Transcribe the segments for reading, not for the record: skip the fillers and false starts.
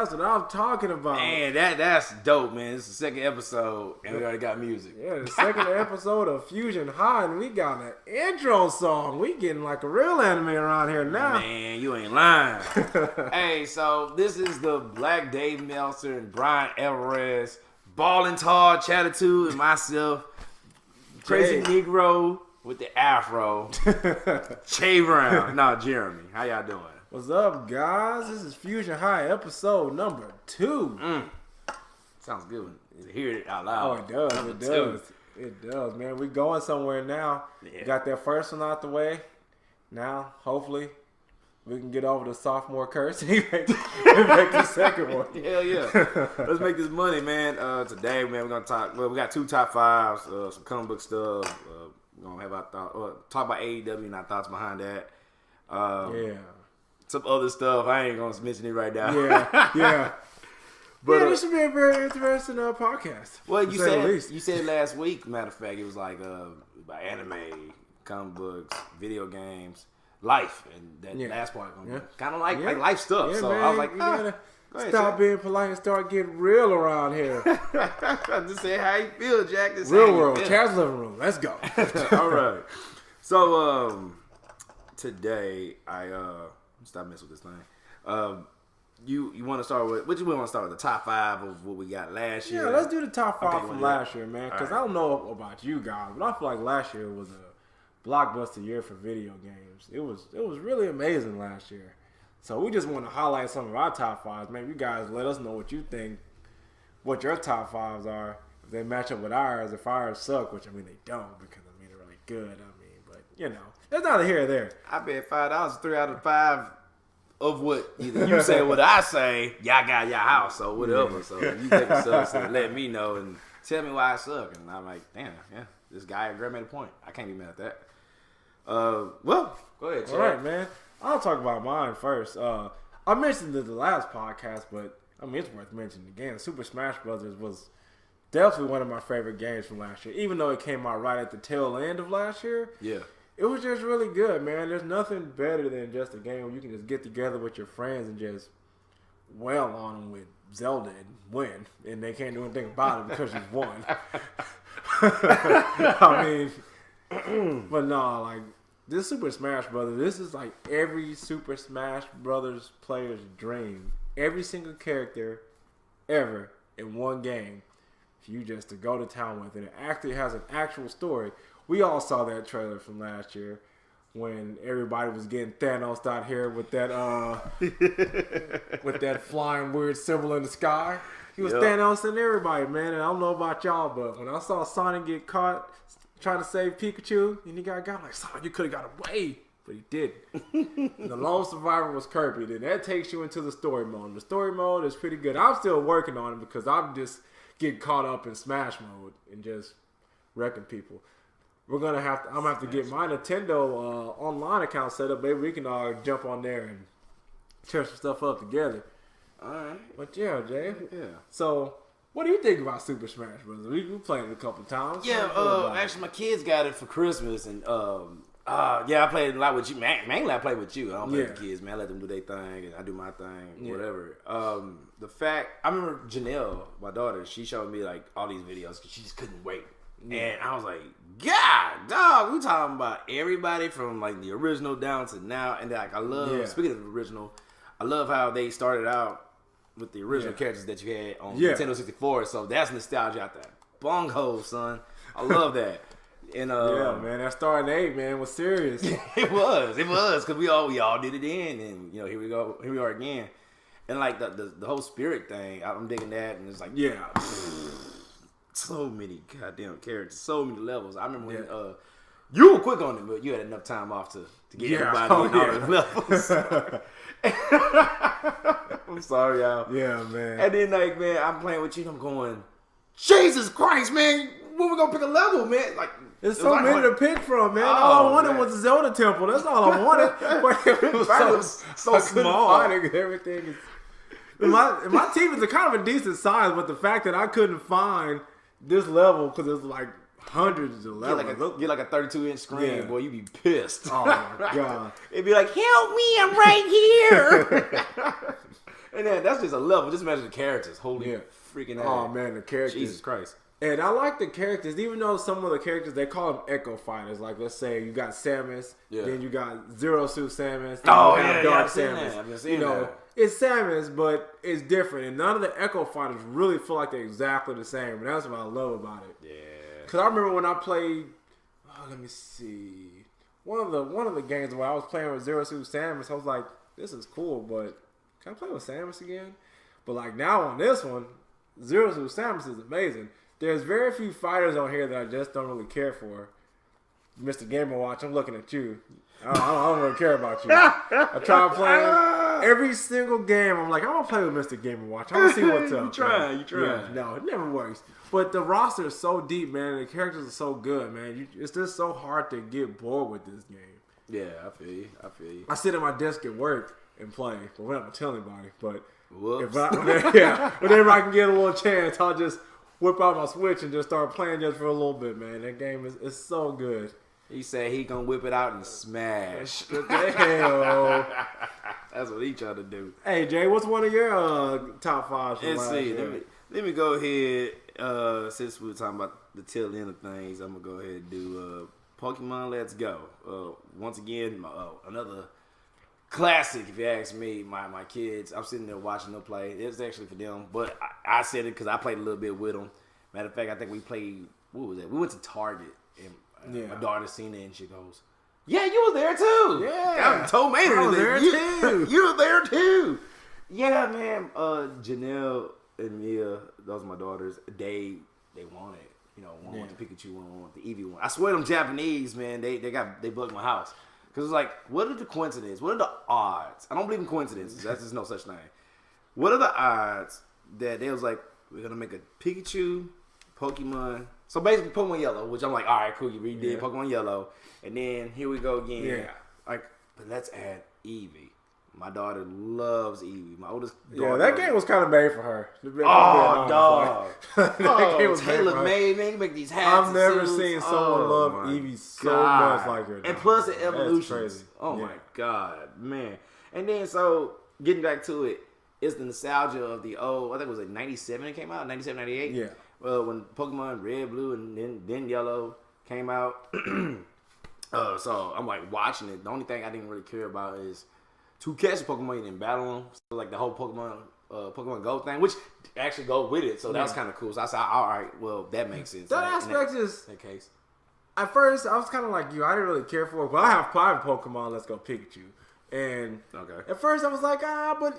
That's what I'm talking about. Man, that's dope, man. It's the second episode, and we already got music. Yeah, the second episode of Fusion High, and we got an intro song. We getting like a real anime around here now. Man, you ain't lying. Hey, so this is the Black Dave Meltzer and Brian Alvarez, Ballin' Tall Chatitude, and myself, Crazy Negro with the afro, Che Brown. No, Jeremy. How y'all doing? What's up, guys? This is Fusion High, episode number 2. Sounds good. Hear it out loud. Oh, it does. It does. It does, man. We going somewhere now. Yeah. Got that first one out the way. Now, hopefully, we can get over the sophomore curse and make the second one. Hell yeah. Let's make this money, man. Today, man, we're going to talk. Well, we got 2 top 5s, some comic book stuff. We're going to have our talk about AEW and our thoughts behind that. Yeah. Some other stuff. I ain't going to mention it right now. Yeah. But this should be a very interesting podcast. Well, you said last week, matter of fact, it was like about anime, comic books, video games, life, and that last part kind of like life stuff. Yeah, so man, I was like, you gotta go ahead, stop Jack. being polite and start getting real around here. Just say how you feel, Jack. Just Real world, Chad's living room. Let's go. All right. So today stop messing with this thing. You want to start with what you want to start with? The top 5 of what we got last year. Yeah, let's do the top 5 from last year, man. Because right. I don't know about you guys, but I feel like last year was a blockbuster year for video games. It was really amazing last year. So we just want to highlight some of our top 5s. Maybe you guys let us know what you think, what your top 5s are. If they match up with ours, if ours suck, which I mean they don't, because I mean they're really good. I mean, but you know, it's neither here or there. I bet $5 3 out of 5 of what either you say or what I say. Y'all got your house, so whatever. So you take the sucks and let me know and tell me why I suck. And I'm like, damn, this guy made a point. I can't be mad at that. Well, go ahead, Chad. All right, man. I'll talk about mine first. I mentioned it the last podcast, but I mean it's worth mentioning again. Super Smash Brothers was definitely one of my favorite games from last year, even though it came out right at the tail end of last year. Yeah. It was just really good, man. There's nothing better than just a game where you can just get together with your friends and just wail on them with Zelda and win, and they can't do anything about it because you've won. I mean, but no, like this Super Smash Brothers, this is like every Super Smash Brothers player's dream. Every single character ever in one game for you just to go to town with, and it actually has an actual story. We all saw that trailer from last year when everybody was getting Thanos out here with that with that flying weird symbol in the sky. He was Thanos and everybody, man. And I don't know about y'all, but when I saw Sonic get caught trying to save Pikachu, and he got like, Sonic, you could have got away, but he didn't. The lone survivor was Kirby. Then that takes you into the story mode. The story mode is pretty good. I'm still working on it because I'm just getting caught up in Smash mode and just wrecking people. I'm gonna have to get my Nintendo online account set up. Maybe we can all jump on there and tear some stuff up together. All right. But yeah, Jay. Yeah. So, what do you think about Super Smash Bros? We played it a couple times. Yeah. Actually, my kids got it for Christmas, and I played a lot with you. Mainly, I play with you. I don't play with the kids, man. I let them do their thing, and I do my thing, whatever. The fact I remember Janelle, my daughter, she showed me like all these videos because she just couldn't wait. And I was like, God, dog, we talking about everybody from like the original down to now. And like I love, speaking of the original, I love how they started out with the original characters that you had on Nintendo 64. So that's nostalgia out there. Bunghole, son. I love that. And yeah, man, that starting 8, man, was serious. It was, because we all did it in, and you know, here we are again. And like the whole spirit thing, I'm digging that, and it's like so many goddamn characters, so many levels. I remember when you were quick on it, but you had enough time off to get everybody in all the levels. I'm sorry, y'all. Yeah, man. And then like, man, I'm playing with you, and I'm going, Jesus Christ, man, when we gonna pick a level, man? Like, there's so many to pick from, man. All I wanted was the Zelda Temple. That's all I wanted. But it was so small. Everything is. My team is a kind of a decent size, but the fact that I couldn't find this level because it's like hundreds of levels. Get like a 32-inch screen, boy, you be pissed. Oh my God. It'd be like, help me, I'm right here. And then that's just a level. Just imagine the characters. Holy freaking hell. Oh, man, the characters. Jesus Christ. And I like the characters, even though some of the characters, they call them Echo Fighters. Like, let's say you got Samus, then you got Zero Suit Samus, then you have Dark Samus. I've been seeing that. It's Samus, but it's different. And none of the Echo Fighters really feel like they're exactly the same. And that's what I love about it. Yeah. Because I remember when I played, let me see, one of the games where I was playing with Zero Suit Samus, I was like, this is cool, but can I play with Samus again? But like now on this one, Zero Suit Samus is amazing. There's very few fighters on here that I just don't really care for. Mr. Game & Watch, I'm looking at you. I don't really care about you. I try playing every single game. I'm like, I'm gonna play with Mr. Game & Watch. I'm gonna see what's up. You try. Yeah, no, it never works. But the roster is so deep, man. The characters are so good, man. It's just so hard to get bored with this game. Yeah, I feel you. I sit at my desk at work and play, but we're not gonna tell anybody. But whoops. Whenever I can get a little chance, I'll just whip out my Switch and just start playing just for a little bit, man. That game is so good. He said he gonna whip it out and smash. Hell. That's what he trying to do. Hey, Jay, what's one of your top fives from Let's last see. year? Let me go ahead. Since we were talking about the tail end of things, I'm gonna go ahead and do Pokemon Let's Go. Once again, another classic, if you ask me. My kids, I'm sitting there watching them play. It was actually for them, but I said it because I played a little bit with them. Matter of fact, I think we played, what was that? We went to Target, and my daughter seen it, and she goes, yeah, you was there too. Yeah. I told Maynard I was there too. You were there too. Yeah, man. Janelle and Mia, those are my daughters. They wanted, one want the Pikachu one want the Eevee one. I swear them Japanese, man, they bugged my house. Because it's like, what are the coincidences? What are the odds? I don't believe in coincidences. That's just no such thing. What are the odds that they was like, we're going to make a Pikachu, Pokemon. So basically Pokemon Yellow, which I'm like, all right, cool, you redid Pokemon Yellow. And then here we go again. Yeah. Like, but let's add Eevee. My daughter loves Eevee. My oldest daughter. Yeah, that game was kind of made for her. Oh, dog. That game was Taylor made, man. You make these hats. I've never seen someone love Eevee so much like her. And plus the evolutions. Crazy. Oh, my God, man. And then, so, getting back to it, it's the nostalgia of the old, I think it was like 97 it came out, 97, 98. Yeah. Well, when Pokemon Red, Blue, and then Yellow came out. So, I'm like watching it. The only thing I didn't really care about is to catch Pokemon and battle them. So, like the whole Pokemon Go thing, which actually go with it. So, that was kind of cool. So, I said, all right, well, that makes sense. That aspect is... that case. At first, I was kind of like you. I didn't really care for it. But I have private Pokemon. Let's go Pikachu. And at first, I was like, but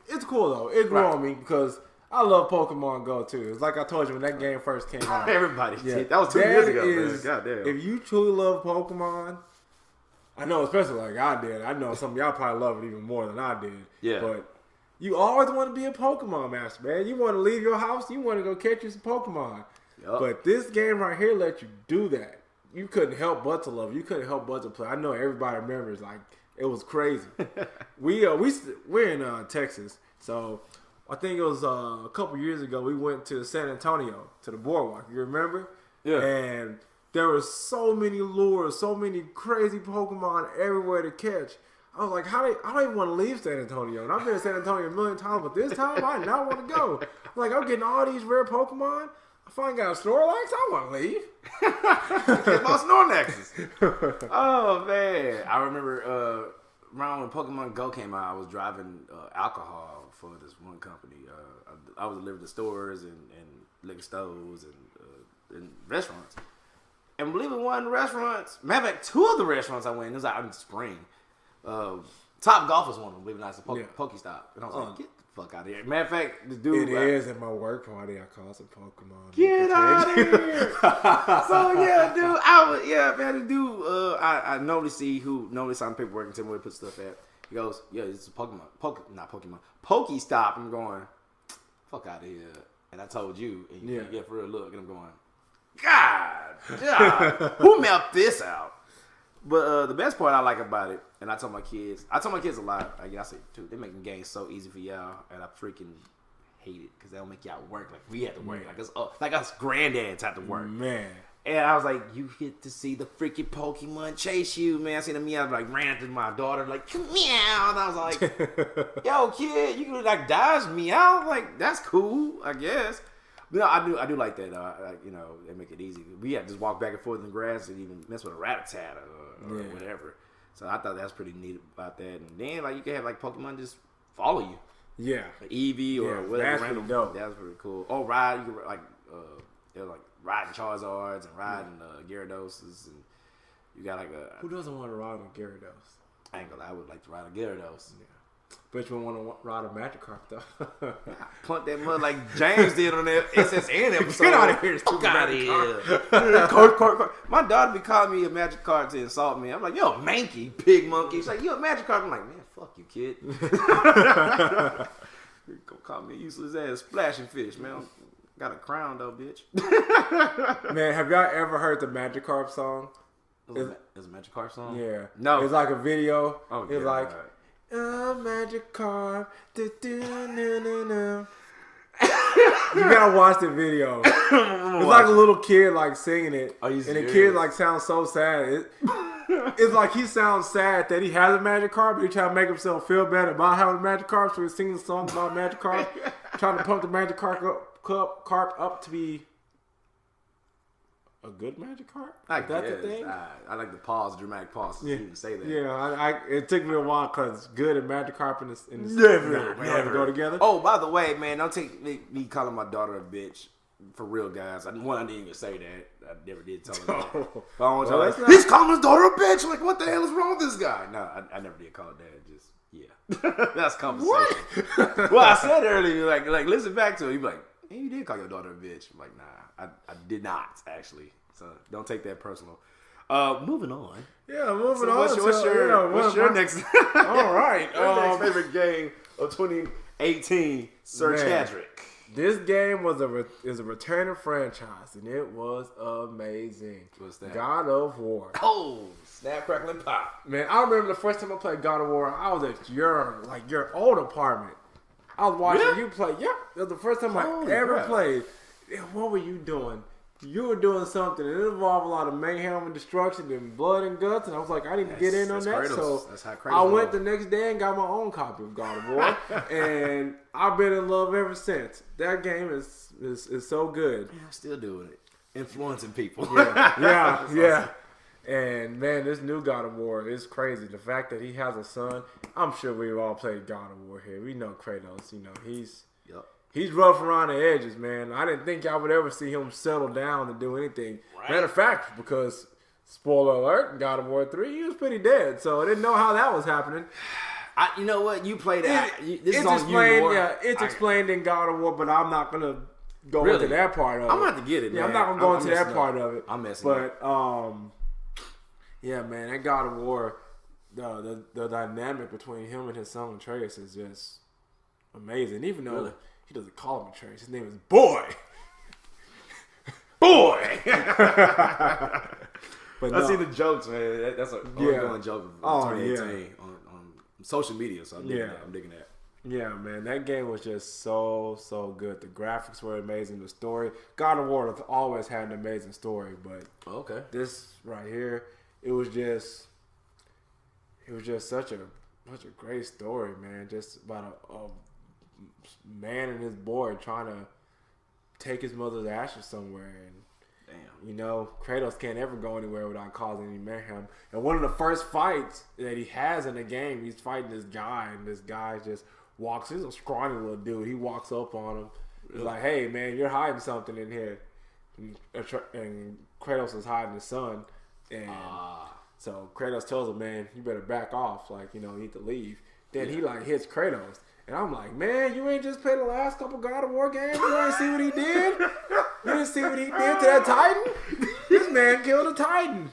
it's cool, though. It grew on me because I love Pokemon Go, too. It's like I told you when that game first came out. Everybody. Yeah. That was 2 years ago, man. God damn. If you truly love Pokemon, I know especially like I did. I know some of y'all probably love it even more than I did. Yeah. But you always want to be a Pokemon master, man. You want to leave your house. You want to go catch you some Pokemon. Yep. But this game right here lets you do that. You couldn't help but to love it. You couldn't help but to play. I know everybody remembers, like, it was crazy. We're in Texas, so I think it was a couple years ago. We went to San Antonio to the boardwalk. You remember? Yeah. And there were so many lures, so many crazy Pokemon everywhere to catch. I was like, I don't even want to leave San Antonio. And I've been to San Antonio a million times, but this time I did not want to go. I'm like, I'm getting all these rare Pokemon. I finally got a Snorlax. I want to leave. Get my Snorlaxes. Oh, man. I remember around when Pokemon Go came out, I was driving alcohol for this one company. I was delivering to stores and liquor stores and restaurants. And believe it, one of the restaurants, matter of fact, 2 of the restaurants I went in, it was like in spring. Top Golf was one of them, believe it or not. It's a Pokestop. And I was like, get the fuck out of here. Matter of fact, this dude. It is at my work party. I call some Pokemon. Get out of here. So, yeah, dude. The dude, I normally see sign paperwork and tell me where to put stuff at. He goes, yeah, it's a Pokestop. I'm going, fuck out of here. And I told you, and you get for a look, and I'm going, God, who mapped this out? But the best part I like about it, and I told my kids a lot. I said, dude, they're making games so easy for y'all, and I freaking hate it because they don't make y'all work like we have to work. Like us granddads have to work. Man, And I was like, you get to see the freaking Pokemon chase you, man. I seen them meow, like ran after my daughter, like meow. And I was like, yo, kid, you could like dodge meow. Like that's cool, I guess. But no, I do like that. You know, they make it easy. We have to just walk back and forth in the grass and even mess with a Rattata or whatever. So I thought that's pretty neat about that. And then like you can have like Pokemon just follow you. Yeah, like Eevee or whatever. That's pretty dope. That was pretty cool. Oh, ride you can like they're like riding Charizards and riding Gyarados, and you got like a. Who doesn't want to ride on Gyarados? I ain't gonna lie, I would like to ride a Gyarados. Yeah. But you want to ride a Magikarp though. Punt that mud like James did on that SSN episode. Get out of here! Get out of here! Court. My daughter be calling me a Magikarp to insult me. I'm like, yo, manky pig monkey. She's like, you a Magikarp? I'm like, man, fuck you, kid. Go call me a useless ass splashing fish, man. Got a crown though, bitch. Man, have y'all ever heard the Magikarp song? It's a Magikarp song? Yeah. No. It's like a video. Oh, it's like, Magikarp. You gotta watch the video. It's like a little kid like singing it. Are you and serious? the kid like sounds so sad. It's like he sounds sad that he has a Magikarp, but he trying to make himself feel better about having a Magikarp, so he's singing songs about Magikarp, trying to pump the Magikarp up to be a good Magikarp. That's the thing. I like the pause, dramatic pause. Yeah. You even say that. Yeah, it took me a while because good and Magikarp in the never go together. Oh, by the way, man, don't take me calling my daughter a bitch. For real, guys. I didn't even say that. I never did tell her that. He's calling his daughter a bitch. Like, what the hell is wrong with this guy? No, I never did call her that. Just, yeah. That's conversation. What? Well, I said earlier, like listen back to it. You be like, hey, you did call your daughter a bitch. I'm like, nah, I did not, actually. So don't take that personal. Moving on. Yeah, moving on. What's your next? All right. Your next favorite game of 2018, Sir Chadrick. This game is a returning franchise, and it was amazing. What's that? God of War. Oh, snap, crackle, and pop. Man, I remember the first time I played God of War, I was at your old apartment. I was watching you play. Yep, it was the first time I ever played. What were you doing? You were doing something, and it involved a lot of mayhem and destruction and blood and guts, and I was like, I need to get in on that. Kratos. So that's how I went the next day and got my own copy of God of War, and I've been in love ever since. That game is so good. Yeah, I'm still doing it. Influencing people. Yeah. Awesome. And man, this new God of War is crazy. The fact that he has a son, I'm sure we've all played God of War here. We know Kratos, he's rough around the edges, man. I didn't think I would ever see him settle down and do anything. Right. Matter of fact, because, spoiler alert, in God of War 3, he was pretty dead. So I didn't know how that was happening. You know what? You played it. This is explained, on you more. Yeah, it's explained in God of War, but I'm not going to go into that part of it. I'm going to have to get it, man. Yeah, I'm not going to go into that part of it. I'm messing up. But, yeah, man, that God of War, the dynamic between him and his son Atreus is just amazing. Even though he doesn't call him Atreus, his name is Boy. Boy. But I see the jokes, man. That's an ongoing joke of 2018 on social media. So I'm digging that. Yeah, man, that game was just so good. The graphics were amazing. The story, God of War has always had an amazing story, but this right here, it was just such a great story, man. Just about a man and his boy trying to take his mother's ashes somewhere, and Kratos can't ever go anywhere without causing any mayhem. And one of the first fights that he has in the game, he's fighting this guy, and this guy just walks. He's a scrawny little dude. He walks up on him. He's like, "Hey, man, you're hiding something in here." And Kratos is hiding his son, and so Kratos tells him, "Man, you better back off. You need to leave." Then he hits Kratos. And I'm like, man, you ain't just played the last couple God of War games? You ain't see what he did? You didn't see what he did to that Titan? This man killed a Titan.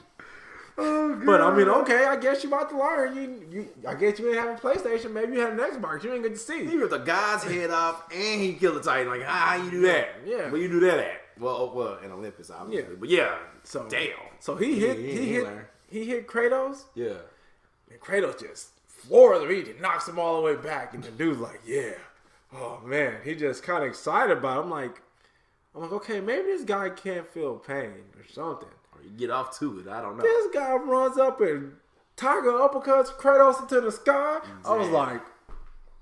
Oh, God. But I mean, okay, I guess you about to learn. I guess you didn't have a PlayStation. Maybe you had an Xbox. You ain't get to see. He ripped the guy's head off and he killed the Titan. Like, how you do that? Yeah. Where you do that at? Well, in Olympus, obviously. Yeah. But So damn. So he hit Kratos. Yeah. And Kratos just floors him. He knocks him all the way back, and the dude's like, "Yeah, oh man." He just kind of excited about it. I'm like, I'm like, okay, maybe this guy can't feel pain or something. Or you get off to it. I don't know. This guy runs up and Tiger uppercuts Kratos into the sky. I was like,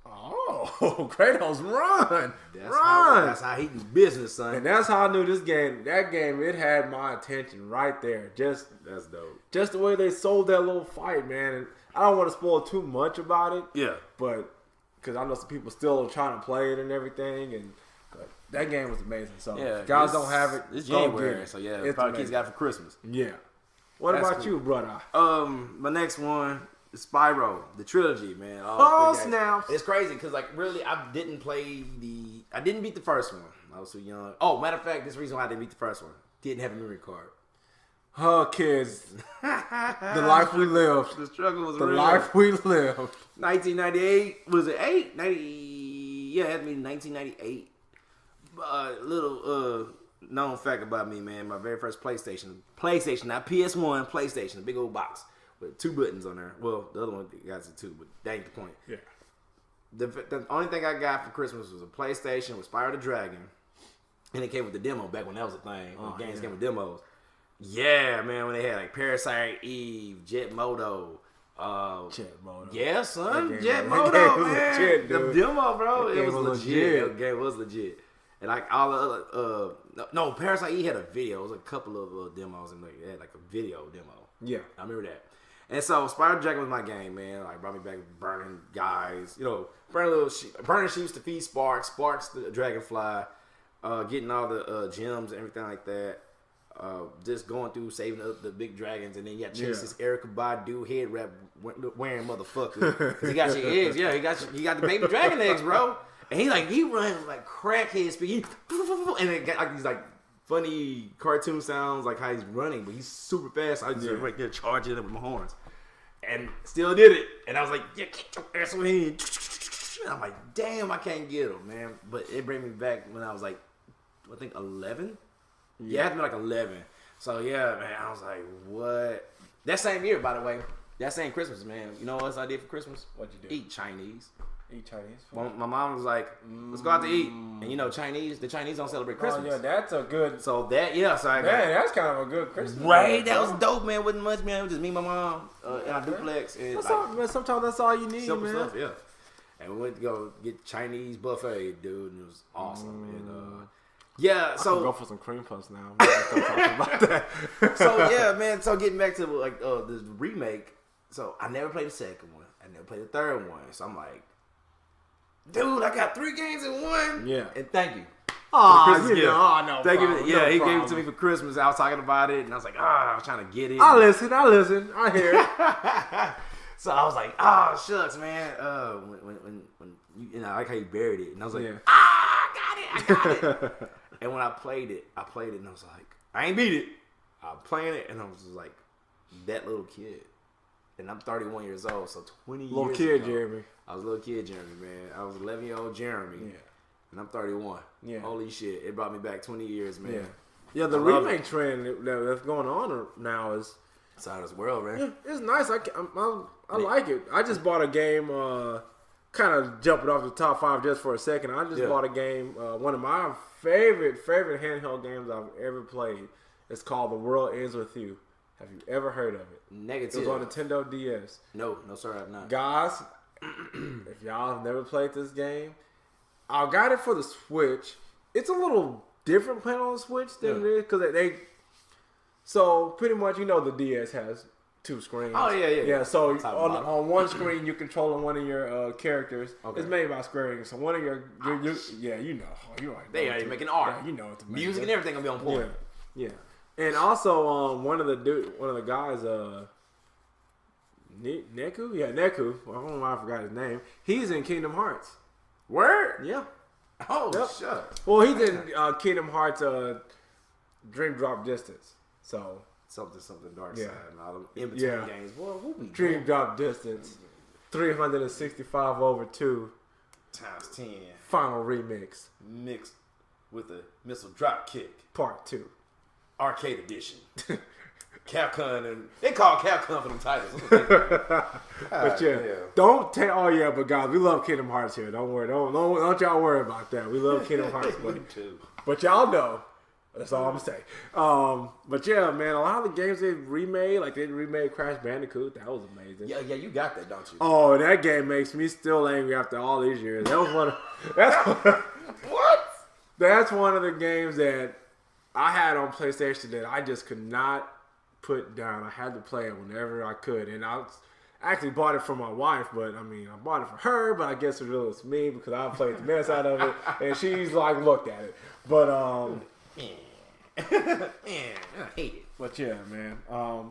oh, Kratos, run. That's how he do business, son. And that's how I knew this game, it had my attention right there. That's dope. Just the way they sold that little fight, man. And I don't want to spoil too much about it. Yeah. But, because I know some people still are trying to play it and everything. But that game was amazing. So, if guys don't have it, it's go January. get it. So, yeah, it's probably kids got it for Christmas. Yeah. What That's about cool. you, brother? My next one is Spyro, the trilogy, man. Oh, snaps. It's crazy because, like, really, I didn't beat the first one. I was too young. Oh, matter of fact, this is the reason why I didn't beat the first one. Didn't have a memory card. Oh, kids. The life we lived. The struggle was the real. life we lived. 1998, was it 8? 90, yeah, it had to be 1998. Little known fact about me, man. My very first PlayStation, not PS1, PlayStation, a big old box with 2 buttons on there. Well, the other one got to 2, but that ain't the point. Yeah. The only thing I got for Christmas was a PlayStation with Spyro the Dragon, and it came with the demo back when that was a thing. When games came with demos. Yeah, man, when they had like Parasite Eve, Jet Moto. Jet Moto. Yeah, son. That Jet game Moto, was man. legit, dude. The demo, bro. That It game was was legit. legit. The game was legit. And like all the other, no, Parasite Eve had a video. It was a couple of demos, and they had like a video demo. Yeah. I remember that. And so Spyro the Dragon was my game, man. Like brought me back burning guys, burning sheeps to feed Sparks the dragonfly, getting all the gems and everything like that. Just going through saving the big dragons, and then you got to chase this Erykah Badu head wrap wearing motherfucker because he got your eggs. Yeah, he got the baby dragon eggs, bro. And he running like crackhead speed, and it got like these like funny cartoon sounds like how he's running, but he's super fast. I just right there charging him with my horns, and still did it. And I was like, yeah, get your ass on here. And I'm like, damn, I can't get him, man. But it bring me back when I was like, I think 11. Yeah, it had to be like 11. So, yeah, man, I was like, what? That same year, by the way, that same Christmas, man, you know what else I did for Christmas? What'd you do? Eat Chinese. Eat Chinese My food? mom was like, let's go out to eat. And, the Chinese don't celebrate Christmas. Oh, yeah, that's a good... So, I that's kind of a good Christmas. Right, that was dope, man. Wasn't much, man. It was just me and my mom in our duplex. And that's all, man. Sometimes that's all you need, simple man. stuff, yeah. And we went to go get Chinese buffet, dude, and it was awesome. And, yeah, so I can go for some cream puffs now. Stop talking about that. So yeah, man. So getting back to like this remake. So I never played the second one. I never played the third one. So I'm like, dude, I got 3 games in one. Yeah. And thank you. Oh, no. Thank problem, you. Yeah, no he problem. gave it to me for Christmas. I was talking about it, and I was like, I was trying to get it. I listen. I hear it. So I was like, shucks, man. When you I like how you buried it, and I was like, Yeah. I got it. And when I played it, and I was like, I ain't beat it. I'm playing it, and I was just like, that little kid. And I'm 31 years old, so 20 years Little kid, ago, Jeremy. I was a little kid, Jeremy, man. I was 11-year-old Jeremy. Yeah. And I'm 31. Yeah. Holy shit. It brought me back 20 years, man. Yeah. Yeah, the remake trend that's going on now is... It's out of this world, man. Yeah, it's nice. I like it. I just bought a game, kind of jumping off the top 5 just for a second. I just bought a game, one of my favorite handheld games I've ever played. It's called The World Ends With You. Have you ever heard of it? Negative. It was on Nintendo DS. No, sir, I've not. Guys, if y'all have never played this game, I got it for the Switch. It's a little different playing on the Switch than it is because they. So pretty much, the DS has 2 screens. Oh yeah. Yeah. So on one screen you controlling one of your characters. Okay. It's made by Square Enix. So one of your you right. They are making art. Yeah, you know what to make. Music and everything gonna be on point. Yeah. And also one of the guys, Neku. Yeah, Neku. I don't know why I forgot his name. He's in Kingdom Hearts. Word? Yeah. Oh, shucks. Well, he's in Kingdom Hearts Dream Drop Distance. So something dark side and all them in between games. Boy, who be Dream Drop Distance 365 over 2 times 10 final remix mixed with a missile drop kick part 2 arcade edition. Capcom, and they call Capcom for them titles. But don't take. Oh yeah, but guys, we love Kingdom Hearts here. Don't worry. Don't y'all worry about that. We love Kingdom Hearts. Me too. But y'all know. That's all I'm gonna say. But yeah, man, a lot of the games they remade, like they remade Crash Bandicoot, that was amazing. Yeah, you got that, don't you? Oh, that game makes me still angry after all these years. That was one of That's one of the games that I had on PlayStation that I just could not put down. I had to play it whenever I could, and I actually bought it for my wife, but I mean, I bought it for her, but I guess it really was me because I played the mess out of it, and she's like looked at it. But I hate it. But yeah, man.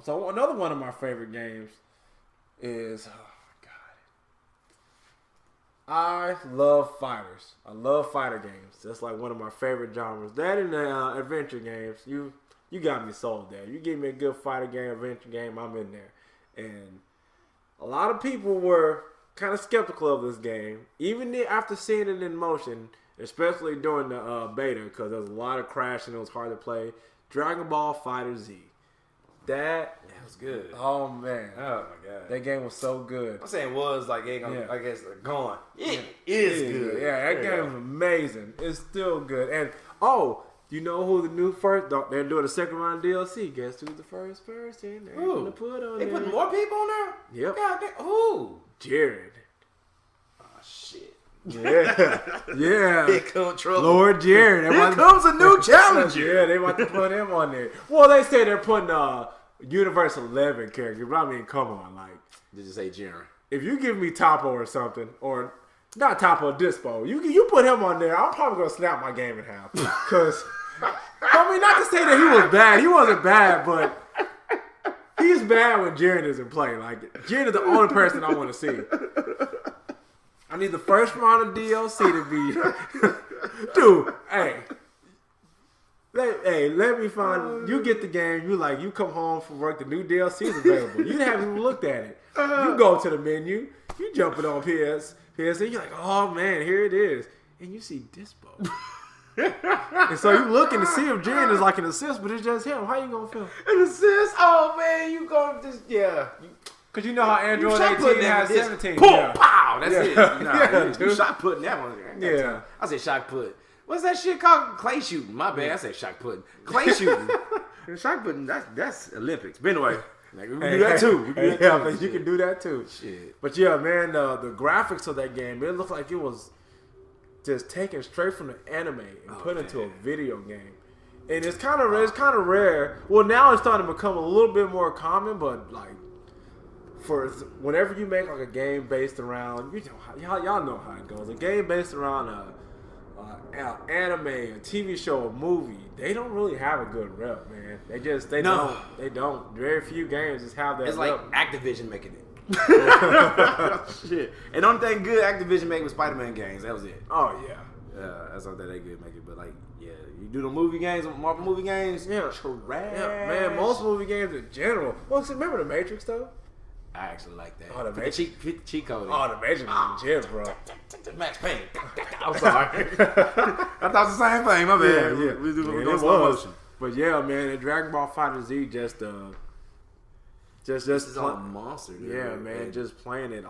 So another one of my favorite games is I love fighters. I love fighter games. That's like one of my favorite genres. That and the adventure games. You got me sold there. You give me a good fighter game, adventure game, I'm in there. And a lot of people were kind of skeptical of this game, even after seeing it in motion, especially during the beta, because there was a lot of crashing. It was hard to play. Dragon Ball FighterZ. That was good. Oh man. Oh my god. That game was so good. I'm saying was like I guess gone. It Yeah. is good. Yeah, that game was amazing. It's still good. And you know who the new first? They're doing a second round DLC. Guess who's the first person they're gonna put on They there? putting more people on there? Yep. God damn. Who? Jared. Oh shit. Yeah. Here comes trouble. Lord Jared. Here comes a new challenger. Yeah, they want to put him on there. Well, they say they're putting Universe 11 character, but I mean, come on, like. Did you say Jared? If you give me Topo or something, or not Topo, Dispo, you put him on there, I'm probably gonna snap my game in half. Cause I mean, not to say that he was bad. He wasn't bad, but he's bad when Jiren is in play. Like Jiren is the only person I want to see. I need the first round of DLC to be, dude. Let me find. You get the game. You come home from work. The new DLC is available. You haven't even looked at it. You go to the menu. You jump it on PS. You're like, oh man, here it is, and you see Dispo. And so you looking to see if Jiren is like an assist, but it's just him. How you gonna feel? An assist? Oh man, you gonna just Cause you know how Android 18 has 17. Boom, pow, that's it. You shot putting that one there. Yeah. I say shot put. What's that shit called? Clay shooting. My bad. I say shot putting. Clay shooting. Shot putting. That's Olympics. But anyway, we can do that too. You can do that too. Shit. But yeah, man, the graphics of that game, it looked like it was just taken straight from the anime and put into a video game. And it's kind of rare. Well, now it's starting to become a little bit more common, but like for whenever you make like a game based around, y'all know how it goes. A game based around anime, a TV show, a movie, they don't really have a good rep, man. They don't. Very few games just have that. It's rep. like Activision making it. Shit. And the only thing good Activision made was Spider-Man games. That was it. Oh yeah. That's something they good make it. But like, yeah, you do the movie games, Marvel movie games. Yeah, trash. Yeah, man. Most movie games in general. Well, remember the Matrix though? I actually like that. Oh, the Matrix. Cheat code. Oh, the Matrix was legit, bro. Max Payne. I'm sorry. I thought the same thing. My bad. Yeah. We do it slow was. motion. But yeah, man, in Dragon Ball FighterZ just This is all monster. Dude. Yeah, man, just playing it.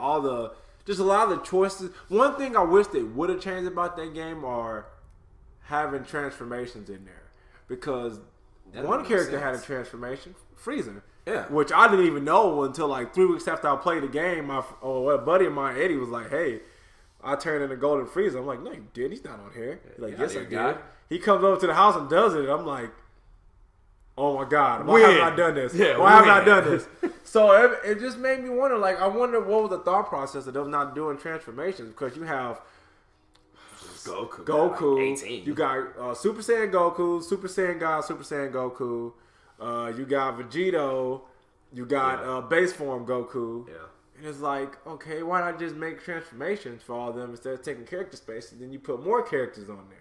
Just a lot of the choices. One thing I wish they would have changed about that game are having transformations in there, because one character had a transformation, Frieza. Yeah. Which I didn't even know until like 3 weeks after I played the game. A buddy of mine, Eddie, was like, "Hey, I turned into Golden Frieza." I'm like, "No, you did. He's not on here." He's like, "Yes, I did." He comes over to the house and does it. And I'm like, "Oh my God, why haven't I done this? Why haven't I done this?" So it just made me wonder. Like, I wonder what was the thought process of them not doing transformations, because you have Goku, like 18. You got Super Saiyan Goku, Super Saiyan God, Super Saiyan Goku. You got Vegito. You got base form Goku. Yeah. And it's like, okay, why not just make transformations for all of them instead of taking character space, and then you put more characters on there?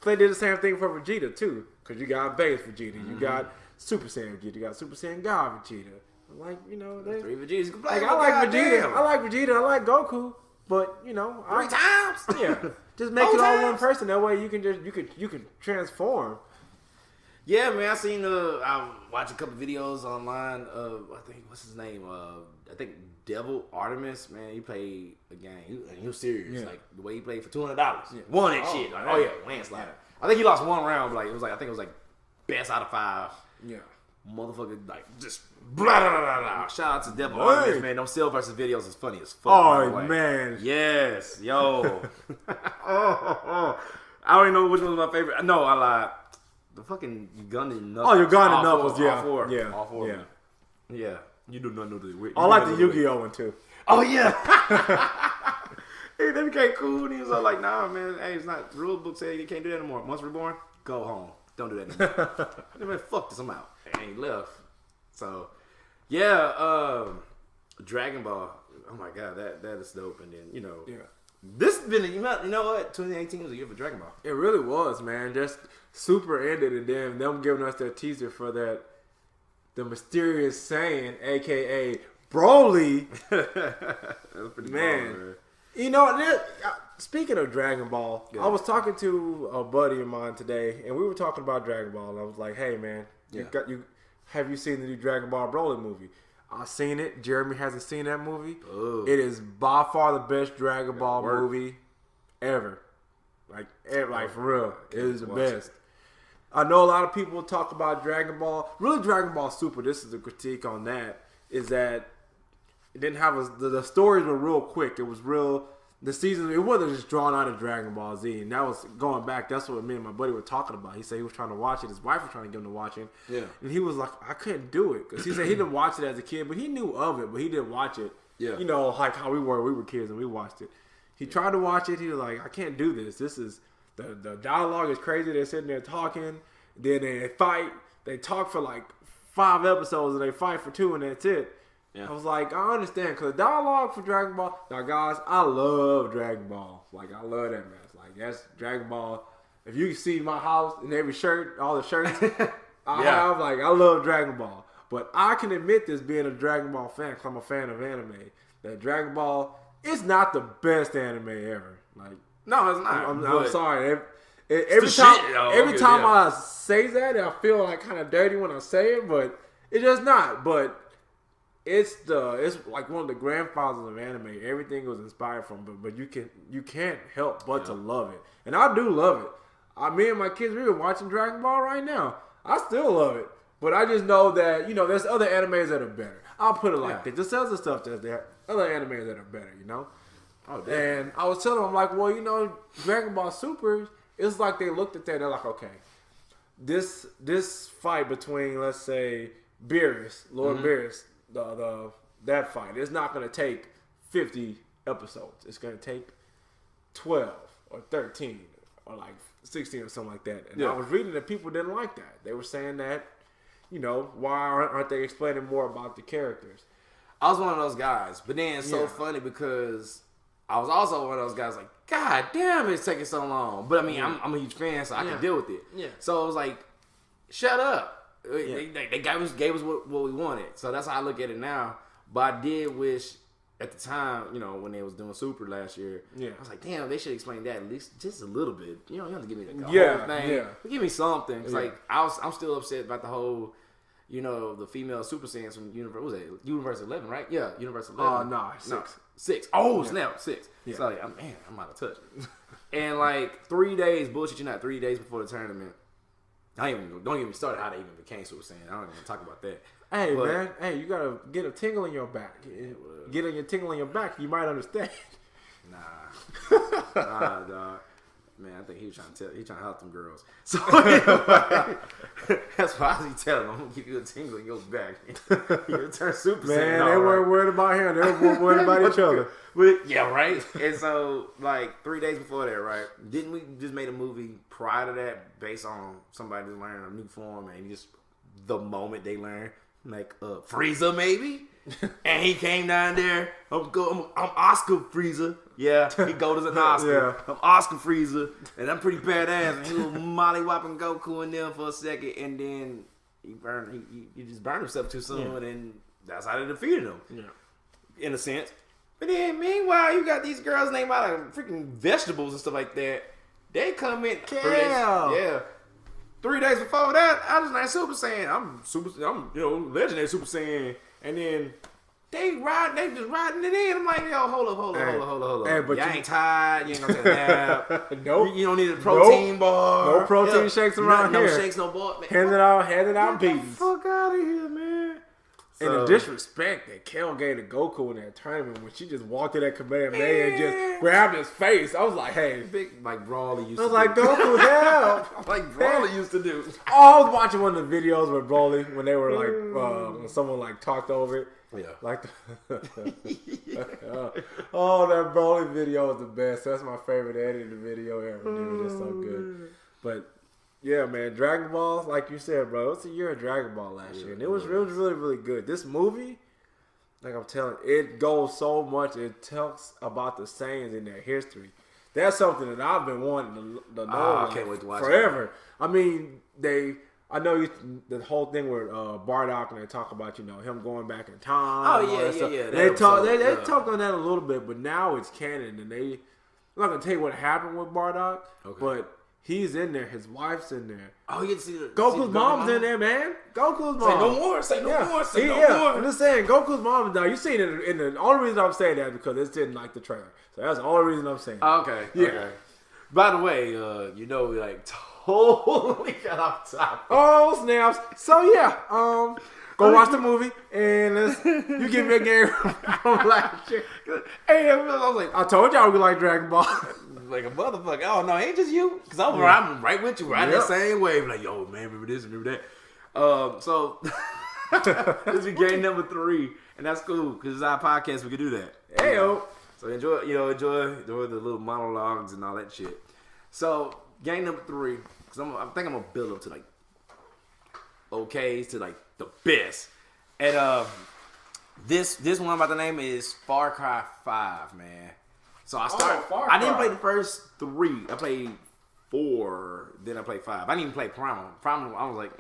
They did the same thing for Vegeta too, because you got base Vegeta, you got Super Saiyan Vegeta, you got Super Saiyan God Vegeta. Like, they 3 Vegetas you can play. like, I like Vegeta. I like Vegeta. I like Goku. But 3 times. Yeah, just make it all one person. That way you can transform. Yeah, man. I watched a couple videos online of, I think, what's his name? I think Devil Artemis. Man, he played a game. He was serious. Yeah. Like the way he played for $200. Won that shit. Like, landslide. I think he lost one round. But I think it was like best out of 5. Yeah. Motherfucker, like just blah blah blah blah. Shout out to Devil Ornaments, man. Them Still versus videos is funny as fuck. Oh man. Yes, yo. I don't even know which one was my favorite. No, I lied. The fucking Uganda Knuckles. Oh, Uganda Knuckles, yeah. All 4. Yeah. All 4. Yeah. Yeah. You do not know the. I like the Yu-Gi-Oh one too. Oh yeah. Hey, they became cool, and he was all like, "Nah, man. Hey, it's not. The rule book said you can't do that anymore. Once reborn, go home. Don't do that anymore." Man, fuck this. I'm out. And he left. So, yeah. Dragon Ball. Oh my god, that is dope. And then this has been you know what? 2018 was a year for Dragon Ball. It really was, man. Just Super ended, and then them giving us their teaser for that, the mysterious saying, aka Broly. That's pretty man. Cool, man. You know, speaking of Dragon Ball, I was talking to a buddy of mine today, and we were talking about Dragon Ball. And I was like, "Hey, man, have you seen the new Dragon Ball Broly movie?" I've seen it. Jeremy hasn't seen that movie. Ooh. It is by far the best Dragon Ball movie ever. Like for real, it is the best. I know a lot of people talk about Dragon Ball. Really, Dragon Ball Super. This is a critique on that. Is that it didn't have the stories were real quick. It was real. The season, it wasn't just drawn out of Dragon Ball Z. And that was going back. That's what me and my buddy were talking about. He said he was trying to watch it. His wife was trying to get him to watch it. Yeah. And he was like, I couldn't do it. Because he said he didn't watch it as a kid, but he knew of it, but he didn't watch it. Yeah. You know, like how we were kids and we watched it. He tried to watch it. He was like, I can't do this. This is, the dialogue is crazy. They're sitting there talking. Then they fight. They talk for like 5 episodes and they fight for 2 and that's it. Yeah. I was like, I understand, because the dialogue for Dragon Ball, now guys, I love Dragon Ball. Like, I love that mess. Like, that's Dragon Ball. If you see my house and every shirt, all the shirts I have, like, I love Dragon Ball. But I can admit this being a Dragon Ball fan, because I'm a fan of anime, that Dragon Ball is not the best anime ever. Like, no, it's not. I'm sorry. Every time I say that, I feel like kind of dirty when I say it, but it's just not. But it's like one of the grandfathers of anime. Everything was inspired from, but you can't help but to love it, and I do love it. Me and my kids, we were watching Dragon Ball right now. I still love it, but I just know that there's other animes that are better. I'll put it like that. There's other stuff that's there, other animes that are better. Oh, and I was telling them, I'm like, well, Dragon Ball Super. It's like they looked at that. They're like, okay, this fight between, let's say, Beerus, Lord Beerus. That fight, it's not going to take 50 episodes. It's going to take 12 or 13 or like 16 or something like that. And I was reading that people didn't like that. They were saying that, why aren't they explaining more about the characters? I was one of those guys, but then it's so funny because I was also one of those guys like, God damn, it's taking so long. But I mean, I'm a huge fan, so I can deal with it. Yeah. So it was like, shut up. They gave us what we wanted. So that's how I look at it now. But I did wish at the time, when they was doing Super last year, I was like, damn, they should explain that at least just a little bit. You don't have to give me the whole thing. Yeah. But give me something. It's like I'm still upset about the whole, the female Super Saiyans from Universe 11, right? Yeah, Universe 11. No, 6. Oh, snap, 6. Yeah. So like, I'm out of touch. And like 3 days, bullshit you not, 3 days before the tournament. Don't get me started how they even became Super Saiyan. I don't even talk about that. Hey, man. You gotta get a tingle in your back. Get a tingle in your back. You might understand. Nah, dog. Man, I think he was trying to help them girls. So anyway, that's why I was telling him, I'm gonna give you a tingle in your back. You'll turn Super Saiyan. Man, they weren't worried about him. They were worried about each other. Yeah, right. And so, like 3 days before that, right? Didn't we just made a movie prior to that based on somebody learning a new form and just the moment they learn, like Frieza maybe? And he came down there. I'm Oscar Frieza. Yeah, he goes as an Oscar. I'm Oscar Frieza, and I'm pretty badass. And he was molly-whopping Goku in there for a second, and then he just burned himself too soon, and that's how they defeated him. Yeah, in a sense. But then, meanwhile, you got these girls named out of freaking vegetables and stuff like that. They come in. 3 days before that, I was not Super Saiyan. I'm legendary Super Saiyan. And then They just riding it in. I'm like, yo, hold up. Hey, but you ain't tired. You ain't gonna take a nap. Nope. You don't need a protein bar. No protein shakes around here. No shakes, no bar. Handing out beatings. Get the fuck out of here, man. And the disrespect that Kel gave to Goku in that tournament when she just walked to that Kamehameha and just grabbed his face. I was like, hey. Big, like Brawley used to do. I was like, Goku, help. Like Brawley used to do. Oh, I was watching one of the videos with Broly when they were like, when someone like talked over it. Yeah. Like, oh, that Broly video is the best. That's my favorite edited video ever, dude. It's so good. But yeah, man, Dragon Ball, like you said, bro, it was a year of Dragon Ball last year, and it was really, really good. This movie, like I'm telling you, it goes so much. It talks about the Saiyans in their history. That's something that I've been wanting to know I can't wait to watch forever. It. I mean, I know the whole thing with Bardock, and they talk about, you know, him going back in time. Oh, yeah. They talked on that a little bit, but now it's canon, and I'm not going to tell you what happened with Bardock, but he's in there. His wife's in there. Oh, you get to see Goku's mom's in there, man. Goku's mom. Say no more. I'm just saying, Goku's mom is down. You seen it in the only reason I'm saying that is because it's in like the trailer. So that's the only reason I'm saying that. Okay. Yeah. Okay. By the way, you know, we like totally got off topic. Oh, snaps. So yeah, go watch the movie and you give me a game from last year. Hey, I was like, I told y'all we like Dragon Ball. Like a motherfucker. Oh no, ain't just you. Cause I'm right with you, right the same wave. Like, yo, man, remember this, remember that. So this is game number 3, and that's cool because it's our podcast. We can do that. Hey yo. So enjoy the little monologues and all that shit. So game number 3, because I think I'm gonna build up to like okays to like the best. And this one I'm about to name is Far Cry 5, man. So I started. I didn't play the first 3. I played 4. Then I played 5. I didn't even play Primal. Primal, I was like,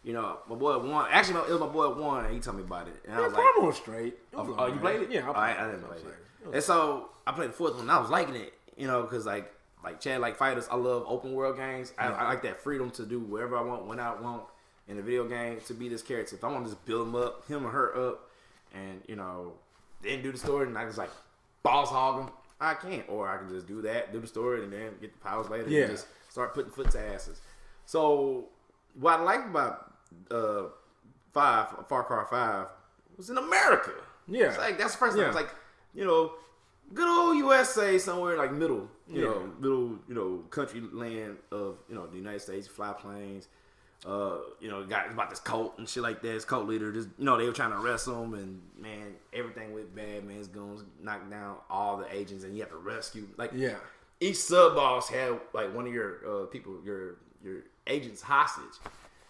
you know, my boy won. Actually, it was my boy won. He told me about it, and I was like, Primal was straight. Oh, you played it? Yeah, I didn't play it. And so I played the 4th one. And I was liking it, you know, because like Chad, like fighters, I love open world games. I like that freedom to do wherever I want, when I want in a video game to be this character. If I want to just build him up, him or her up, and you know, then do the story, and I just like boss hog him. I can't, or I can just do that, do the story, and then get the powers later, and just start putting foot to asses. So what I like about Far Cry 5 was in America. Yeah, it's like that's the first time. It's like, you know, good old USA, somewhere like middle, you know, country land of, you know, the United States, fly planes. You know, got about this cult and shit like that. This cult leader, just, you know, they were trying to arrest him, and man, everything went bad. Man's guns knocked down all the agents, and you have to rescue. Like, each sub boss had like one of your people, your agents hostage,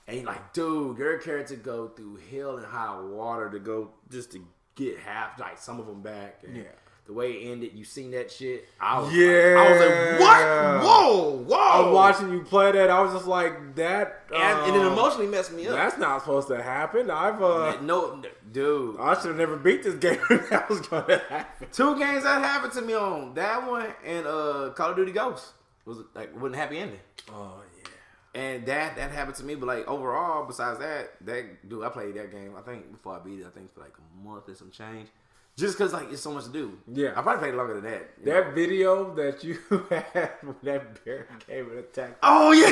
and you're like, dude, your character go through hell and high water to go just to get half, like some of them back. And the way it ended, you seen that shit? I was like, what? Whoa! I was watching you play that. I was just like, that. And it emotionally messed me up. That's not supposed to happen. No, dude. I should have never beat this game if that was going to happen. 2 games that happened to me on that one and Call of Duty Ghosts wasn't a happy ending. Oh yeah. And that happened to me, but like overall, besides that dude, I played that game. I think before I beat it, I think for like a month and some change. Just because, like, it's so much to do. Yeah. I probably played longer than that. That video that you had when that bear came and attacked. Oh, yeah.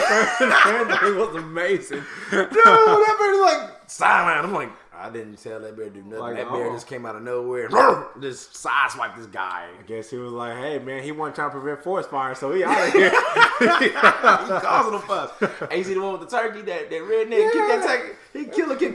It was amazing. Dude, that bear was like, silent. I'm like, I didn't tell that bear to do nothing. Like, that bear just came out of nowhere and just sideswiped this guy. I guess he was like, hey, man, he wasn't trying to prevent forest fire, so he out of here. He causing a fuss. Hey, you see the one with the turkey, that redneck? Kick that turkey. He kill a kick.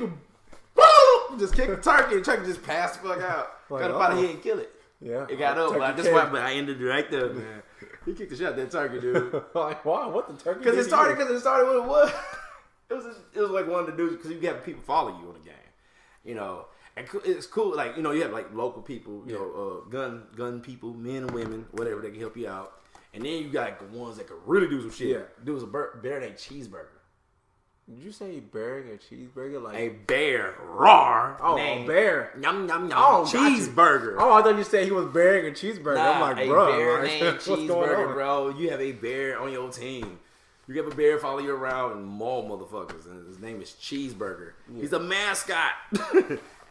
Just kick the turkey, and the turkey just passed the fuck out. Like, got up out of here and kill it. Yeah. It got up, but that's why I ended it right there, man. He kicked the shit out of that turkey, dude. Like, why? What the turkey? Because it started when it was. It was like one of the dudes, because you have people follow you on the game. You know, and it's cool. Like, you know, you have like local people, you know, gun people, men and women, whatever, that can help you out. And then you got like, the ones that can really do some shit. Yeah. There was a bear named Cheeseburger. Did you say bearing a cheeseburger? Like a bear, roar. Oh, a bear. Yum, yum, yum. Oh, cheeseburger. Oh, I thought you said he was bearing a cheeseburger. I'm like, bro. A bear named Cheeseburger, bro. You have a bear on your team. You have a bear follow you around and maul motherfuckers. And his name is Cheeseburger. Yeah. He's a mascot.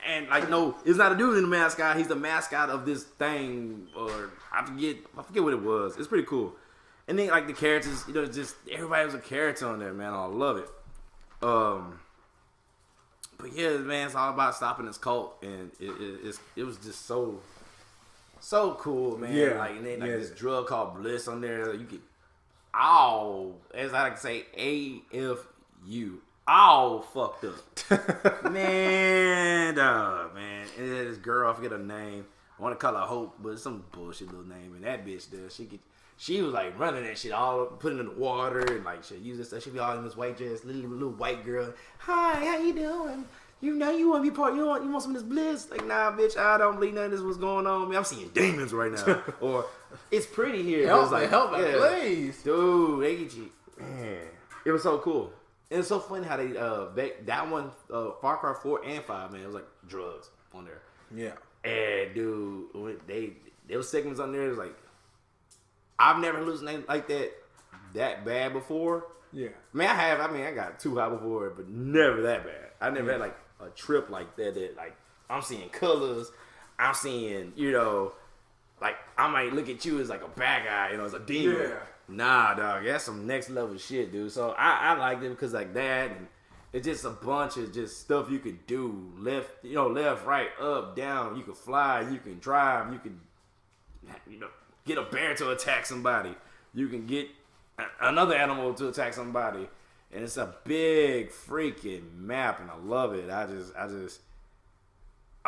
And like, no, it's not a dude in the mascot. He's the mascot of this thing, or I forget what it was. It's pretty cool. And then like the characters, you know, just everybody was a character on there, man. I love it. But yeah, man, it's all about stopping this cult, and it was just so cool, man. Yeah, like, and then like this drug called Bliss on there. You get as I like to say, AFU. All fucked up. man, dog, man. And then this girl, I forget her name. I want to call her Hope, but it's some bullshit little name. And that bitch does. She was like running that shit, all putting it in the water and like shit, using stuff. She be all in this white dress, little white girl. Hi, how you doing? You know you want to be part. You want some of this bliss? Like, nah, bitch, I don't believe none of this was going on. Man, I'm seeing demons right now. Or it's pretty here. Help me, please, dude. They get you. Man, it was so cool. And it's so funny how they that one Far Cry 4 and 5, man, it was like drugs on there. Yeah. And dude, there was segments on there. It was like, I've never hallucinated like that bad before. Yeah. Man, I got too high before, but never that bad. I never had like a trip like that like I'm seeing colors. I'm seeing, you know, like I might look at you as like a bad guy, you know, as a demon. Yeah. Nah, dog, that's some next level shit, dude. So I liked it because like that, and it's just a bunch of just stuff you could do. Left, right, up, down. You can fly, you can drive, you can, you know, get a bear to attack somebody. You can get another animal to attack somebody, and it's a big freaking map, and I love it. I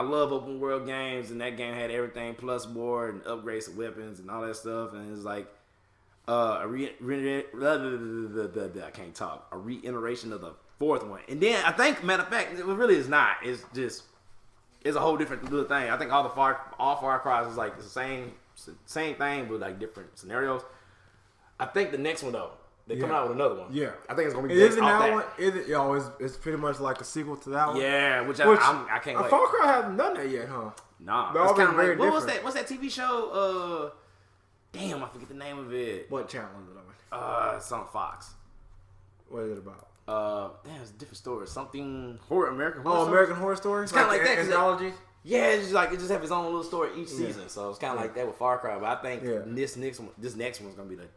love open world games, and that game had everything plus more and upgrades of weapons and all that stuff, and it's like. I can't talk. A reiteration of the fourth one, and then I think, matter of fact, it really is not. It's a whole different little thing. I think all Far Cries is like the same thing, but like different scenarios. I think the next one though, they're coming out with another one. Yeah, I think it's gonna be. Isn't that one? It's pretty much like a sequel to that one. Yeah, which I can't wait. Far Cry hasn't done that yet, huh? Nah, it's kind of like, what's that TV show? Damn, I forget the name of it. What channel is it on? It's on Fox. What is it about? Damn, it's a different story. Something American Horror. American Horror Story. It's kind of like that. Anthology. Yeah, it's just like it just have its own little story each season. So it's kind of like that with Far Cry. But I think this next one's gonna be the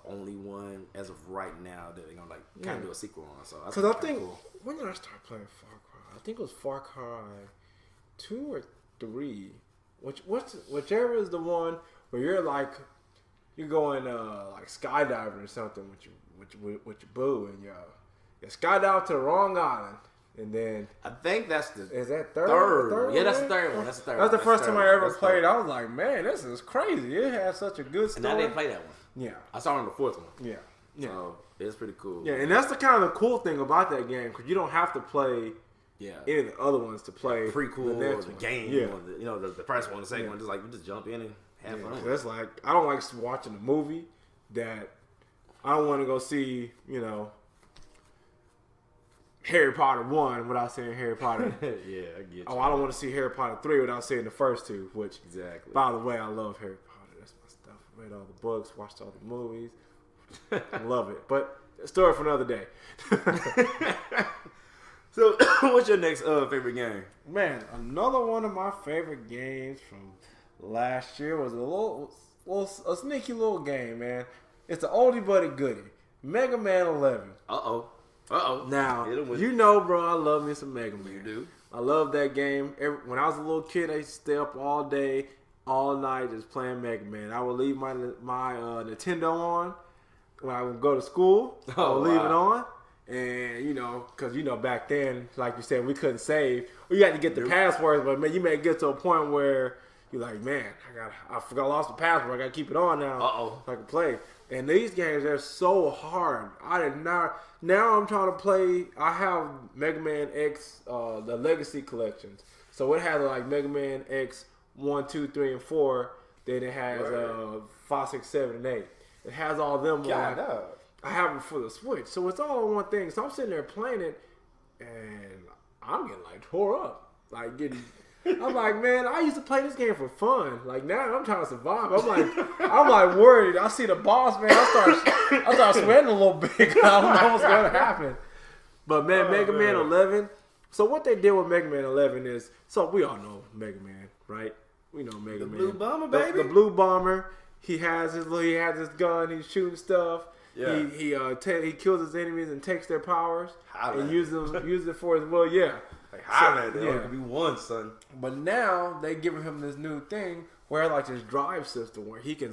only one as of right now that they're gonna like kind of do a sequel on. So because I think cool. When did I start playing Far Cry? I think it was Far Cry 2 or 3. Whichever is the one. Where you're going like skydiving or something with your boo, and you skydive to the wrong island, and then I think that's is that third? Yeah, that's the third one. That's the first time I ever played. I was like, man, this is crazy. It has such a good story. And I didn't play that one. Yeah, I saw it on the fourth one. Yeah. So it's pretty cool. Yeah, and that's the kind of the cool thing about that game because you don't have to play. Yeah, any of the other ones to play prequel the or the game. Yeah, the first one, the second one, just like you just jump in and. That's like I don't like watching a movie that I don't want to go see, you know, Harry Potter 1 without seeing Harry Potter. Yeah, I get you. Oh, I don't want to see Harry Potter 3 without seeing the first two, which exactly. By the way, I love Harry Potter. That's my stuff. Read all the books, watched all the movies. I love it. But a story for another day. So, what's your next favorite game? Man, another one of my favorite games from last year was a sneaky little game, man. It's an oldie but a goodie. Mega Man 11. Uh-oh. Now, you know, bro, I love me some Mega Man. You do? I love that game. When I was a little kid, I used to stay up all day, all night, just playing Mega Man. I would leave my Nintendo on when I would go to school. I would leave it on. And, you know, because, you know, back then, like you said, we couldn't save. We had to get the passwords, but, man, you may get to a point where you're like, man, I lost the password. I got to keep it on now so I can play. And these games, they're so hard. Now I'm trying to play. I have Mega Man X, the Legacy collections. So it has like Mega Man X 1, 2, 3, and 4. Then it has 5, 6, 7, and 8. It has all them on. I have them for the Switch. So it's all on one thing. So I'm sitting there playing it, and I'm getting like tore up. I'm like, man, I used to play this game for fun. Like now I'm trying to survive. I'm like worried. I see the boss, man. I start sweating a little bit because I don't know what's going to happen. But man, Mega Man 11, So what they did with Mega Man 11 is, so we all know Mega Man, right? We know Mega Man. Blue Bomber, baby. The Blue Bomber. He has his gun. He's shooting stuff. Yeah. He kills his enemies and takes their powers and uses it for his will. Yeah. Like Highlander, there only could be one, son. But now they giving him this new thing where like this drive system where he can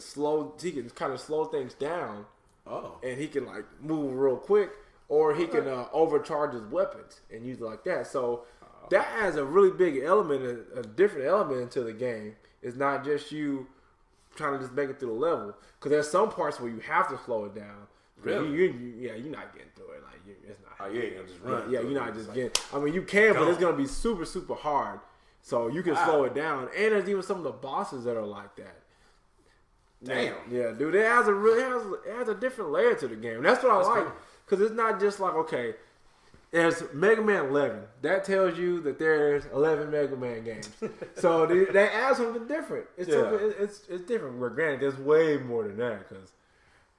kind of slow things down. Oh. And he can like move real quick, or he can overcharge his weapons and use it like that. So that adds a really big element, a different element into the game. It's not just you trying to just make it through the level, because there's some parts where you have to slow it down. Really? You're not getting through it. Like it's not. Oh, you ain't gonna just run. Yeah, you're not just getting. I mean, you can, but it's gonna be super, super hard. So you can slow it down, and there's even some of the bosses that are like that. Damn. Yeah, dude, it adds a different layer to the game. And that's what I like, because it's not just like, okay, there's Mega Man 11. That tells you that there's 11 Mega Man games. So they add something different. It's different. But granted, there's way more than that, because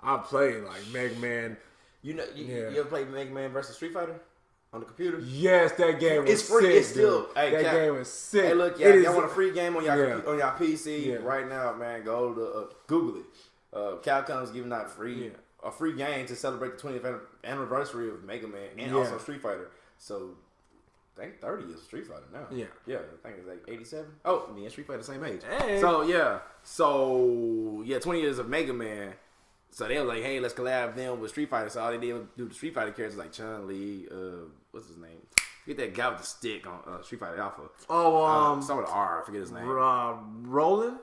I played like Mega Man. You ever played Mega Man versus Street Fighter on the computer? Yes, that game was sick. It's still that game was sick. Hey, look, y'all want a free game on y'all PC right now, man? Go to Google it. Capcom's giving out a free game to celebrate the 20th anniversary of Mega Man and also Street Fighter. So I think 30 is Street Fighter now. Yeah, I think it's like 87. Oh, me and Street Fighter the same age. Hey. So 20 years of Mega Man. So they were like, hey, let's collab them with Street Fighter. So all they did was do the Street Fighter characters like Chun-Li, what's his name? Get that guy with the stick on Street Fighter Alpha. Oh, some with R, I forget his name. Roland?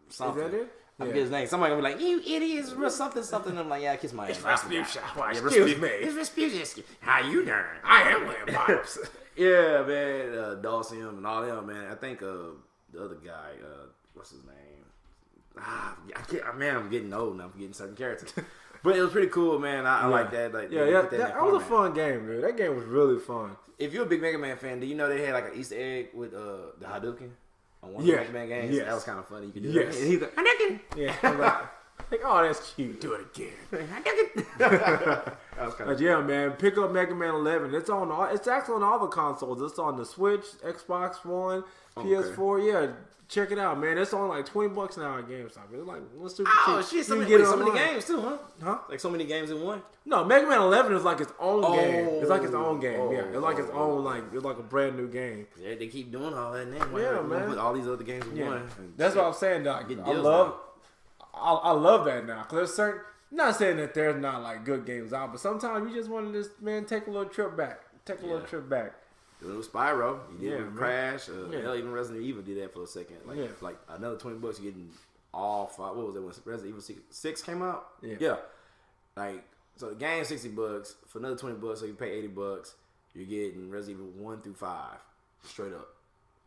Something. Is that it? I forget his name. Somebody gonna be like, you idiots, something. And I'm like, yeah, kiss my ass. It's Rasputia. Excuse me. It's Rasputia. How you doing? I am Lamb Bottoms. Yeah, man. Dawson and all them, man. I think the other guy, what's his name? I'm getting old now. I'm forgetting certain characters. But it was pretty cool, man. I like that. Like, that was a fun game, dude. That game was really fun. If you're a big Mega Man fan, do you know they had like an Easter egg with the Hadouken on one of the Mega Man games? Yes. That was kind of funny. You could do that. And he's like, Hadouken! Yeah. Like, oh, that's cute. Do it again. That was kind of cool. Man. Pick up Mega Man 11. It's actually on all the consoles. It's on the Switch, Xbox One, PS4. Yeah. Check it out, man. It's only like $20 now at GameStop. It's like super cheap. Oh shit! So many games too, huh? Like so many games in one. No, Mega Man 11 is like its own game. It's like its own game. It's like its own it's like a brand new game. Yeah, they keep doing all that now. Man. Put all these other games in one. That's what I'm saying, Doc. I love that now. Cause there's certain. Not saying that there's not like good games out, but sometimes you just want to just take a little trip back. It was Spyro. You did Crash. Even Resident Evil did that for a second. Like another $20, you're getting all 5. What was it when Resident Evil 6 came out? Yeah. Like, so the game's $60. For another $20, so you pay $80. You're getting Resident Evil 1 through 5 straight up.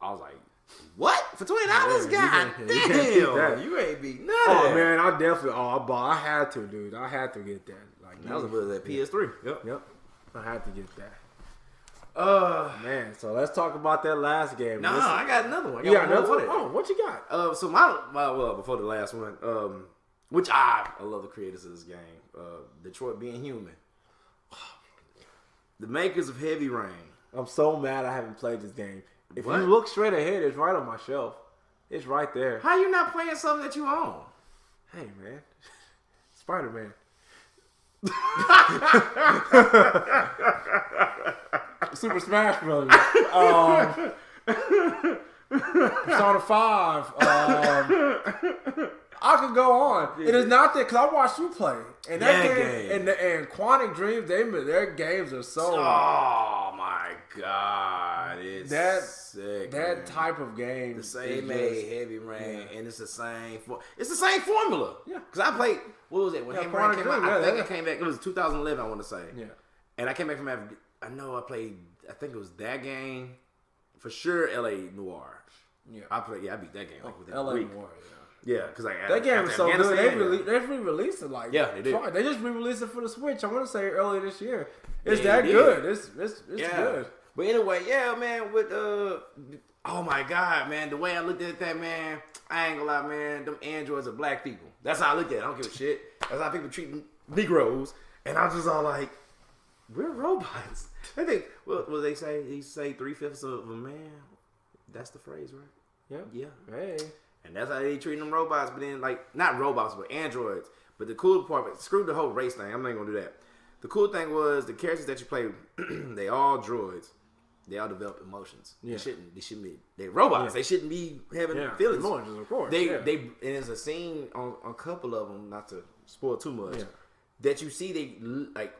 I was like, what? For $20? God damn! You ain't beat nothing. Oh man, I definitely. I had to, dude. I had to get that. Like that was that PS3. Yep. I had to get that. Man, so let's talk about that last game. No, I got another one. You got another one? Oh, what you got? So my before the last one, which I love the creators of this game, Detroit Being Human, the makers of Heavy Rain. I'm so mad I haven't played this game. If you look straight ahead, it's right on my shelf. It's right there. How you not playing something that you own? Hey man, Spider-Man. Super Smash Brothers. Persona 5. I could go on. It is not that, because I watched you play. And that game. And Quantic Dreams, their games are so. Oh my God. It's sick. That man. type of game. The same made Heavy Rain, and it's the same. It's the same formula. Yeah. Because I played. What was it? When Heavy Rain came out, I think it came back. It was 2011, I want to say. Yeah. And I came back from Africa. I know I played. I think it was that game. For sure, L.A. Noir. Yeah. I beat that game like within a week. Noir, yeah, because that game was so good. They re-released it like they did. They just re-released it for the Switch. I want to say earlier this year. It's that good. It's good. But anyway, man. With oh my God, man, the way I looked at that, man, I ain't gonna lie, man. Them androids are black people. That's how I looked at it. I don't give a shit. That's how people treat Negroes. And I was just all like, we're robots. I think what they say? He say 3/5 of a man. That's the phrase, right? Yeah. Yeah. Hey. And that's how they treating them robots. But then, like, not robots, but androids. But the cool part, screw the whole race thing. I'm not gonna do that. The cool thing was the characters that you play, they all droids. They all develop emotions. Yeah. They shouldn't be. They're robots. Yeah. They shouldn't be having feelings. Emotions, of course. And there's a scene on a couple of them, not to spoil too much, that you see they like.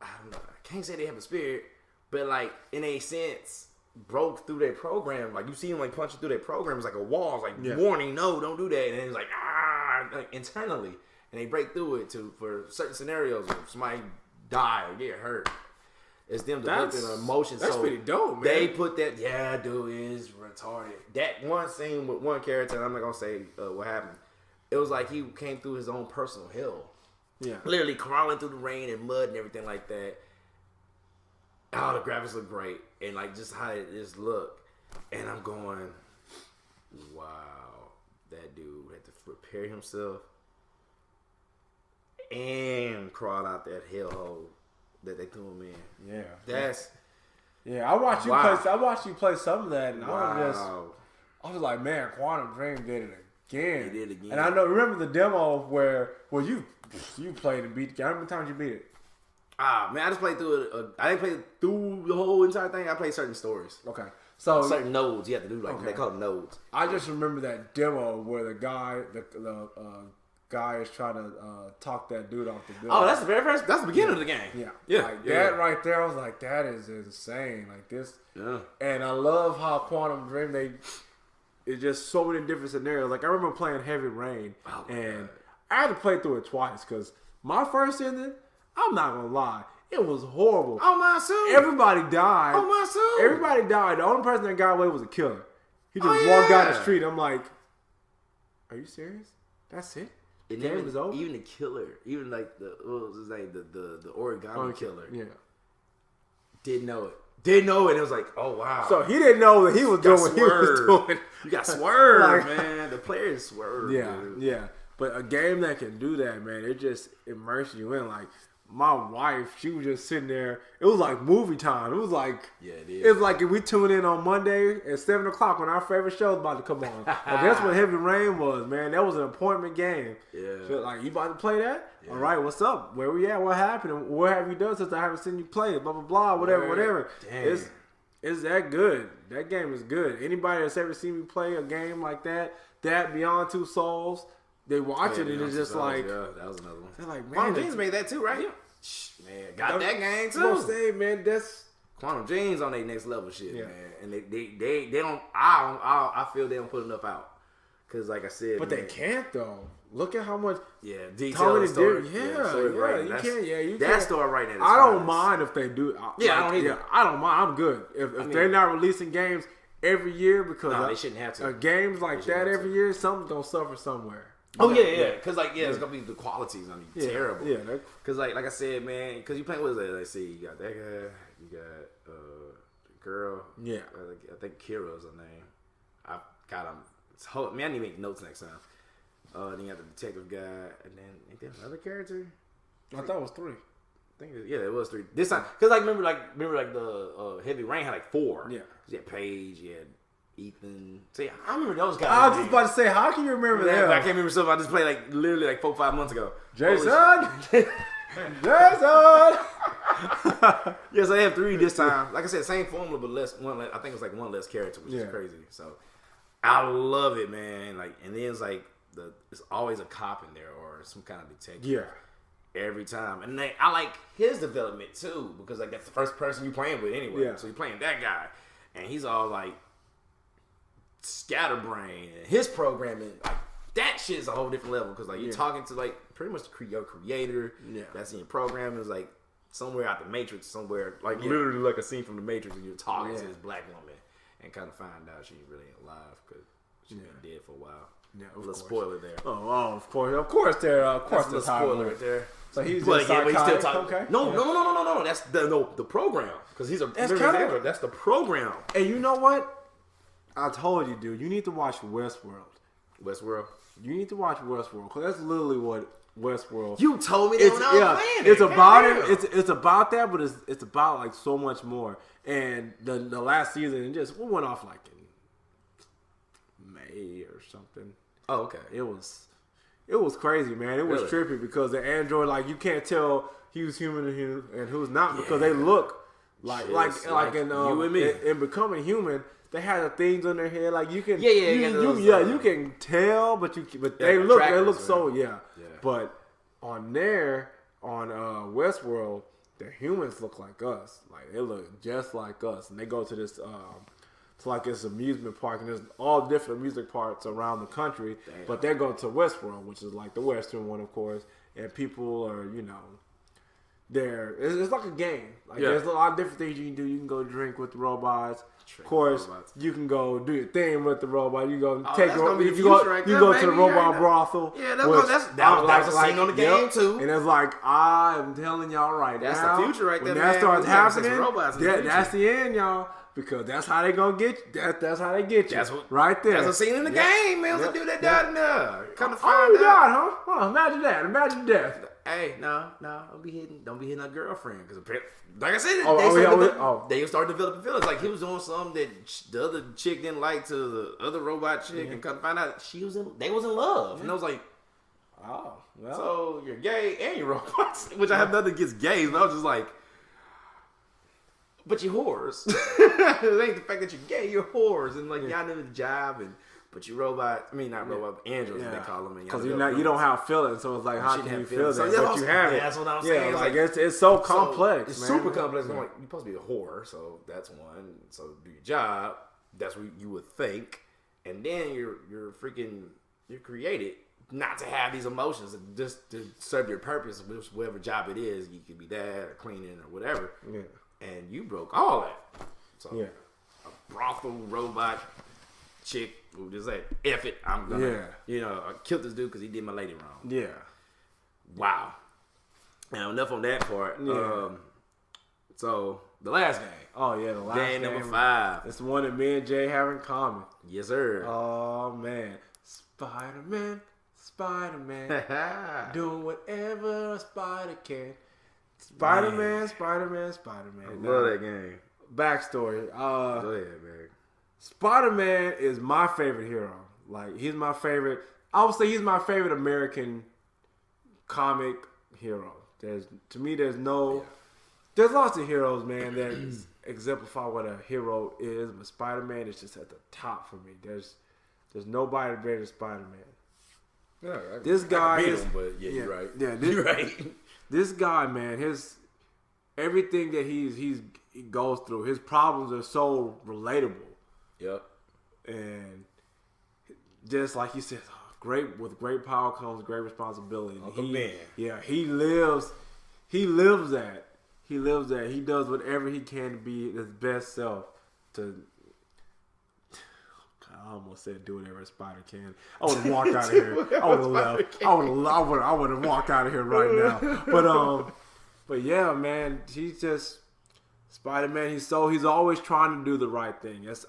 I don't know. I can't say they have a spirit, but like in a sense, broke through their program. Like you see them like punching through their program. It's like a wall. It's like warning, no, don't do that. And it's like like internally, and they break through it for certain scenarios. If somebody die or get hurt, it's them developing an emotion. That's pretty dope, man. They put that. Yeah, dude is retarded. That one scene with one character, and I'm not gonna say what happened. It was like he came through his own personal hell. Yeah, literally crawling through the rain and mud and everything like that. Oh, the graphics look great, and like just how it just look, and I'm going, wow, that dude had to prepare himself and crawl out that hellhole that they threw him in. Yeah, I watched you play. I watched you play some of that, and I was like, man, Quantum Dream did it again. He did it again, and I remember the demo where you played and beat the game. How many times you beat it? Man, I just played through it. I didn't play through the whole entire thing. I played certain stories. Okay. So certain nodes you have to do, like they call them nodes. I just remember that demo where the guy is trying to talk that dude off the building. Oh, that's the very first. That's the beginning of the game. That right there, I was like, that is insane. Like this. Yeah. And I love how Quantum Dream it's just so many different scenarios. Like I remember playing Heavy Rain, and I had to play through it twice because my first ending, I'm not gonna lie, it was horrible. Oh my soul! Everybody died. Oh my soul! Everybody died. The only person that got away was a killer. He just walked down the street. I'm like, are you serious? That's it? The game is over? Even the killer, even like the origami killer, didn't know it. Didn't know it. It was like, oh wow. So he didn't know that he was doing what he was doing. You got swerved, man. The players swerved. Yeah, dude. Yeah. But a game that can do that, man, it just immerses you in. Like my wife, she was just sitting there. It was like movie time. It was like it was like if we tune in on Monday at 7:00 when our favorite show is about to come on. Like, that's what Heavy Rain was, man. That was an appointment game. Yeah. So, like, you about to play that? Yeah. All right, what's up? Where we at? What happened? What have you done since I haven't seen you play? Blah, blah, blah, whatever. Damn. It's that good. That game is good. Anybody that's ever seen me play a game like that Beyond Two Souls, they watch it and it's just like... Yeah, that was another one. They're like, man... Quantum Dreams made that too, right? Yeah. Man, got that game too. I'm saying, man, that's... Quantum Dreams on their next level shit, man. And they don't... I feel they don't put enough out. Because like I said... But they can't, though. Look at how much... Yeah, detail the story. You can't. You that can't. story right there. I don't mind if they do. I don't either. I don't mind. I'm good. If they're not releasing games every year because they shouldn't have to. Games like that every year, something's going to suffer somewhere. Because it's gonna be the quality's gonna be terrible. Yeah, because like I said, man, because you playing with let's see, you got that guy, you got the girl. Yeah, I think Kira's her name. I got him. I need to make notes next time. Then you got the detective guy, and then ain't there another character? I thought it was 3. I think it was 3 this time. Because remember the Heavy Rain had like 4. Yeah, you had Paige, you had Ethan. See, I remember those guys. I was just about to say, how can you remember that? I can't remember stuff I just played literally 4-5 months ago. Jason! Jason! Yes, I have 3 this time. Like I said, same formula, but I think it's like one less character, which is crazy. So I love it, man. And then it's like it's always a cop in there or some kind of detective. Yeah. Every time. And I like his development too, because that's the first person you're playing with anyway. Yeah. So you're playing that guy. And he's all like scatterbrain, and his programming, that shit is a whole different level because you're talking to pretty much your creator. Yeah, that's in your program. Is somewhere out the Matrix, somewhere literally like a scene from the Matrix, and you're talking to this black woman and kind of find out she really ain't alive because she's been dead for a while. Yeah, a little spoiler there. Oh, of course, there's a spoiler right there. So he's just still talking. Okay. No. That's the program because he's that's the program. And you know what? I told you, dude. You need to watch Westworld. Westworld. You need to watch Westworld because that's literally what Westworld. You told me that when I was playing it. It's about it. It's about that, but it's about like so much more. And the last season, we went off like in May or something. Oh, okay. It was crazy, man. It was trippy because the android, like, you can't tell who's human and who's not because they look like in you and me. In becoming human. They had the things on their head, like you can, you can tell, but they look so. But on Westworld, the humans look like us, like they look just like us, and they go to this, it's like this amusement park, and there's all different amusement parks around the country. Damn. But they go to Westworld, which is like the Western one, of course, and people are, it's like a game. Like there's a lot of different things you can do. You can go drink with the robots. Of course, you can go do your thing with the robot. You go go to the robot brothel. Yeah, that was a scene on the game too. And it's like, I'm telling y'all right now, that's the future right there. When that starts happening, that's the end, y'all. Because that's how they gonna get you. That's how they get you. Right there. That's a scene in the game, man. It's a dude that died in there. Come to find out. God, huh? Oh, imagine that. Imagine death. Hey, no, don't be hitting a girlfriend because, like I said, they start developing feelings. Like he was doing something that the other chick didn't like to the other robot chick, and come to find out they was in love, and I was like, oh, well. So you're gay and you're robots, which I have nothing against gays, but I was just like, but you're whores. It ain't the fact that you're gay, you're whores, and like y'all know the job and. But you robot, not robot, androids, they call them. Because you don't have feelings, so it's like, how can you feel that? So but you have it. That's what I'm saying. Like it's so complex, it's man. super complex. I'm like, you're supposed to be a whore, so that's one. So do your job. That's what you would think. And then you're created not to have these emotions, just to serve your purpose, whatever job it is. You could be that or cleaning or whatever. Yeah. And you broke all that. So a brothel robot chick who just like, F it, I'm gonna, I killed this dude because he did my lady wrong. Yeah. Wow. Now, enough on that part. Yeah. So, the last game. Oh, yeah, the last game. Game number 5. It's the one that me and Jay have in common. Yes, sir. Oh, man. Spider-Man, doing whatever a spider can. Spider-Man. I love that game. Backstory. Go ahead, man. Spider-Man is my favorite hero. Like, he's my favorite. I would say he's my favorite American comic hero. There's lots of heroes, man, that exemplify what a hero is, but Spider-Man is just at the top for me. There's nobody better than Spider-Man. Yeah, this guy is, but you're right. Yeah, you're right. This guy, man, everything that he goes through, his problems are so relatable. Yep. And just like he says, with great power comes great responsibility. Uncle Ben. Yeah, he lives that. He lives that. He does whatever he can to be his best self. I almost said do whatever a spider can. I would have walked out of here. I would have left. I would have walked out of here right now. But yeah, man, he's just Spider-Man. He's always trying to do the right thing. That's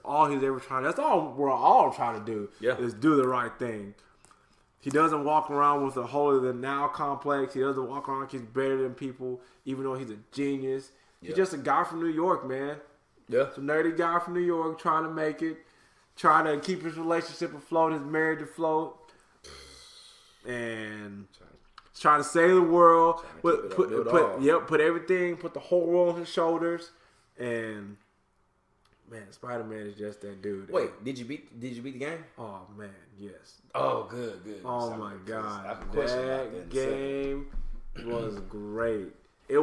all he's ever trying. That's all we're all trying to do. Yeah. Is do the right thing. He doesn't walk around with a holier than now complex. He doesn't walk around like he's better than people, even though he's a genius. He's just a guy from New York, man. Yeah. It's a nerdy guy from New York trying to make it, trying to keep his relationship afloat, his marriage afloat, and trying to save the world. Put the whole world on his shoulders, and man, Spider-Man is just that dude. Wait, did you beat the game? Oh man, yes. Oh, good. Oh my God, that game was great. It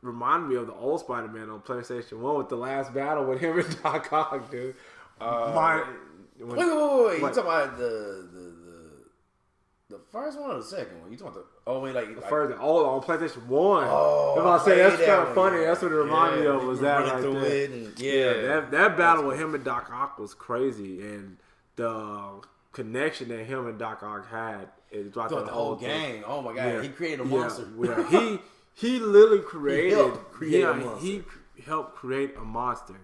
reminded me of the old Spider-Man on PlayStation 1 with the last battle with him and Doc Ock, dude. Wait. You talking about the first one or the second one? You talking about the first on PlayStation 1. If I say that's kind of funny, that's what it reminded me of. Was that right there? That battle with him and Doc Ock was crazy, and the connection that him and Doc Ock had is throughout the whole game. Oh my God, he created a monster. Yeah. He literally created a monster. He helped create a monster.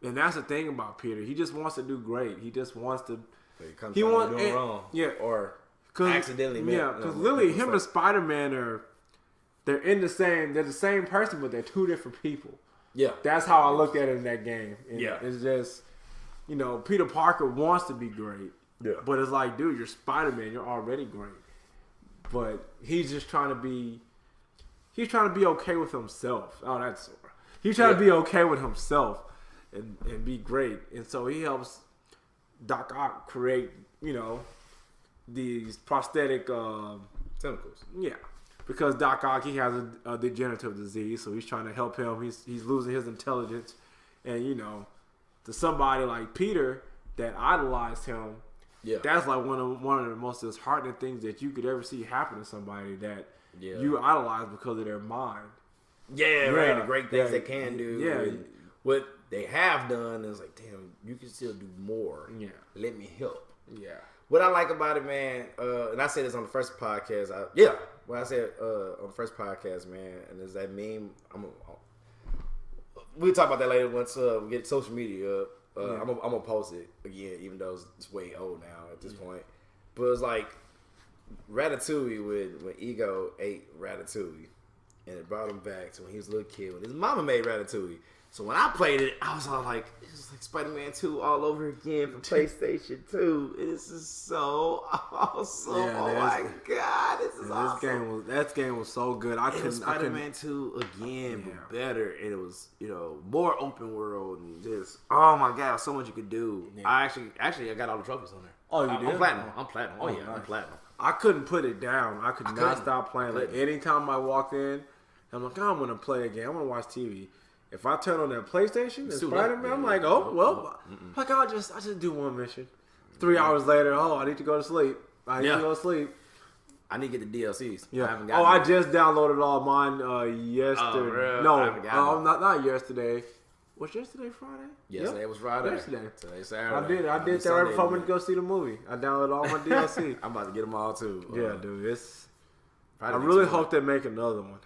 And that's the thing about Peter. He just wants to do great. He just wants to. He wants doing wrong. Yeah. Or accidentally met. Yeah, because literally him and Spider-Man they're the same person, but they're two different people. Yeah. That's how I looked at it in that game. And it's just, Peter Parker wants to be great. Yeah. But it's like, dude, you're Spider-Man. You're already great. But he's just trying to be okay with himself. Oh, that's sore. He's trying to be okay with himself and be great. And so he helps Doc Ock create, these prosthetic tentacles. Yeah. Because Doc Ock, he has a degenerative disease, so he's trying to help him. He's losing his intelligence. And, to somebody like Peter that idolized him, that's like one of the most disheartening things that you could ever see happen to somebody that you idolize because of their mind. Yeah, right. The great things they can do. Yeah. And what they have done is like, damn, you can still do more. Yeah. Let me help. Yeah. What I like about it, man, and I said this on the first podcast. What I said on the first podcast, man, and there's that meme. We'll talk about that later once we get social media up. I'm gonna post it again, even though it's way old now at this point. But it was like Ratatouille when Ego ate Ratatouille, and it brought him back to when he was a little kid when his mama made Ratatouille. So when I played it, I was all like, "It's like Spider-Man 2 all over again for PlayStation 2. This is so awesome! Oh my god, this is awesome!" That game was so good. Spider-Man 2 again, but better, and it was more open world and just oh my god, so much you could do. Yeah. I got all the trophies on there. Oh, you did? I'm platinum. Oh yeah, nice. I'm platinum. I couldn't put it down. I could not stop playing. Like anytime I walked in, I'm like, I'm gonna play a game. I'm gonna watch TV. If I turn on that PlayStation and Spider-Man, I'm like, I'll just do one mission. 3 hours later, I need to go to sleep. I need to get the DLCs. Yeah. I just downloaded all mine yesterday. Not yesterday. Was yesterday Friday? Yesterday was Friday. Yesterday. Today's Saturday. I did that right before I went to go see the movie. I downloaded all my DLC. I'm about to get them all too. Yeah, dude. I really hope they make another one.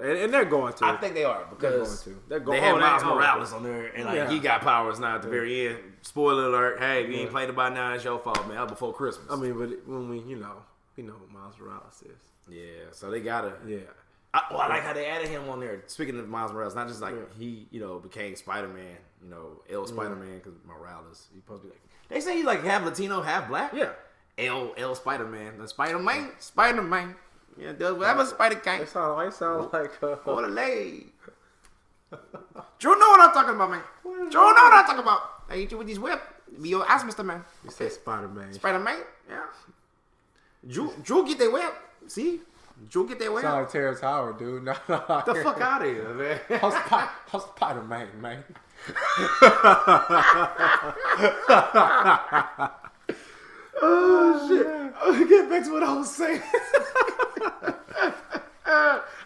And they're going to. I think they are because they have Miles Morales on there, and he got powers now at the very end. Spoiler alert! Hey, if you ain't played it by now, it's your fault, man. That was before Christmas. I mean, but when we know what Miles Morales is. Yeah, so they gotta. Yeah. I like how they added him on there. Speaking of Miles Morales, not just like he, became Spider-Man, El Spider-Man because Morales. He's supposed to be like. They say he's like half Latino, half black. Yeah. El Spider-Man, the Spider-Man. Yeah, does whatever Spider can. It sound like for the leg. Drew know what I'm talking about, man. Drew know what I'm talking about. I hit you with these whip. Be your ass, Mr. Man. You said Spider-Man. Spider-Man? Yeah. Drew get that whip. See? Drew get that whip. Sound like Terrence Howard, dude. No. Get the fuck out of here, man. I'm Spider-Man, man. Oh, shit. I'll get back to what I was saying.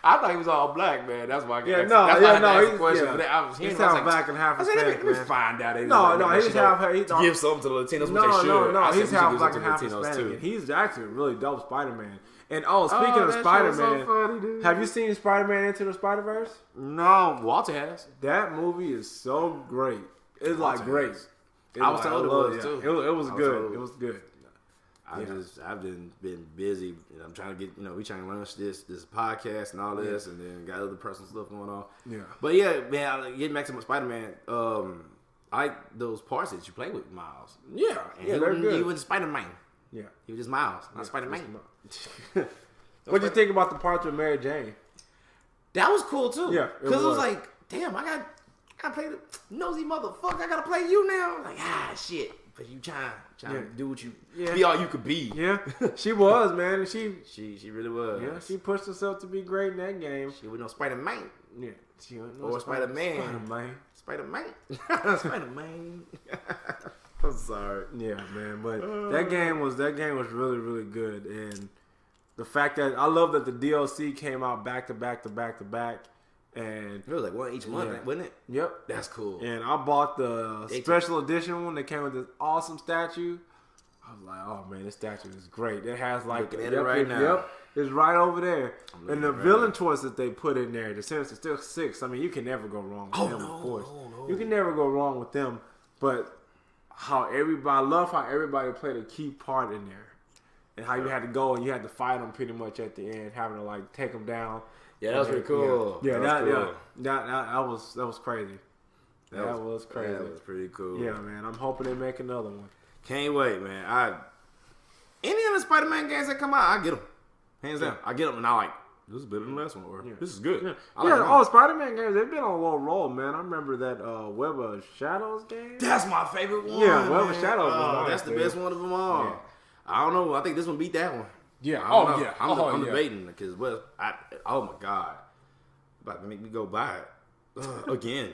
I thought he was all black, man. That's why I get the question. I was hearing black and half Hispanic, man. Let me find out. He's half. To give something to the Latinos, which they should. No, he's half black and half Hispanic. He's actually a really dope Spider-Man. And speaking of Spider-Man, so funny, have you seen Spider-Man Into the Spider-Verse? No, Walter has. That movie is so great. It's like great. I was told it was too. It was good. It was good. I've been busy. I'm trying to get, we trying to launch this podcast and all this, and then got other personal stuff going on. Yeah. But yeah, man, getting back to my Spider-Man, I like those parts that you play with Miles. Yeah. And they're good. He was Spider-Man. Yeah. He was just Miles, not Spider-Man. What do you think about the parts with Mary Jane? That was cool too. Yeah. Because it was like, damn, I gotta play the nosy motherfucker. I gotta play you now. Like, shit. But you trying to do what you be all you could be. Yeah, she was, man. She really was. Yeah, she pushed herself to be great in that game. She was no Spider-Man. Yeah, she was no Spider-Man. Spider-Man. I'm sorry. Yeah, man. But that game was really, really good, and the fact that I love that the DLC came out back to back to back to back. And it was like one each month, wasn't it? Yep. That's cool. And I bought the special edition one that came with this awesome statue. I was like, oh man, this statue is great. It has like looking at it right now. Yep. It's right over there. And the villain choice that they put in there, the Sinister Still 6, I mean, you can never go wrong with them, of course. No. You can never go wrong with them. But I love how everybody played a key part in there. and how you had to go and you had to fight them pretty much at the end, having to like take them down. Yeah, that was pretty cool. Yeah, that was crazy. That was crazy. That was pretty cool. Yeah, man. I'm hoping they make another one. Can't wait, man. Any of the Spider-Man games that come out, I get them. Hands down. I get them, and I like, this is better than the last one, or this is good. Yeah, Spider-Man games, they've been on a little roll, man. I remember that Web of Shadows game. That's my favorite one. Yeah, Web of Shadows. That's the best one of them all. Yeah. I don't know. I think this one beat that one. Yeah. I'm debating because oh my god, about to make me go buy it again.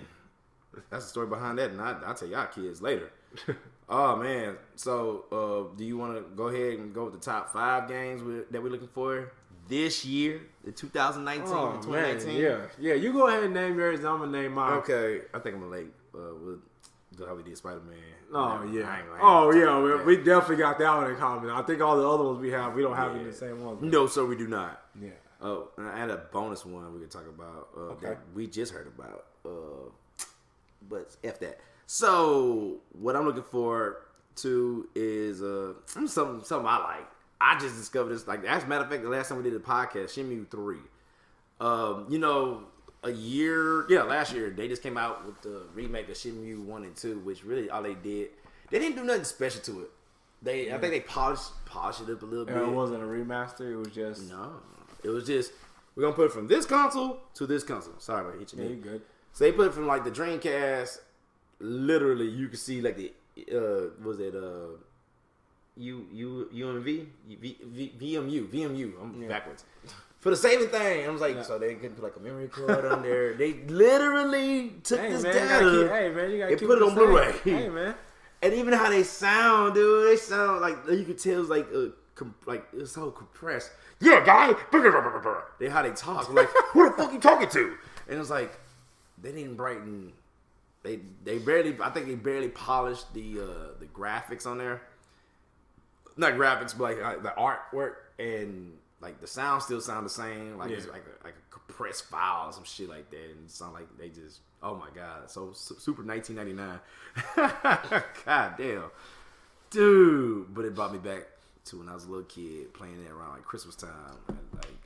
That's the story behind that, and I'll tell y'all kids later. Oh man, so do you want to go ahead and go with the top 5 games that we're looking for this year, the 2019 and 2019? Man, yeah. You go ahead and name yours. I'm gonna name mine. Okay, I think I'm gonna with how we did Spider-Man. We definitely got that one in common. I think all the other ones we don't have any the same ones. No, sir, we do not. Yeah. Oh, and I had a bonus one we could talk about that we just heard about. But F that. So what I'm looking forward to is something I like. I just discovered this. Like, as a matter of fact, the last time we did a podcast, Shenmue 3. Last year they just came out with the remake of Shenmue 1 and 2, which really all they did. They didn't do nothing special to it. I think they polished it up a little bit. It wasn't a remaster. It was just It was just, we're gonna put it from this console to this console. Sorry about hitching. Yeah, you good. So they put it from like the Dreamcast. Literally, you could see like the VMU. I'm backwards. For the same thing, I was like, so they couldn't put like a memory card on there. They literally took this data. You gotta put it on Blu-ray. Hey man, and even how they sound, dude, they sound like you could tell it's like it's so compressed. Yeah, guy. They how they talk. I'm like, who the fuck you talking to? And it's like they didn't brighten. They barely. I think they barely polished the graphics on there. Not graphics, but like the artwork, and like the sound still sound the same. Like it's like a compressed file or some shit like that, and it sound like they just. Oh my god! So super 1999. God damn, dude! But it brought me back to when I was a little kid playing it around like Christmas time, and like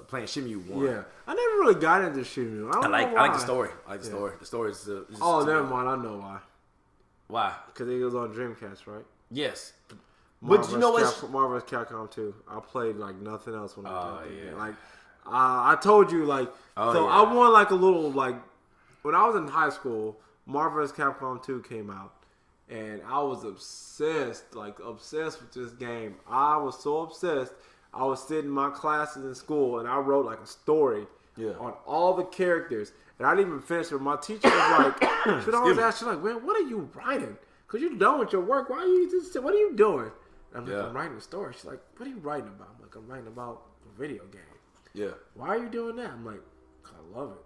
playing Shenmue 1. Yeah, I never really got into Shenmue. I like the story. I like the story. The story is. Never mind. I know why. Why? Because it was on Dreamcast, right? Yes. But you know what? Marvel vs. Capcom 2. I played like nothing else when I got there. Like I told you, like I won like a little like when I was in high school. Marvel vs. Capcom 2 came out, and I was obsessed with this game. I was so obsessed. I was sitting in my classes in school, and I wrote like a story on all the characters, and I didn't even finish it. My teacher was like, she'd always ask, she's like, man, what are you writing? Because you're done with your work. What are you doing? And I'm like, I'm writing a story. She's like, what are you writing about? I'm like, I'm writing about a video game. Yeah. Why are you doing that? I'm like, because I love it.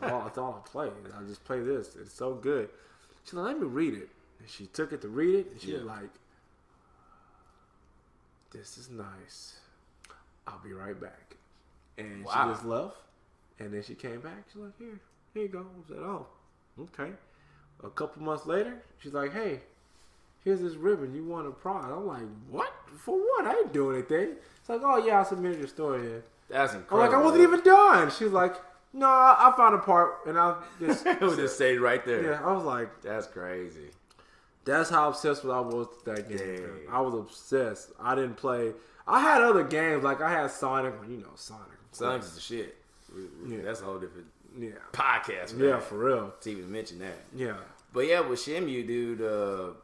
That's all I play. I just play this. It's so good. She's like, let me read it. And she took it to read it, and she was like, this is nice. I'll be right back. And she just left. And then she came back. She's like, here you go. I said, oh, okay. A couple months later, she's like, hey, here's this ribbon. You want a prize? I'm like, what? For what? I didn't do anything. It's like, oh, yeah, I submitted your story in. That's incredible. I'm like, I wasn't even done. She's like, no, I found a part, and I just... it was just stayed right there. Yeah, I was like... That's crazy. That's how obsessed I was with that game. I was obsessed. I didn't play... I had other games. Like, I had Sonic. Sonic. Sonic's the shit. That's a whole different podcast, man. Yeah, for real. To even mention that. Yeah. But yeah, with Shenmue, dude, the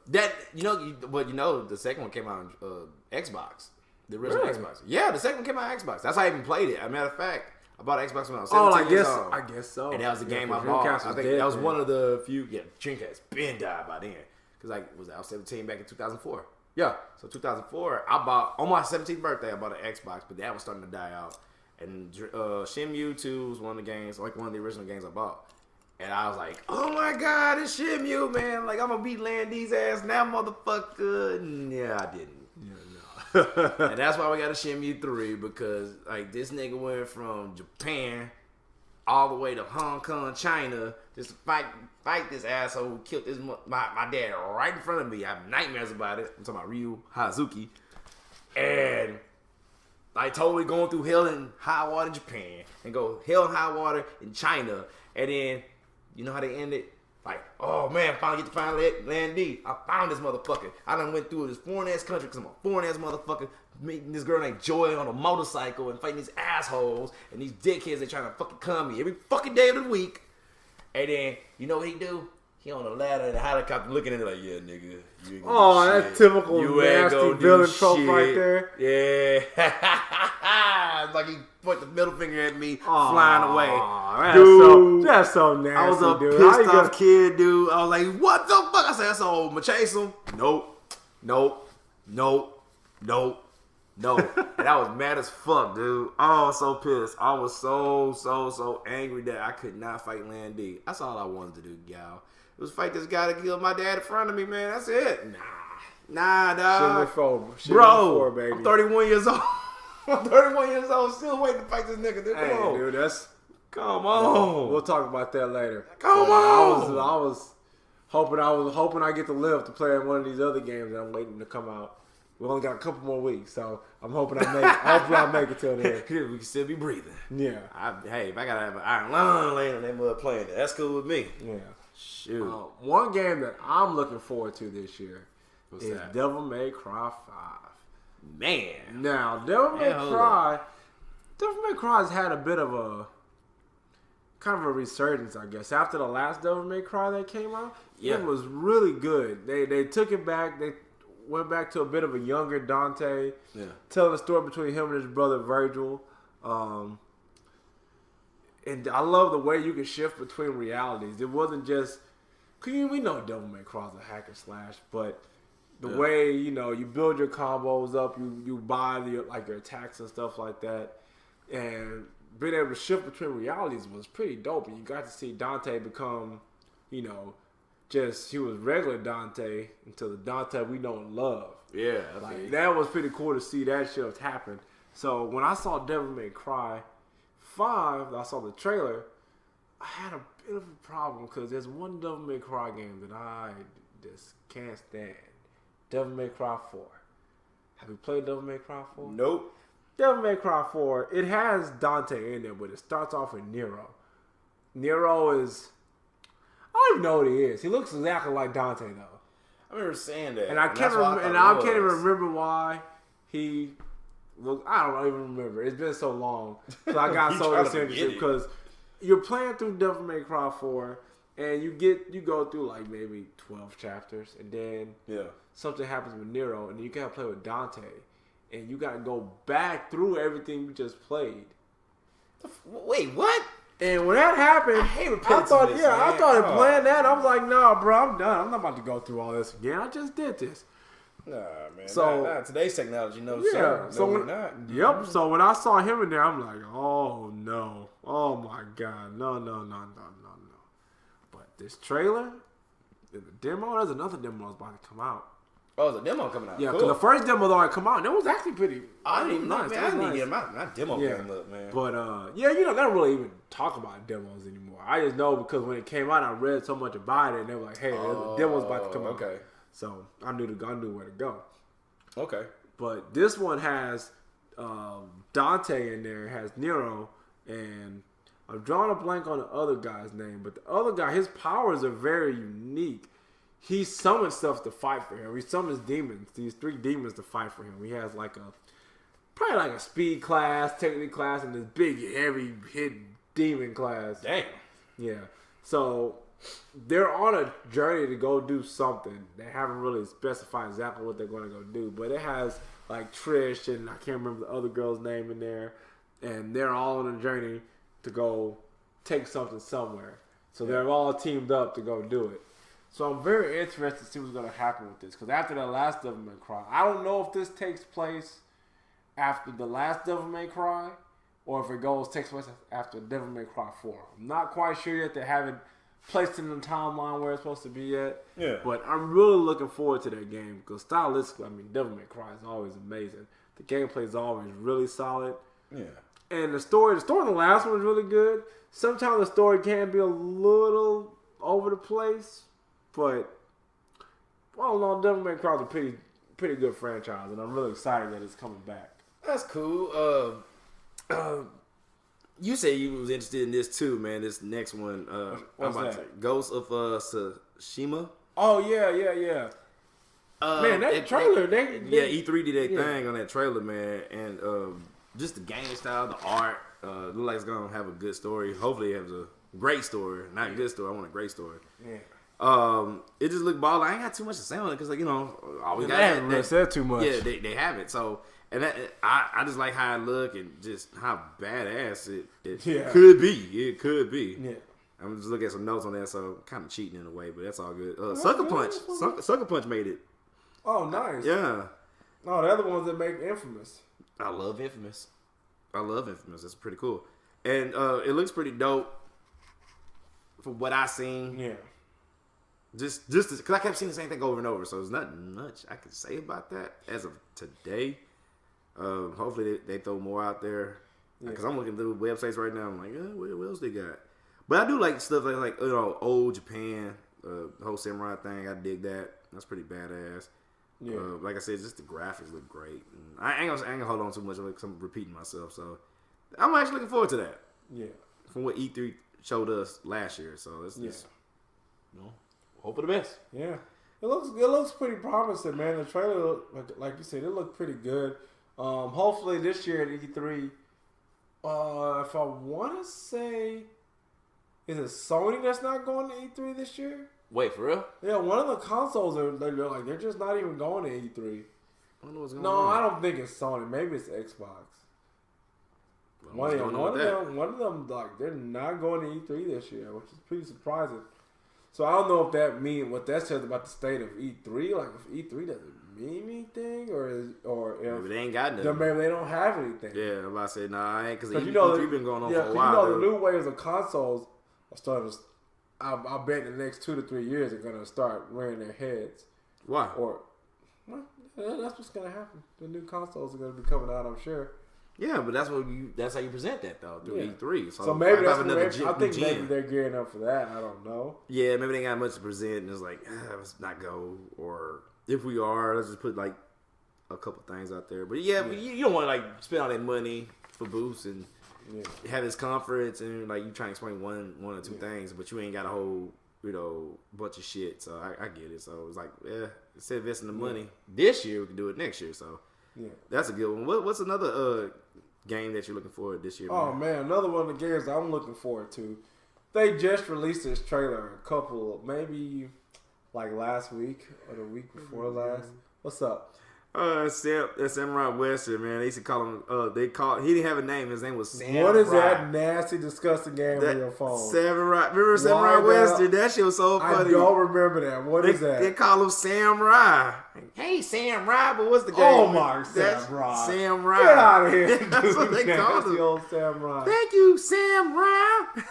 second one came out on Xbox. The original Xbox. Yeah, the second one came out on Xbox. That's how I even played it. As a matter of fact, I bought an Xbox when I was 17 years old. I guess so. And that was the game I bought. I think that was one of the few. Yeah, Dreamcast been died by then. Because I was 17 back in 2004. Yeah, so 2004, I bought, on my 17th birthday, I bought an Xbox, but that was starting to die out. And Shenmue 2 was one of the games, like one of the original games I bought. And I was like, oh my God, it's Shenmue, man. Like, I'm going to beat Landy's ass now, motherfucker. And yeah, I didn't. Yeah, no. And that's why we got a Shenmue 3, because, like, this nigga went from Japan all the way to Hong Kong, China, just to fight this asshole who killed my dad right in front of me. I have nightmares about it. I'm talking about Ryu Hazuki. and like totally going through hell and high water in Japan, and go hell and high water in China, and then you know how they end it? Like, oh man, finally get to find Land D. I found this motherfucker. I done went through this foreign ass country because I'm a foreign ass motherfucker, meeting this girl named Joy on a motorcycle and fighting these assholes and these dickheads that trying to fucking con me every fucking day of the week. And then, you know what he do? He on a ladder in a helicopter looking at it like, yeah, nigga. You ain't gonna do that's shit. typical You ain't nasty gonna do villain trope shit. right there. Yeah. It's like he put the middle finger at me, flying away. That's so nasty, I was a dude. pissed off kid, dude. I was like, what the fuck? I said, that's old. I'ma chase him. Nope. And I was mad as fuck, dude. I was so pissed. I was so angry that I could not fight Land D. That's all I wanted to do, y'all. It was fight this guy that killed my dad in front of me, man. That's it. Nah, dog. Bro, baby. I'm 31 years old. I'm 31 years old, still waiting to fight this nigga. Dude, Hey, come on. dude, Come on. We'll talk about that later. Come on. I was hoping I get to live to play in one of these other games that I'm waiting to come out. We only got a couple more weeks, so I'm hoping I make it till then. We can still be breathing. Yeah. If I gotta have an iron lung laying on that mud playing it, that's cool with me. Yeah. Shoot. One game that I'm looking forward to this year is that? Devil May Cry 5. Man. Now, Devil May Cry has had a bit of a kind of a resurgence, I guess. After the last Devil May Cry that came out, it was really good. They took it back. They went back to a bit of a younger Dante, telling the story between him and his brother Virgil. And I love the way you can shift between realities. It wasn't just, cause we know Devil May Cry is a hack and slash, but the way, you know, you build your combos up, you buy your attacks and stuff like that, and being able to shift between realities was pretty dope. And you got to see Dante become, you know, he was regular Dante until the Dante we know and love. Yeah. That was pretty cool to see that shift happen. So when I saw Devil May Cry 5, I saw the trailer, I had a bit of a problem because there's one Devil May Cry game that I just can't stand. Devil May Cry 4. Have you played Devil May Cry 4? Nope. Devil May Cry 4, it has Dante in there, but it starts off with Nero. Nero is, I don't even know what he is. He looks exactly like Dante though. I remember saying that. And I can't even remember why he looked, I don't even remember. It's been so long. So I got so interested because you're playing through Devil May Cry 4 and you go through like maybe 12 chapters and then something happens with Nero and you gotta play with Dante and you gotta go back through everything you just played. Wait, what? And when that happened, I started playing that. I was like, nah, bro, I'm done. I'm not about to go through all this again. I just did this. Nah, man. So today's technology, no, yeah. sir. So we're not. Yep. So when I saw him in there, I'm like, oh no, oh my god, no. But this trailer, the demo, there's another demo that's about to come out. Oh, there's a demo coming out. Yeah, because the first demo that come out, and it was actually pretty. I didn't even nice. know. I didn't get my demo game up, man. But yeah, you know, they don't really even talk about demos anymore. I just know because when it came out, I read so much about it, and they were like, "Hey, there's a demo's about to come out." Okay. So I knew where to go. Okay. But this one has Dante in there. It has Nero, and I'm drawing a blank on the other guy's name. But the other guy, his powers are very unique. He summons stuff to fight for him. He summons demons, these 3 demons to fight for him. He has probably like a speed class, technique class, and this big, heavy hit demon class. Damn. Yeah. So they're on a journey to go do something. They haven't really specified exactly what they're going to go do, but it has like Trish and I can't remember the other girl's name in there, and they're all on a journey to go take something somewhere. So they're all teamed up to go do it. So I'm very interested to see what's going to happen with this. Because after the last Devil May Cry, I don't know if this takes place after the last Devil May Cry or if it takes place after Devil May Cry 4. I'm not quite sure yet. They haven't placed it in the timeline where it's supposed to be yet. Yeah. But I'm really looking forward to that game because stylistically, I mean, Devil May Cry is always amazing. The gameplay is always really solid. Yeah. And the story in the last one is really good. Sometimes the story can be a little over the place. But, well, no, Devil May Cry is a pretty good franchise, and I'm really excited that it's coming back. That's cool. You say you was interested in this too, man. This next one, What's that? Ghost of Tsushima. Oh yeah. Man, that trailer, E3 did their thing on that trailer, man, and just the game style, the art, look like it's gonna have a good story. Hopefully, it has a great story, not a good story. I want a great story. Yeah. It just looked ball. I ain't got too much to say on it because, like, all we got. They haven't really said too much. Yeah, they haven't. So, and I just like how it look and just how badass it could be. It could be. Yeah. I'm just looking at some notes on that, so kind of cheating in a way, but that's all good. Sucker Punch. Sucker Punch made it. Oh, nice. Yeah. No, the other ones that make Infamous. I love Infamous. That's pretty cool. And it looks pretty dope from what I seen. Yeah. Just because I kept seeing the same thing over and over, so there's nothing much I can say about that as of today. Hopefully they throw more out there. Because I'm looking through websites right now. I'm like, what else they got? But I do like stuff like old Japan, the whole samurai thing. I dig that. That's pretty badass. Yeah. Like I said, just the graphics look great. And I ain't gonna hold on too much because I'm repeating myself. So I'm actually looking forward to that. Yeah. From what E3 showed us last year. So it's just, hope for the best. Yeah. It looks pretty promising, man. The trailer, like you said, it looked pretty good. Hopefully this year at E3, if I want to say, is it Sony that's not going to E3 this year? Wait, for real? Yeah, one of the consoles they're just not even going to E3. I don't know what's going No, on. I don't think it's Sony. Maybe it's Xbox. One of them, like, they're not going to E3 this year, which is pretty surprising. So I don't know if that means what that says about the state of E3. Like, if E3 doesn't mean anything, or if maybe they ain't got nothing. Then maybe they don't have anything. Yeah, I'm about to say I ain't, because E3 been going on for a while. The new waves of consoles are starting to. I bet in the next 2 to 3 years they're gonna start rearing their heads. Why? That's what's gonna happen. The new consoles are gonna be coming out, I'm sure. Yeah, but that's how you present that though through E3. So maybe that's I think maybe they're gearing up for that. I don't know. Yeah, maybe they ain't got much to present, and it's like let's not go, or if we are, let's just put like a couple things out there. But yeah, you don't want to like spend all that money for booths and have this conference and like you trying to explain one or two things, but you ain't got a whole bunch of shit. So I get it. So it's like instead of investing the money this year, we can do it next year. So that's a good one. What's another game that you're looking forward to this year? Oh man, another one of the games that I'm looking forward to. They just released this trailer maybe like last week or the week before last. What's up? Samurai Western, man. They used to call him. He didn't have a name. His name was Samurai. What is that nasty, disgusting game on your phone? Samurai. Remember Samurai Western? That shit was so funny. I don't remember that. What is that? They call him Samurai. Hey, Samurai, but what's the game? Oh my, Samurai. Samurai. Get out of here. That's what they call him. Old Samurai. Thank you, Samurai.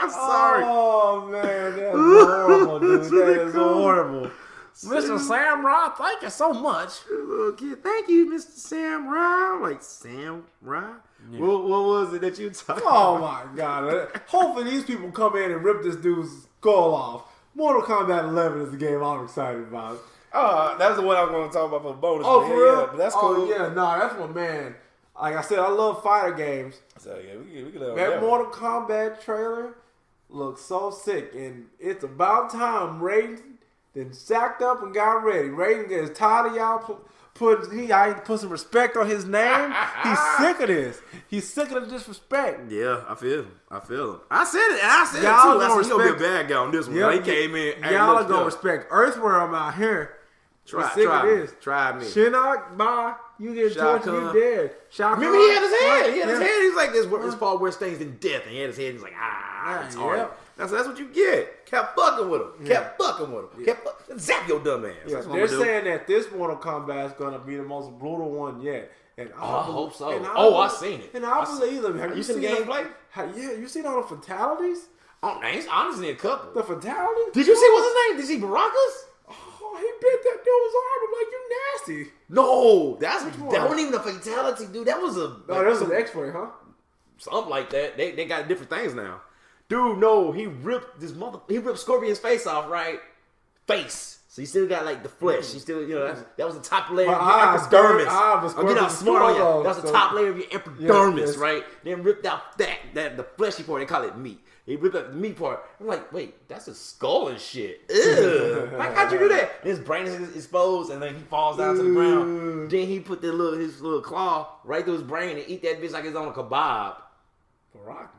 I'm sorry. Oh man, that's horrible, dude. That is horrible. Mr. Samurai, thank you so much. Little kid, thank you, Mr. Samurai. Like Samurai? Yeah. What was it that you talking about? Oh my god. Hopefully these people come in and rip this dude's skull off. Mortal Kombat 11 is the game I'm excited about. That's the one I was going to talk about for the bonus. Oh, for real? Yeah, but that's cool. Oh, yeah, no, that's one, man. Like I said, I love fighter games. So, yeah, we can that Mortal Kombat trailer looks so sick, and it's about time Raiden then sacked up and got ready. Raiden gets tired of y'all put some respect on his name. He's sick of this. He's sick of the disrespect. Yeah, I feel him. I said it, and I said y'all it too. He's going to be a bad guy on this one. Yep, he came in. Y'all are going to respect Earthworm out here. Try me. Shinnok, bye. You get tortured, you dead. Remember, he had his head. He's like, this fall where stains in death. And he had his head. He's like, it's hard. That's what you get. Kept fucking with him. Zap your dumb ass. Yeah, they're saying that this Mortal Kombat is going to be the most brutal one yet. And I hope so. I seen it. And I believe them. Have you seen the gameplay? Yeah, you seen all the fatalities? Oh, man, he's honestly a couple. The fatalities? Did you see what's his name? Did you see Baracus? Oh, he bit that dude's arm. I'm like, you nasty. No, that wasn't even a fatality, dude. That was a... that was an X-ray, huh? Something like that. They got different things now. Dude, no, he ripped Scorpion's face off, right? face. So you still got like the flesh. You still, that was the top layer of My your epidermis. I'm Get how smart I am. Spyro, That was the top layer of your epidermis, yes. right? Then ripped out that the fleshy part. They call it meat. He ripped out the meat part. I'm like, wait, that's a skull and shit. Ew. Like, how'd you do that? His brain is exposed, and then he falls down to the ground. Then he put his little claw right through his brain and eat that bitch like it's on a kebab. Baraka.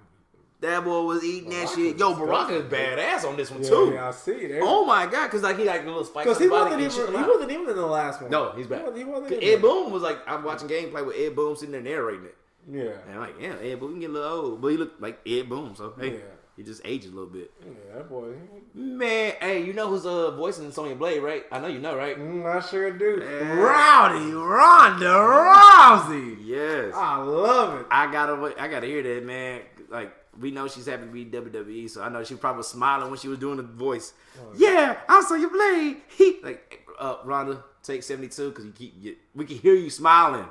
That boy was eating that shit. Yo, Baraka is badass on this one Yeah, too. yeah, I see it. Oh my god, because like he like the little spikes. Because he wasn't even in the last one. No, he's back. He wasn't Ed Boon was like, I'm watching gameplay with Ed Boon sitting there narrating it. Yeah. And I'm like, yeah, Ed Boon get a little old, but he looked like Ed Boon, so hey, Yeah. he just aged a little bit. Yeah, that boy. Man, hey, you know who's voicing Sonya Blade, right? I know you know, right? I sure do. Yeah. Rowdy Ronda Rousey. Yes. I love it. I gotta hear that, man. Like, we know she's happy to be WWE, so I know she probably was smiling when she was doing the voice. Oh, yeah, I'm Sonya Blade. Like, Ronda, take 72 because we can hear you smiling.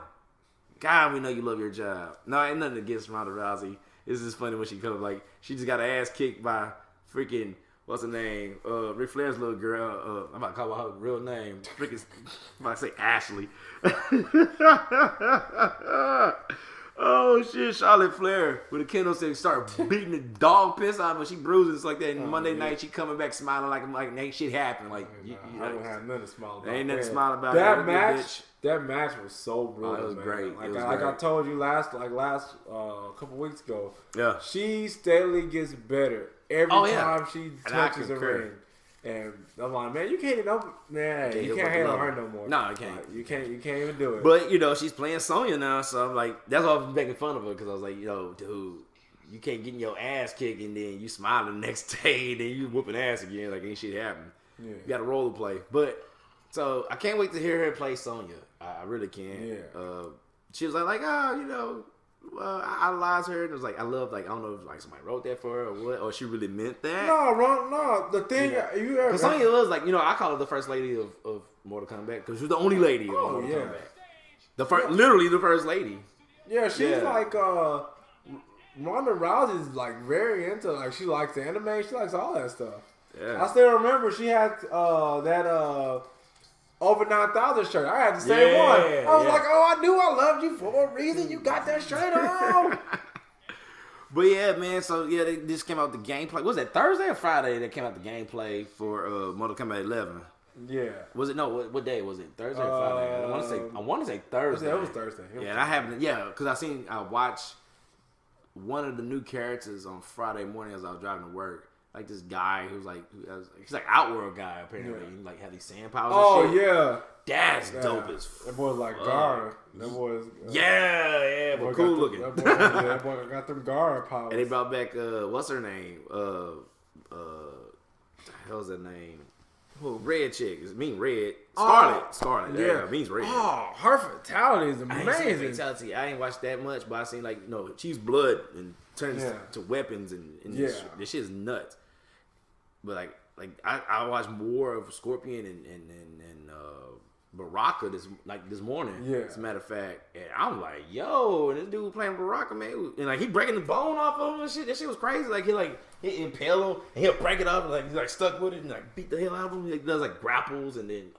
God, we know you love your job. No, ain't nothing against Ronda Rousey. It's just funny when she comes, like, she just got her ass kicked by freaking, what's her name? Ric Flair's little girl. I'm about to call her real name. Freaking, I'm about to say Ashley. Oh shit, Charlotte Flair with a kendo stick start beating the dog piss out of her. She bruises like that. And Monday night she coming back smiling like ain't shit happened. Like I don't have nothing to smile about. Ain't nothing to smile about. That match was so brutal. It was man. great. Like I told you last couple weeks ago. Yeah. She steadily gets better every time she touches the ring. And I'm like, man, you can't hate on her no more. No, you can't. Like, you can't even do it. But she's playing Sonya now, so I'm like, that's why I was making fun of her because I was like, dude, you can't get your ass kicked and then you smiling the next day and then you whooping ass again like ain't shit happened. Yeah. You got a role to play. But so I can't wait to hear her play Sonya. I really can. Yeah. She was like, I lied to her and it was like, I love, like, I don't know if like somebody wrote that for her or what, or she really meant that. No. The thing because Sonya was like, I call her the first lady of Mortal Kombat because she was the only lady of Mortal Kombat. Literally the first lady. Yeah, she's like Ronda Rousey's like very into, like, she likes the anime, she likes all that stuff. Yeah. I still remember she had that over 9,000 shirt. I had the same one. I was like, I knew I loved you for a reason. You got that shirt on. But yeah, man. So yeah, they just came out the gameplay. Was that Thursday or Friday? That came out the gameplay for Mortal Kombat 11. Yeah. Was it what day was it? Thursday or Friday? I want to say Thursday. It was Thursday. And I haven't. Yeah, because I watched one of the new characters on Friday morning as I was driving to work. Like this guy who's like, he's like Outworld guy apparently. Yeah. He like had these sand powers. Oh yeah, that's dope as fuck. That boy's like Gara. That boy's but cool looking. That boy got them Gara powers. And they brought back what's her name? The hell's that name? Red chick. It means red. Scarlet. Yeah, it means red. Oh, her fatality is amazing. Fatality. I ain't watched that much, but I seen like she's blood and turns to weapons and this shit is nuts. But like I watched more of Scorpion and Baraka this morning. Yeah. As a matter of fact, and I'm like, yo, this dude playing Baraka, man, and like he breaking the bone off of him and shit. That shit was crazy. Like he impale him and he'll break it up and like he's like stuck with it and like beat the hell out of him. He does like grapples and then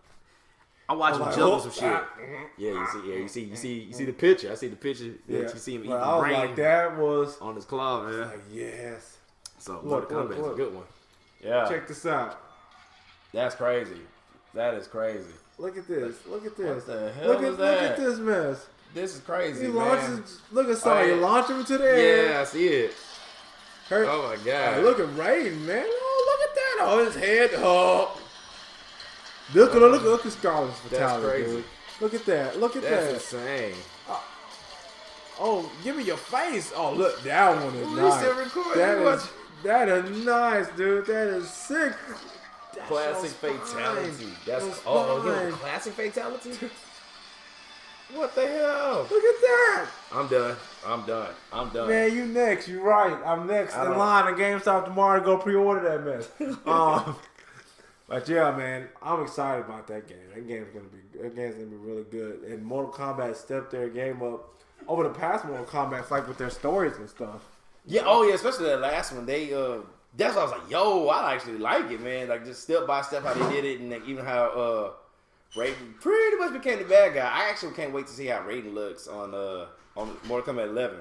I watch him jump with some shit. You see the picture. I see the picture. Yeah. You see him eating I was brain like, that was on his claw, man. Like, yes. So Mortal Kombat is a good one. Yeah. Check this out. That's crazy. That is crazy. Look at this. What the hell is that? Look at this mess. This is crazy, man. Look at Sonya. Launch him into the air. Yeah, I see it. Oh, my God. Look at Raiden, man. Oh, look at that. Oh, his head. Oh. Look at Scarlet's fatality, that's crazy. Dude. Look at that. Look at that. That's insane. Oh, give me your face. Oh, look. That one is nice. We still recording. That is nice, dude. That is sick. Classic fatality. That's classic fatality. What the hell? Look at that. I'm done. Man, you next. You right. I'm next in line at GameStop tomorrow to go pre-order that mess. But yeah, man, I'm excited about that game. That game's gonna be really good. And Mortal Kombat stepped their game up over the past Mortal Kombat, like with their stories and stuff. Yeah, especially that last one. They that's why I was like, yo, I actually like it, man. Like just step by step how they did it, and like, even how Raiden pretty much became the bad guy. I actually can't wait to see how Raiden looks on Mortal Kombat 11.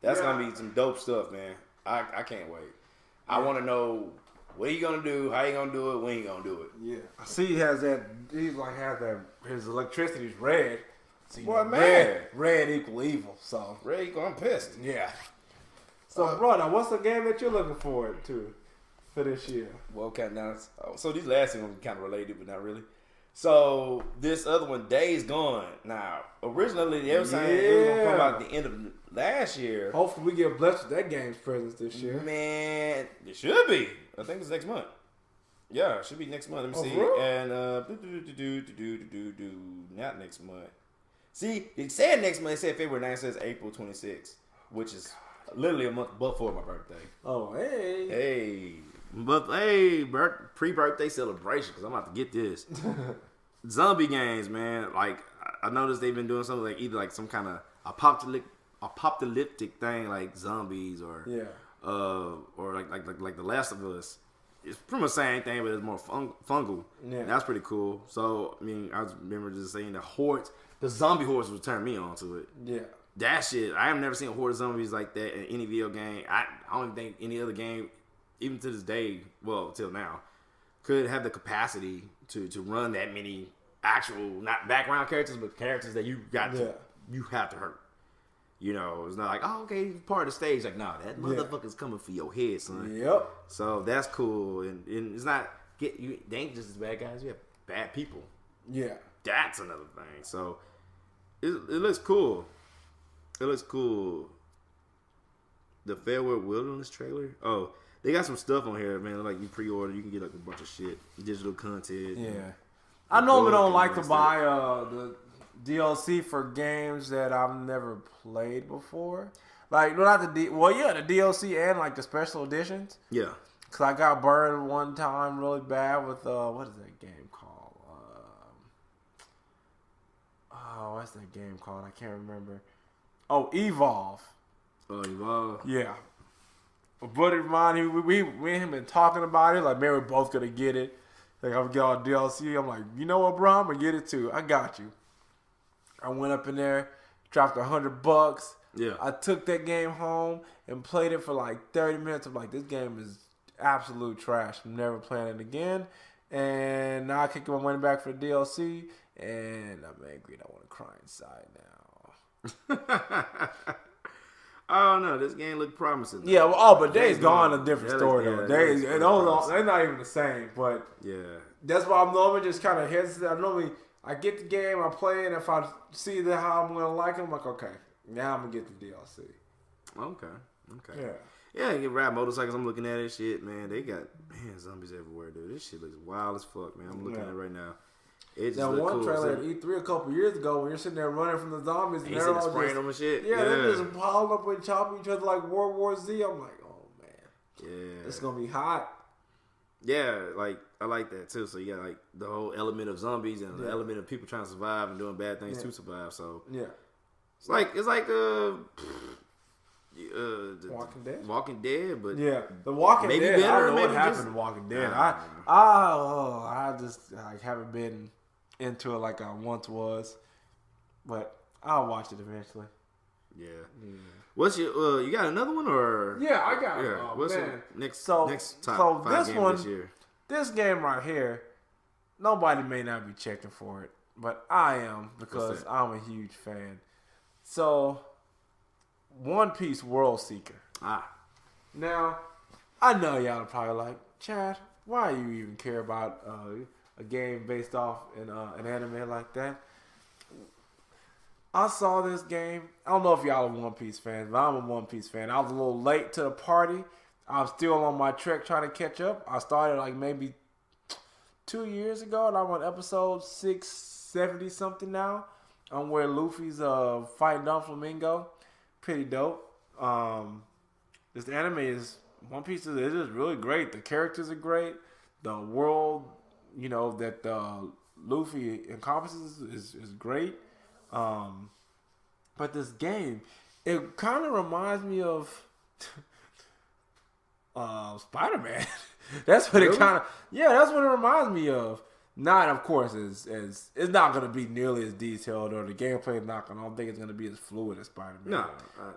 That's gonna be some dope stuff, man. I can't wait. I want to know what he gonna do, how he gonna do it, when he gonna do it. Yeah, I see he has that. He like has that. His electricity's red. So, Boy, man, red equal evil. So red equal, I'm pissed. Yeah. So, brother, what's the game that you're looking forward to for this year? Well, okay, now, so these last two are kind of related, but not really. So this other one, Days Gone. Now, originally they were saying it was gonna come out at the end of last year. Hopefully, we get blessed with that game's presence this year. Man, it should be. I think it's next month. Yeah, it should be next month. Let me see. Really? And not next month. See, it said next month. It said February 9th. It says April 26th, which is literally a month before my birthday. Oh, hey. Hey. But hey, pre-birthday celebration, because I'm about to get this. Zombie games, man. Like, I noticed they've been doing something like either like some kind of apocalyptic thing like zombies or like The Last of Us. It's pretty much the same thing, but it's more fungal. Yeah. And that's pretty cool. So, I mean, I remember just saying the zombie hordes would turn me on to it. Yeah. That shit, I have never seen a horde of zombies like that in any video game. I don't even think any other game, even to this day, well, till now, could have the capacity to run that many actual, not background characters, but characters that you got to, you have to hurt. You know, it's not like, oh, okay, he's part of the stage. Like, nah, that motherfucker's coming for your head, son. Yep. So that's cool. And it's not, they ain't just as bad guys. You have bad people. Yeah. That's another thing. So it looks cool. It looks cool. The Farewell Wilderness trailer. Oh, they got some stuff on here, man. Like you pre-order, you can get like a bunch of shit, digital content. Yeah. I normally don't like to buy the DLC for games that I've never played before. Like, not the DLC and like the special editions. Yeah. Cause I got burned one time really bad with what is that game called? What's that game called? I can't remember. Oh, Evolve. Oh, Evolve. Yeah. A buddy of mine, we and him been talking about it. Like, man, we're both gonna get it. Like, I'm gonna get all DLC. I'm like, you know what, bro? I'm gonna get it too. I got you. I went up in there, dropped $100. Yeah. I took that game home and played it for like 30 minutes. I'm like, this game is absolute trash. I'm never playing it again. And now I kick my money back for the DLC, and I'm angry and I want to cry inside now. Oh no, this game looked promising. Though. Yeah, but Days Gone a different story though. They're not even the same. But yeah, that's why I'm normally just kind of hesitant. I get the game, I play it. If I see how I'm gonna like it, I'm like, okay, now I'm gonna get the DLC. Okay. Yeah, you get ride motorcycles. I'm looking at it. Shit, man, they got zombies everywhere, dude. This shit looks wild as fuck, man. I'm looking at it right now. It just one cool. trailer at E3 a couple years ago when you're sitting there running from the zombies and they're all spraying them and shit. Yeah, they're just piling up and chopping each other like World War Z. I'm like, oh man, it's gonna be hot. Yeah, like I like that too. So you got like the whole element of zombies and the element of people trying to survive and doing bad things to survive. So it's like Walking Dead, but the Walking maybe Dead. Better, I don't know maybe what happened in Walking Dead. I just haven't been into it like I once was, but I'll watch it eventually. Yeah. What's your? You got another one or? Yeah, I got. Yeah. What's your next top so 5 this game one, this year? This game right here, nobody may not be checking for it, but I am because I'm a huge fan. So, One Piece World Seeker. Now, I know y'all are probably like, Chad, why do you even care about a game based off an anime like that? I saw this game. I don't know if y'all are One Piece fans, but I'm a One Piece fan. I was a little late to the party. I'm still on my trek trying to catch up. I started like maybe 2 years ago, and I'm on episode 670 something now. I'm where Luffy's fighting Doflamingo. Pretty dope. This anime is One Piece. It is really great. The characters are great. The world, that Luffy encompasses is great. But this game, it kind of reminds me of Spider-Man. That's what it kind of. Yeah, that's what it reminds me of. Not, of course, as it's not going to be nearly as detailed, or the gameplay is not going. I don't think it's going to be as fluid as Spider-Man. No,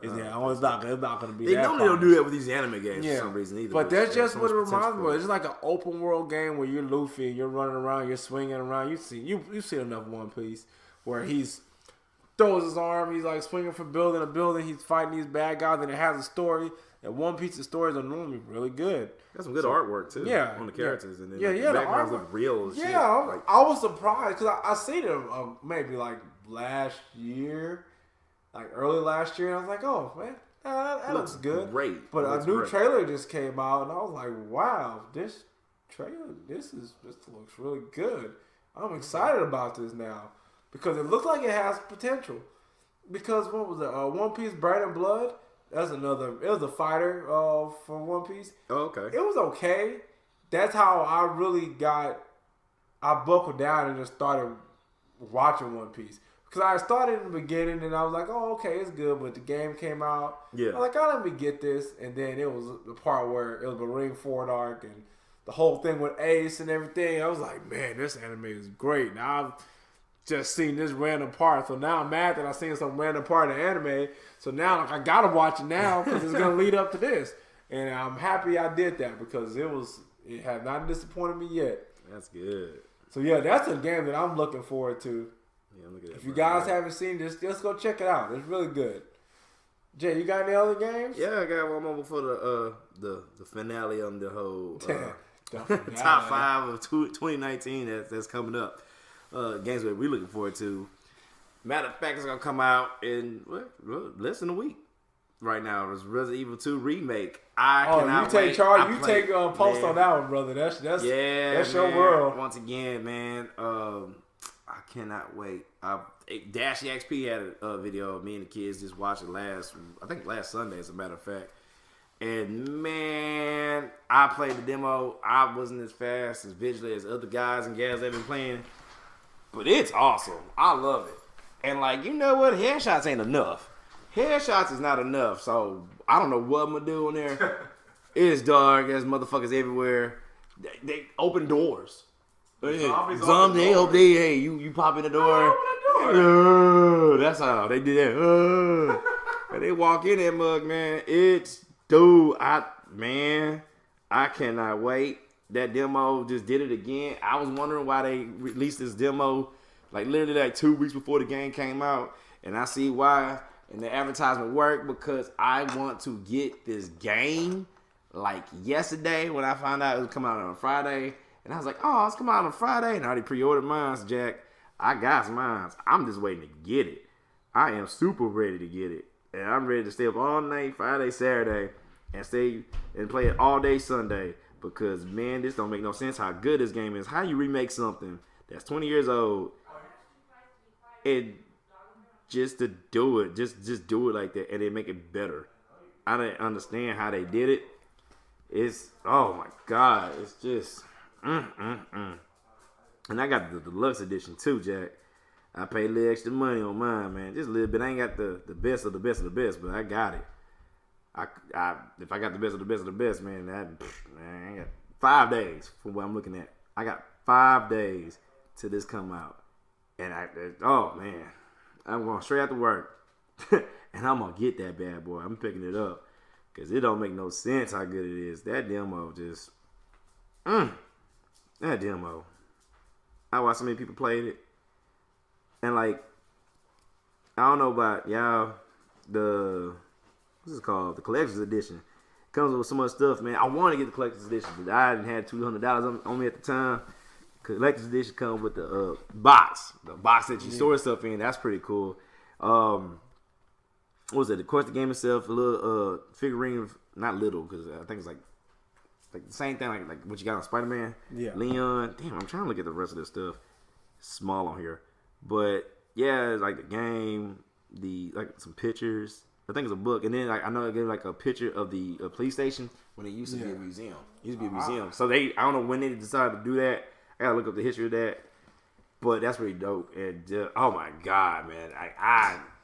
it's not going to be. They that normally don't do that with these anime games for some reason either. But that's just what it reminds me of. It's like an open world game where you're Luffy, you're running around, you're swinging around. You've seen enough One Piece where he's throws his arm, he's like swinging from building to building, he's fighting these bad guys, and it has a story. And One Piece's stories are normally really good. Got some good artwork too. Yeah, on the characters, and then the backgrounds look real as shit. Yeah, I was surprised because I seen it maybe like last year, like early last year, and I was like, oh man, that looks good. Great, but a new trailer just came out, and I was like, wow, this trailer, this looks really good. I'm excited about this now because it looks like it has potential. Because what was it? One Piece Bread and Blood. That's another. It was a fighter for One Piece. Oh, okay. It was okay. That's how I really I buckled down and just started watching One Piece. Because I started in the beginning and I was like, oh, okay, it's good. But the game came out. Yeah. I was like, let me get this. And then it was the part where it was the Marineford arc and the whole thing with Ace and everything. I was like, man, this anime is great. Now I've just seen this random part. So now I'm mad that I seen some random part of anime. So now I gotta watch it now because it's gonna lead up to this. And I'm happy I did that because it had not disappointed me yet. That's good. So yeah, that's a game that I'm looking forward to. Yeah, look at that. If you guys haven't seen this, just go check it out. It's really good. Jay, you got any other games? Yeah, I got one more before the finale on the whole top 5 of 2019 that's coming up. Games that we're looking forward to. Matter of fact, it's gonna come out in less than a week. Right now, it's Resident Evil 2 remake. You take charge. You take post on that one, brother. That's your world. Once again, man. I cannot wait. Dashy XP had a video of me and the kids just watching last Sunday, as a matter of fact. And man, I played the demo. I wasn't as fast as visually as other guys and gals that have been playing. But it's awesome. I love it. And like, you know what? Headshots ain't enough. Headshots is not enough. So I don't know what I'm gonna do in there. It's dark. There's motherfuckers everywhere. They open doors. Some they hope you pop in the door. That's how they do that. And they walk in that mug, man. I cannot wait. That demo just did it again. I was wondering why they released this demo like literally like 2 weeks before the game came out. And I see why. And the advertisement worked because I want to get this game like yesterday when I found out it was coming out on a Friday. And I was like, oh, it's coming out on Friday. And I already pre-ordered mine, Jack. I got mine. I'm just waiting to get it. I am super ready to get it. And I'm ready to stay up all night, Friday, Saturday, and stay and play it all day Sunday. Because, man, this don't make no sense how good this game is. How you remake something that's 20 years old and just to do it, just do it like that, and then make it better. I didn't understand how they did it. It's, oh my God, it's just, And I got the deluxe edition too, Jack. I paid a little extra money on mine, man. Just a little bit. I ain't got the best of the best of the best, but I got it. If I got the best of the best of the best, man, I got 5 days from what I'm looking at. I got 5 days till this come out. And I'm going straight after work. And I'm going to get that bad boy. I'm picking it up. Because it don't make no sense how good it is. That demo just, that demo. I watched so many people played it. And like, I don't know about y'all, what's it called? The collector's edition. It comes with so much stuff, man. I want to get the collector's edition, but I didn't have $200 on me at the time. Collector's edition comes with the box. The box that you store stuff in. That's pretty cool. What was it? Of course, the game itself, a little figurine, not little, because I think it's like the same thing like what you got on Spider-Man. Yeah. Leon. Damn, I'm trying to look at the rest of this stuff. It's small on here. But yeah, it's like the game, some pictures. I think it's a book, and then I know it gave like a picture of the police station when it used to be a museum. It used to be a museum. So I don't know when they decided to do that. I gotta look up the history of that. But that's pretty dope. And oh my God, man,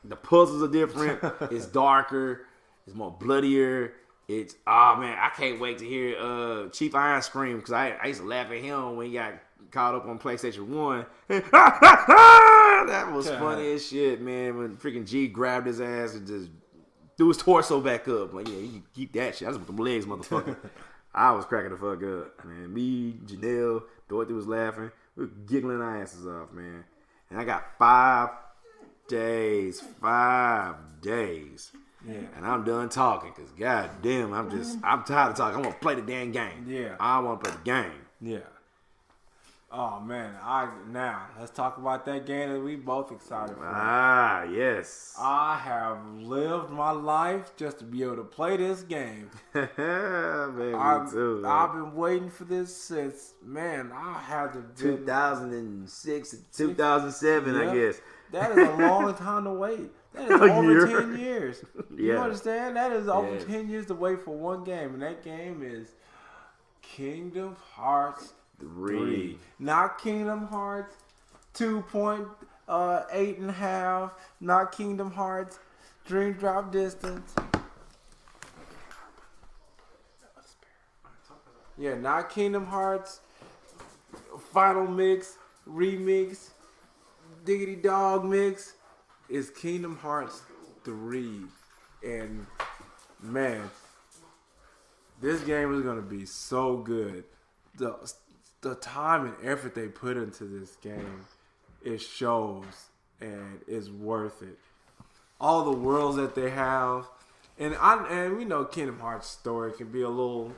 the puzzles are different. It's darker. It's more bloodier. It's man, I can't wait to hear Chief Iron scream because I used to laugh at him when he got caught up on PlayStation 1. That was funny as shit, man. When freaking G grabbed his ass and just threw his torso back up. Like, yeah, you keep that shit. I just with them legs, motherfucker. I was cracking the fuck up, man. Me, Janelle, Dorothy was laughing. We were giggling our asses off, man. And I got 5 days. 5 days. Yeah. And I'm done talking because, goddamn, I'm tired of talking. I want to play the damn game. Yeah. I want to play the game. Yeah. Oh, man. Now, let's talk about that game that we both excited for. Yes. I have lived my life just to be able to play this game. Man, me too. Man. I've been waiting for this since, man, I had to 2006, 2007, I guess. That is a long time to wait. That is over 10 years. You understand? That is over 10 years to wait for one game. And that game is Kingdom Hearts 3. Not Kingdom Hearts 2.8.5. Not Kingdom Hearts Dream Drop Distance. Yeah, not Kingdom Hearts Final Mix, Remix, Diggity Dog Mix. Is Kingdom Hearts 3. And man, this game is gonna be so good. The time and effort they put into this game, it shows, and it's worth it. All the worlds that they have, and we know Kingdom Hearts story can be a little.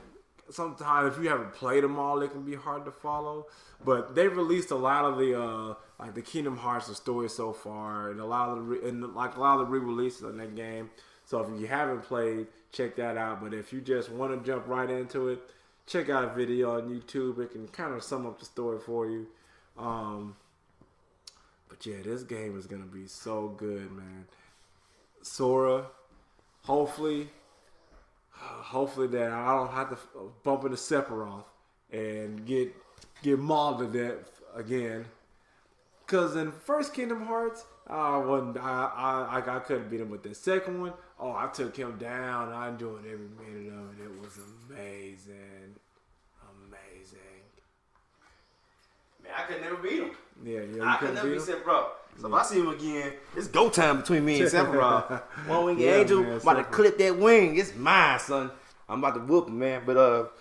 Sometimes if you haven't played them all, it can be hard to follow. But they've released a lot of the the Kingdom Hearts story so far, and a lot of the re-releases on that game. So if you haven't played, check that out. But if you just want to jump right into it, check out a video on YouTube. It can kind of sum up the story for you. But yeah, this game is gonna be so good, man. Sora, hopefully that I don't have to bump into Sephiroth and get mauled to death again. Cause in first Kingdom Hearts, I couldn't beat him with the second one. Oh, I took him down. I enjoyed every minute of it. It was amazing. Man, I could never beat him. Yeah, I could never beat Sephiroth. So if I see him again, it's go time between me and Sephiroth. One winged angel, man, about to clip that wing. It's mine, son. I'm about to whoop him, man. But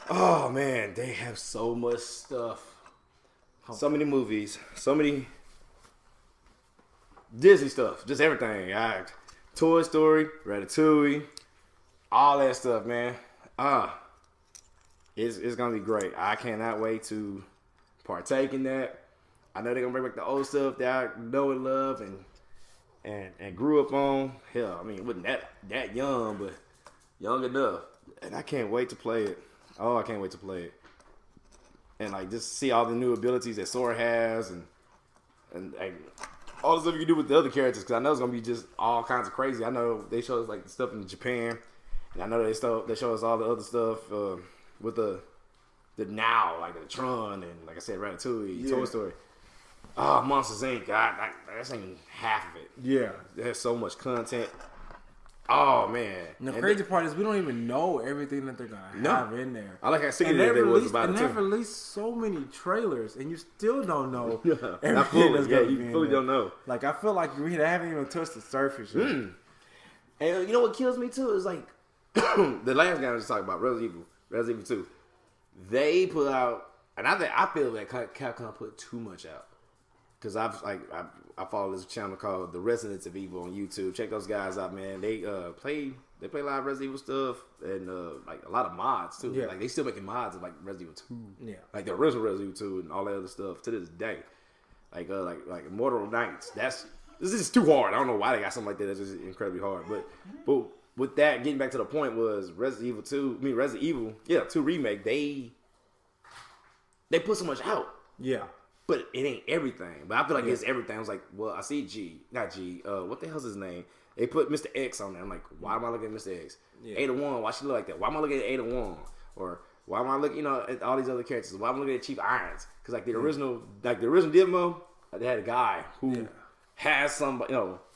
oh man, they have so much stuff. So many movies, so many Disney stuff, just everything. Toy Story, Ratatouille, all that stuff, man. It's gonna be great. I cannot wait to partake in that. I know they're gonna bring back the old stuff that I know and love and grew up on. Hell, I mean, wasn't that young, but young enough. And I can't wait to play it. Oh, I can't wait to play it. And like just see all the new abilities that Sora has and all the stuff you can do with the other characters, because I know it's gonna be just all kinds of crazy. I know they show us like the stuff in Japan, and I know they show us all the other stuff with the now, like the Tron and like I said, Ratatouille, Toy Story. Monsters Inc. That's ain't even half of it. Yeah, there's so much content. Oh man! And the crazy part is we don't even know everything that they're gonna have in there. I like how secretive they was about it too. And they've released so many trailers, and you still don't know everything that's gonna be in fully there. Don't know. Like I feel like they haven't even touched the surface yet. And you know what kills me too is like the last guy I was just talking about, Resident Evil 2. They put out, and I feel that Capcom put too much out. Because I follow this channel called The Residents of Evil on YouTube. Check those guys out, man. They play a lot of Resident Evil stuff and like a lot of mods too. Yeah. Like they still making mods of like Resident Evil 2. Yeah. Like the original Resident Evil 2 and all that other stuff to this day. Like Immortal Knights. This is too hard. I don't know why they got something like that. That's just incredibly hard. But with that, getting back to the point was Resident Evil 2 remake. They put so much out. Yeah. But it ain't everything. But I feel like it's everything. I was like, well, I see what the hell's his name? They put Mr. X on there. I'm like, why am I looking at Mr. X? Yeah. Ada Wong, why she look like that? Why am I looking at Ada Wong? Or why am I looking, at all these other characters? Why am I looking at Chief Irons? Because like the original demo, they had a guy who has some,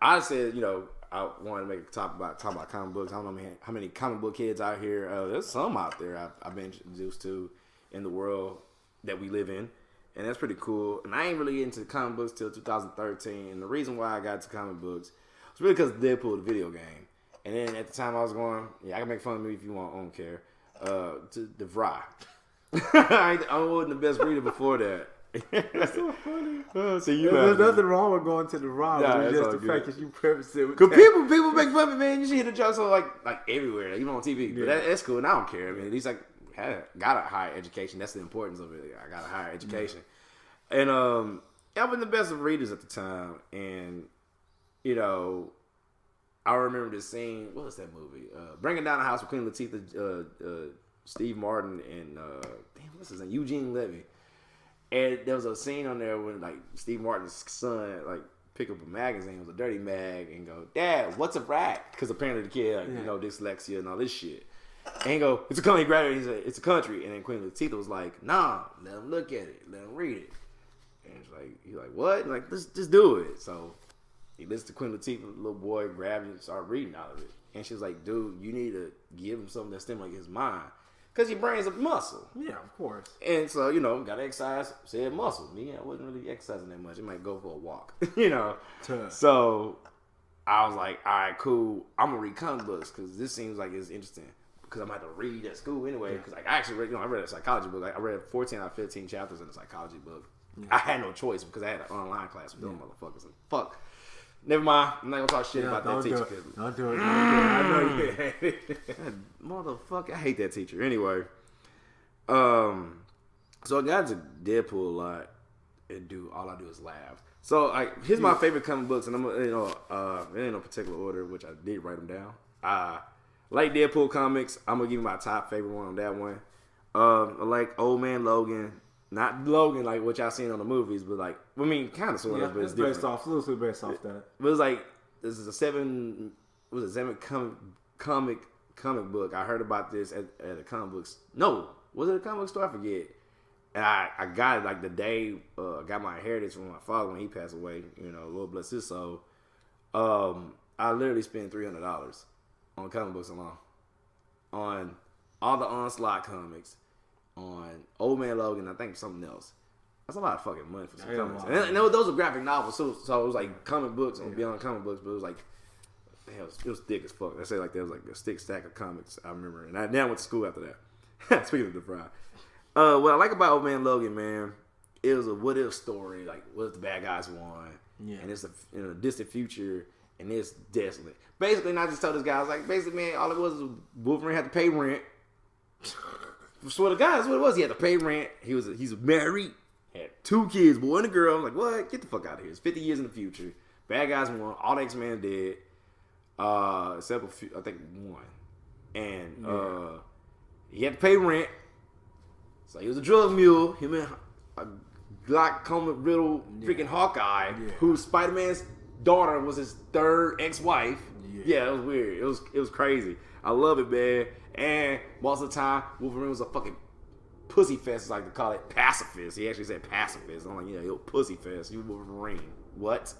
I said, I wanted to make a talk about comic books. I don't know how many comic book kids out here. There's some out there I've been introduced to in the world that we live in, and that's pretty cool. And I ain't really into comic books till 2013. And the reason why I got into comic books was really because Deadpool, the video game. And then at the time I was going, I can make fun of me if you want, I don't care. To DeVry. I wasn't the best reader before that. That's so funny. So there's nothing wrong with going to the Rob. Nah, it's just the good. fact that you preface it with Cause that. people make fun of me, man. You should hear the jokes on like everywhere, even on TV. But that's cool, and I don't care. I mean, at least I got a higher education. That's the importance of it. I got a higher education, and I wasn't the best of readers at the time, and I remember this scene. What was that movie? Bringing Down the House with Queen Latifah, Steve Martin, and what's his name? Eugene Levy. And there was a scene on there when like Steve Martin's son like pick up a magazine, it was a dirty mag, and go, "Dad, what's a rat?" Because apparently the kid dyslexia and all this shit. And he go, "It's a country." He grabbed it. He said, "It's a country." And then Queen Latifah was like, "Nah, let him look at it, let him read it." And he's like, "What?" And like, let's just do it. So he listened to Queen Latifah, the little boy grabbed it and started reading out of it. And she was like, "Dude, you need to give him something that stimulates his mind." Because your brain's a muscle. Yeah, of course. And so, got to exercise, said muscle. Me, I wasn't really exercising that much. It might go for a walk, Tough. So I was like, all right, cool. I'm going to read comic books because this seems like it's interesting. Because I'm going to have to read at school anyway. Because I actually read, I read a psychology book. I read 14 out of 15 chapters in a psychology book. Yeah. I had no choice because I had an online class with them motherfuckers. And fuck. Never mind. I'm not going to talk shit about that teacher. Don't do it. I know you hate it. Motherfucker, I hate that teacher. Anyway, so I got into Deadpool a lot, and all I do is laugh. So here's my favorite comic books, and I'm in no particular order, which I did write them down. I like Deadpool comics. I'm gonna give you my top favorite one on that one. I like Old Man Logan. Not Logan like what y'all seen on the movies, but kind of sort of, but it's different. Loosely based off that. But it's like this is a seven comic book. I heard about this at a comic books. No, was it a comic book store? I forget. And I got it like the day I got my inheritance from my father when he passed away. Lord bless his soul. I literally spent $300 on comic books alone, on all the Onslaught comics, on Old Man Logan, I think something else. That's a lot of fucking money for some comics. And those are graphic novels, so it was like comic books and beyond comic books, but it was like, it was thick as fuck. I say like there was like a thick stack of comics, I remember. And I went to school after that. Speaking of the fry. What I like about Old Man Logan, man, it was a what if story. Like, what if the bad guys won? Yeah. And it's a distant future, and it's desolate. Basically, and I just told this guy, I was like, basically, man, all it was Wolverine had to pay rent. Swear to God, that's what it was. He had to pay rent. He's married, had 2 kids, boy and a girl. I'm like, what? Get the fuck out of here. It's 50 years in the future. Bad guys won. All the X-Men dead. Except for, I think, one. And he had to pay rent. So he was a drug mule. Him and a glaucoma riddle freaking Hawkeye, whose Spider-Man's daughter was his 3rd ex-wife. Yeah, it was weird. It was crazy. I love it, man. And most of the time, Wolverine was a fucking pussy fest, as I like to call it, pacifist. He actually said pacifist. I'm like, yo, pussy fest. You Wolverine. What?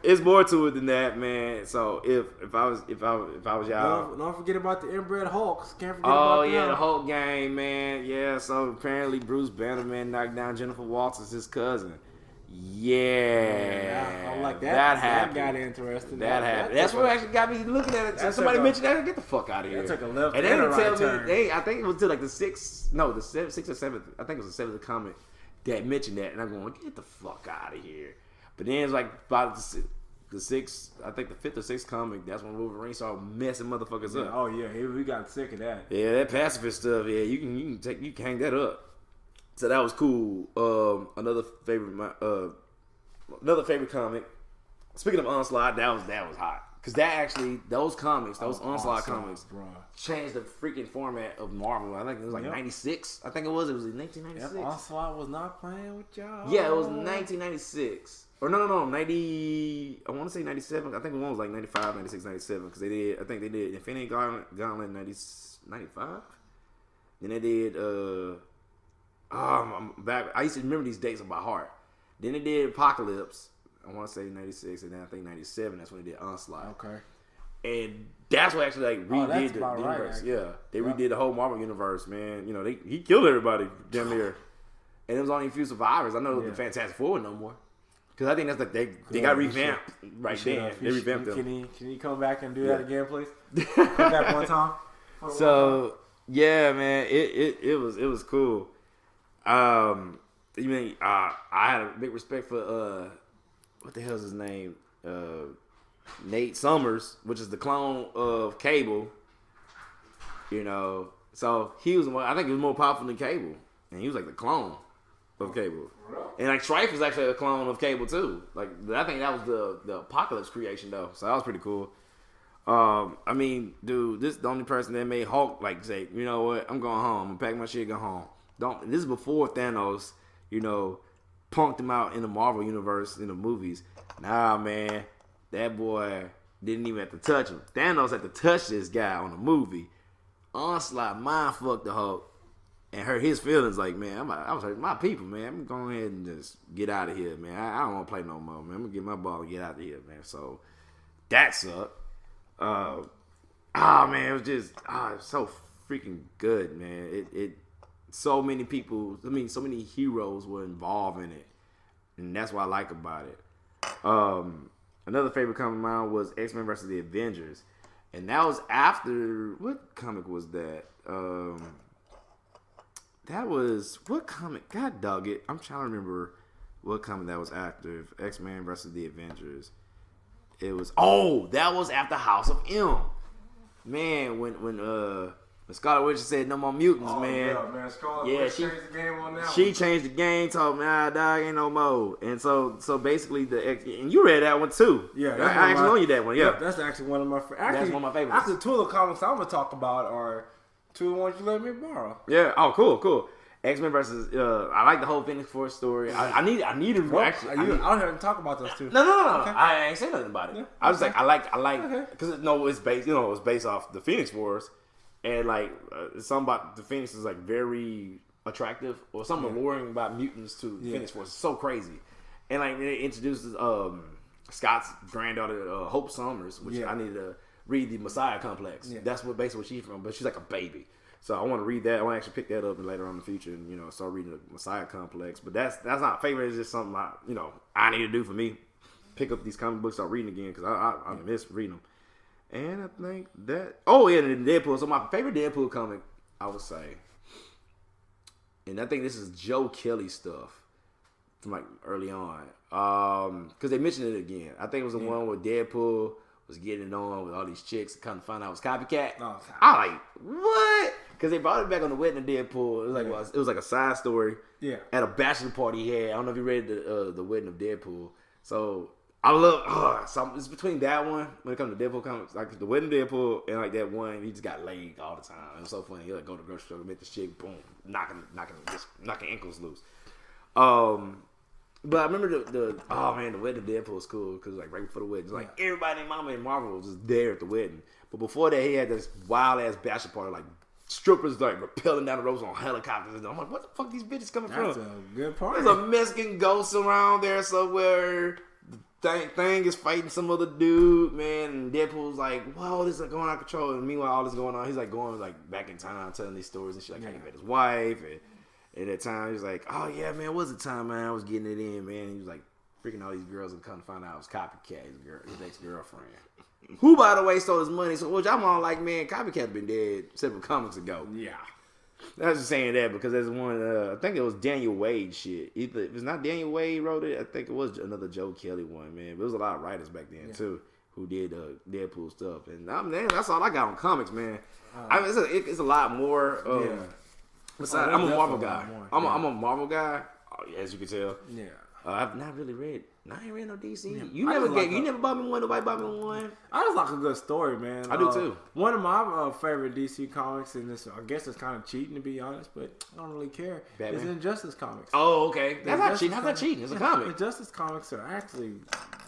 It's more to it than that, man. So if I was y'all, don't forget about the inbred Hulks. Can't forget about them. The Hulk gang, man. Yeah. So apparently Bruce Banner, man, knocked down Jennifer Waltz as his cousin. Yeah, I like that. That happened. That got interesting. That happened. That's what actually got me looking at it. So somebody mentioned that. Get the fuck out of here. That took a left and they didn't tell turn. me. I think it was to like the 6th or 7th. I think it was the 7th comment that mentioned that, and I'm going, get the fuck out of here. But then it's like about the 6th, I think the 5th or 6th comic. That's when Wolverine started messing motherfuckers up. Oh yeah, we got sick of that. Yeah, that pacifist stuff. Yeah, you can hang that up. So that was cool. Another favorite comic. Speaking of Onslaught, that was hot. Because those comics, those Onslaught comics, changed the freaking format of Marvel. I think it was like 96. I think it was in 1996. Yep, Onslaught was not playing with y'all. Yeah, it was 1996. Or no, 90, I want to say 97. I think one was like 95, 96, 97. Because they did Infinity Gauntlet 95. Then they did, I'm back. I used to remember these dates by heart. Then they did Apocalypse. I want to say 96, and then I think 97. That's when they did Onslaught. Okay. And that's what actually like redid the right, universe. actually. Yeah, they redid the whole Marvel universe, man. You know, he killed everybody damn near, and it was only a few survivors. I know the Fantastic Four no more, because I think that's like they got revamped right then. They revamped them. Can you come back and do that again, please? Come back one time. So yeah, man, it was cool. You mean I had a big respect for what the hell's his name? Nate Summers, which is the clone of Cable. You know, so he was I think he was more powerful than Cable, and he was like the clone of Cable. And like Strife was actually a clone of Cable too. Like I think that was the Apocalypse creation though, so that was pretty cool. I mean, dude, this is the only person that made Hulk like say, you know what, I'm going home. I'm pack my shit, go home. This is before Thanos, you know, punked him out in the Marvel universe in the movies. Nah, man, that boy didn't even have to touch him. Thanos had to touch this guy on the movie. Onslaught mind fucked the Hulk and hurt his feelings. Like, man, I was hurting my people, man. I'm going to go ahead and just get out of here, man. I don't want to play no more, man. I'm gonna get my ball and get out of here, man. So that sucked. Man, it was just so freaking good, man. It so many people, I mean, so many heroes were involved in it, and that's what I like about it. Another favorite comic of mine was X-Men versus the Avengers, and that was after, what comic was that? That was, what comic? God dog it. I'm trying to remember what comic that was after X-Men versus the Avengers. It was, that was after House of M. Man, when Scarlet Witch said no more mutants, man. Yeah, man. Scarlet Witch changed the game on that She one. changed the game, told me, dog, ain't no more. And so basically, and you read that one too. Yeah. I actually loaned you that one, yeah. That's actually one of my That's one of my favorites. Actually, two of the comics I'm going to talk about are two of the ones you let me borrow. Yeah, cool. X-Men versus, I like the whole Phoenix Force story. I need to actually. I don't have to talk about those two. No. Okay. I ain't say nothing about it. Yeah, I was like, I like, because it's based, it was based off the Phoenix Force, and like something about the Phoenix is like very attractive, or something alluring about mutants to the Phoenix Force. It's so crazy, and like it introduces Scott's granddaughter, Hope Summers, which I need to read the Messiah Complex. Yeah. That's basically what she's from, but she's like a baby. So I want to read that. I want to actually pick that up later on in the future, and start reading the Messiah Complex. But that's not favorite. It's just something I need to do for me. Pick up these comic books, start reading again, because I miss reading them. And I think that the Deadpool. So my favorite Deadpool comic, I would say, and I think this is Joe Kelly stuff from like early on, because they mentioned it again. I think it was the one where Deadpool was getting it on with all these chicks, and kind of find out it was Copycat. Oh, I like, what? Because they brought it back on the wedding of Deadpool. It was like a side story. Yeah. At a bachelor party he had. I don't know if you read the wedding of Deadpool. So I love it's between that one when it comes to Deadpool comics, like the wedding of Deadpool, and like that one he just got laid all the time. It was so funny. He like go to the grocery store, meet the chick, boom, knocking ankles loose. But I remember the wedding of Deadpool was cool because like right before the wedding, like everybody and Mama and Marvel was just there at the wedding. But before that, he had this wild ass bachelor party, like strippers like rappelling down the ropes on helicopters. And I'm like, what the fuck these bitches coming from? That's a good party. There's a Mexican ghost around there somewhere. The thing is fighting some other dude, man. And Deadpool's like, whoa, this is going out of control. And meanwhile, all this going on, he's like going like back in time, telling these stories and shit. Like how he met his wife, and at that time he was like, oh yeah, man, it was the time, man. I was getting it in, man. And he was like freaking all these girls and come to find out it was Copycat, his ex-girlfriend. Who, by the way, stole his money. So, which I'm all like, man, Copycat been dead several comics ago. Yeah. I was just saying that because there's one, I think it was Daniel Wade shit. Either if it's not Daniel Wade wrote it, I think it was another Joe Kelly one, man. But there was a lot of writers back then, too, who did Deadpool stuff. And man, that's all I got on comics, man. I mean, it's a lot more. Besides, I'm a Marvel guy. I'm a Marvel guy, as you can tell. Yeah. I've not really read. I ain't read no DC. Yeah, you never bought me one. Nobody bought me one. I just like a good story, man. I do too. One of my favorite DC comics, and this I guess it's kind of cheating to be honest, but I don't really care. Batman? Is Injustice comics. Oh, okay. That's not cheating. How's that cheating? It's a comic. Injustice comics are actually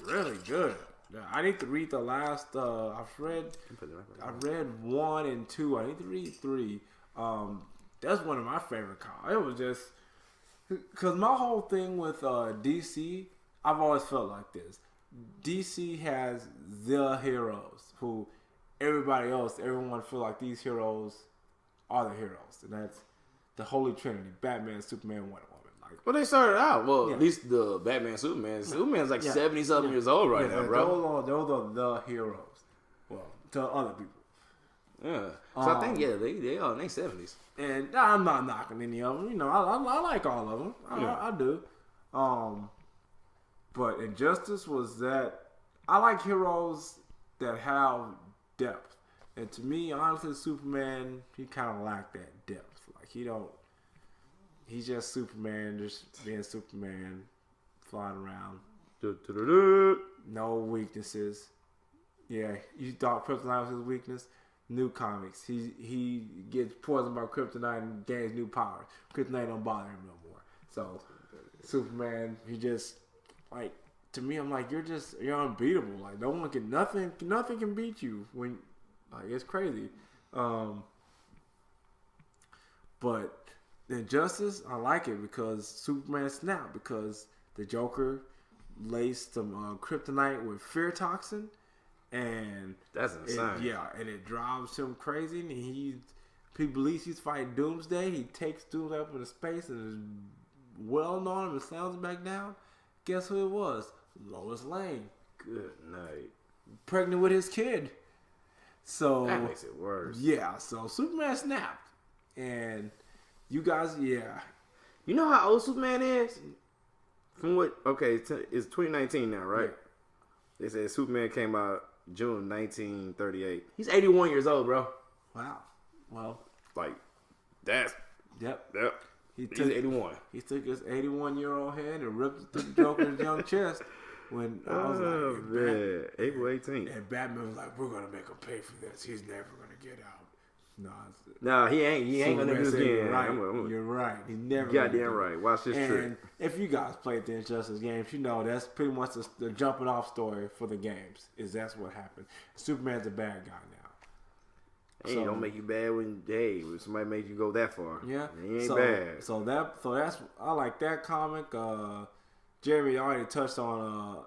really good. I need to read the last. I've read 1 and 2. I need to read 3. That's one of my favorite comics. It was just because my whole thing with DC, I've always felt like this. DC has the heroes who everyone feel like these heroes are the heroes, and that's the Holy Trinity: Batman, Superman, Wonder Woman. Well, they started out. Well, at least the Batman, Superman. Superman's like 70-something years old right now, bro. Those are the heroes. Well, to other people. Yeah. So I think, they are in their 70s. And I'm not knocking any of them. You know, I like all of them. I do. But Injustice was that I like heroes that have depth. And to me, honestly, Superman, he kind of lacked that depth. Like, he's just Superman, just being Superman, flying around. No weaknesses. Yeah, you thought Kryptonite was his weakness? New comics. He gets poisoned by Kryptonite and gains new powers. Kryptonite don't bother him no more. So, Superman, he just, like, to me, I'm like, you're unbeatable. Like, no one can, nothing can beat you when, like, it's crazy. But Injustice, I like it because Superman snapped because the Joker laced some kryptonite with fear toxin, and that's insane. And it drives him crazy. And he believes he's fighting Doomsday. He takes Doomsday up into space and is well on him and slams him back down. Guess who it was? Lois Lane. Good night. Pregnant with his kid. So that makes it worse. Yeah. So Superman snapped, and you guys, yeah. You know how old Superman is? From what? Okay, it's 2019 now, right? Yeah. They said Superman came out June 1938. He's 81 years old, bro. Wow. Well, like that's yep. He's 81. He took his 81-year-old head and ripped it through the Joker's young chest. When I was like, man, April 18th. And Batman was like, "We're gonna make him pay for this. He's never gonna get out." No, he ain't gonna do this again. Right. You're right. He never. Goddamn right. Watch this trick. And if you guys played the Injustice games, you know that's pretty much the jumping off story for the games. That's what happened. Superman's a bad guy now. Hey, don't make you bad when somebody makes you go that far. Yeah, he ain't bad. So that's I like that comic. Jeremy already touched on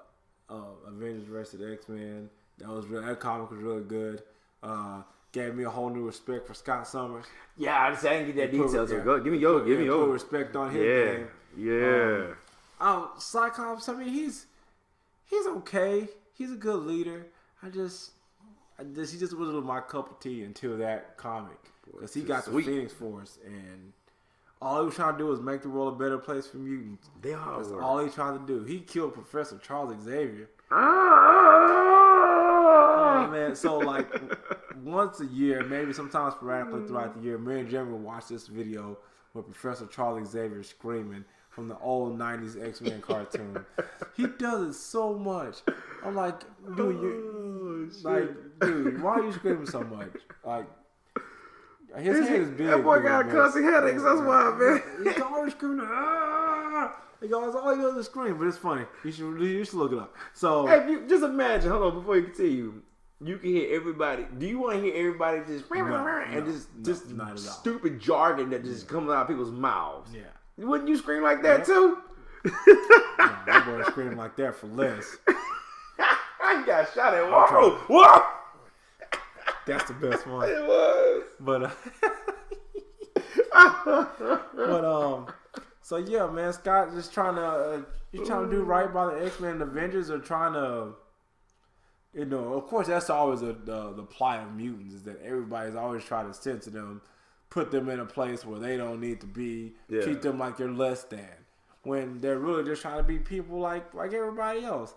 Avengers vs. X-Men. That comic was really good. Gave me a whole new respect for Scott Summers. Yeah, I didn't get that detail. So go, give me your. Put respect on his game. Yeah. Cyclops. I mean, he's okay. He's a good leader. He just wasn't my cup of tea until that comic because he got the Phoenix Force, and all he was trying to do was make the world a better place for mutants. That's all he tried to do. He killed Professor Charles Xavier. Oh, man, so like once a year, maybe sometimes sporadically throughout the year, me and Jeremy will watch this video with Professor Charles Xavier screaming from the old 90s X-Men cartoon. He does it so much. I'm like, dude, why are you screaming so much? Like, his head is big. That boy got cussing headaches. That's why, man. He's always screaming. He goes, all he does is scream, but it's funny. You should look it up. So, hey, just imagine. Hold on, before you continue. You can hear everybody. Do you want to hear everybody just just stupid jargon that just comes out of people's mouths? Yeah. Wouldn't you scream like that too? That boy screaming like that for less. I got shot at. Whoa! That's the best one. It was. So yeah, man, Scott just trying to do right by the X-Men and Avengers are trying to. You know, of course, that's always the plight of mutants is that everybody's always trying to censor them, put them in a place where they don't need to be, treat them like they're less than, when they're really just trying to be people like everybody else.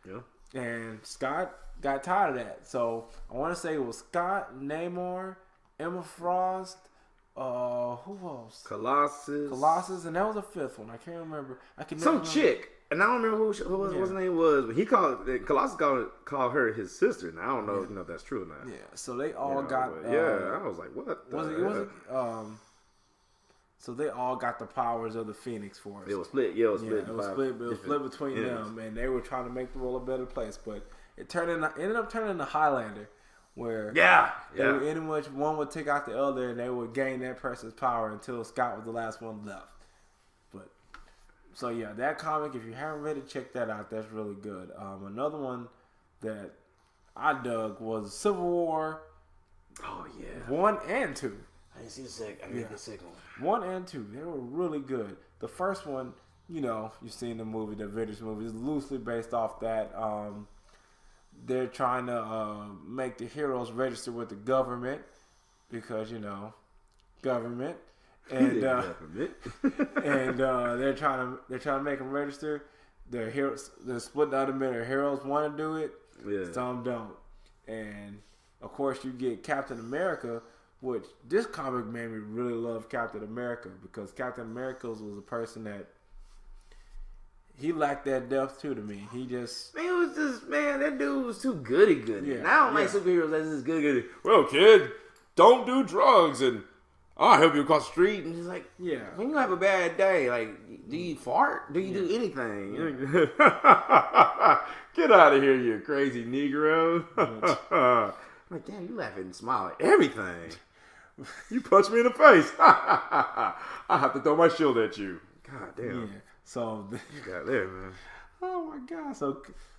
Yeah. And Scott got tired of that. So I want to say it was Scott, Namor, Emma Frost, who else? Colossus, and that was a fifth one. I can't remember. Some chick. And I don't remember who his name was, but Colossus called her his sister. Now I don't know if that's true or not. Yeah, so they all got. I was like, what? So they all got the powers of the Phoenix Force. It was split. Yeah, it was split. It was split between them, and they were trying to make the world a better place. But it ended up turning into Highlander, where in which one would take out the other, and they would gain that person's power until Scott was the last one left. So yeah, that comic, if you haven't read it, check that out. That's really good. Another one that I dug was Civil War. Oh yeah, 1 and 2. I didn't see the second. I mean the second one. 1 and 2, they were really good. The first one, you've seen the movie, the Avengers movie, is loosely based off that. They're trying to make the heroes register with the government because government. And and they're trying to make them register. Their heroes, they're split out of their heroes want to do it. Yeah. Some don't. And of course, you get Captain America, which this comic made me really love Captain America because Captain America was a person that he lacked that depth too to me. He just that dude was too goody. Yeah. And I don't like superheroes that's just goody. Well, kid, don't do drugs and I'll help you across the street. And he's like, when you have a bad day, like, do you fart? Do you do anything? Get out of here, you crazy Negro. Like, damn, you laughing and smile at everything. You punched me in the face. I have to throw my shield at you. God damn. Yeah. So you got there, man. Oh my God.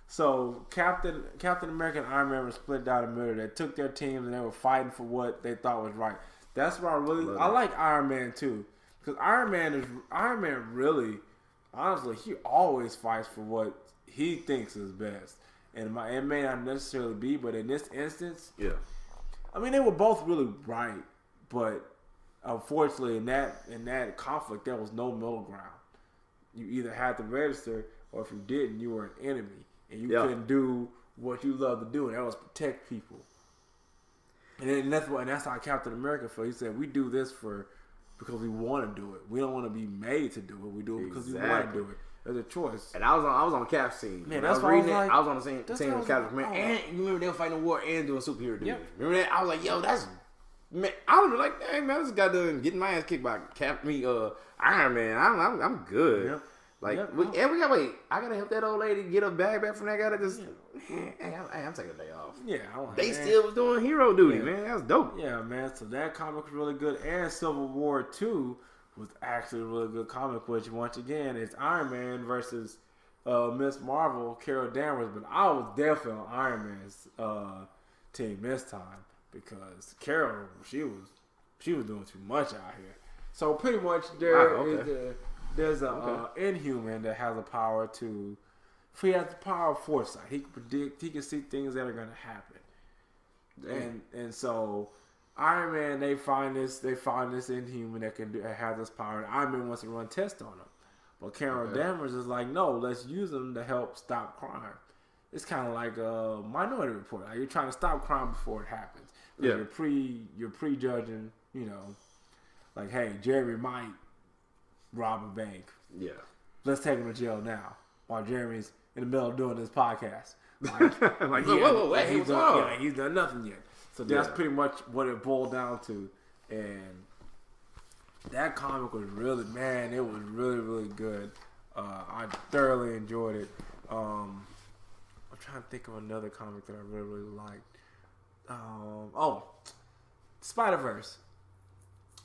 So Captain America and Iron Man were split down the middle. They took their teams and they were fighting for what they thought was right. That's why I like Iron Man too, because Iron Man really, honestly, he always fights for what he thinks is best, and it may not necessarily be, but in this instance, I mean they were both really right, but unfortunately in that conflict there was no middle ground. You either had to register, or if you didn't, you were an enemy, and you couldn't do what you love to do, and that was protect people. And that's how Captain America felt. He said, "We do this because we want to do it. We don't want to be made to do it. We do it because we want to do it. There's a choice." And I was on Cap's scene. Man, that's why I was on the same with Captain America. And you remember they were fighting a war and doing superhero duties. Yep. Remember that? I was like, "Yo, that's." Man, I was like, "Dang man, this guy done getting my ass kicked by Iron Man. I'm good." Yep. Like, I gotta help that old lady get her bag back from that guy that just, I'm taking a day off. Yeah, they still was doing hero duty, man. That was dope. Yeah, man. So that comic was really good, and Civil War 2 was actually a really good comic. Which once again, it's Iron Man versus Miss Marvel, Carol Danvers. But I was definitely on Iron Man's team this time because Carol, she was doing too much out here. So pretty much there's a Inhuman that has a power to. He has the power of foresight. He can predict. He can see things that are going to happen. And so Iron Man, they find this Inhuman that can have this power. And Iron Man wants to run tests on him, but Carol Danvers is like, no, let's use him to help stop crime. It's kind of like a Minority Report. Like you're trying to stop crime before it happens. Yeah. You're prejudging. Like, hey, Jeremy might rob a bank. Yeah. Let's take him to jail now while Jeremy's in the middle of doing this podcast. Like he's done nothing yet. So that's pretty much what it boiled down to. And that comic was really, man, it was really, really good. I thoroughly enjoyed it. I'm trying to think of another comic that I really, really liked. Spider-Verse.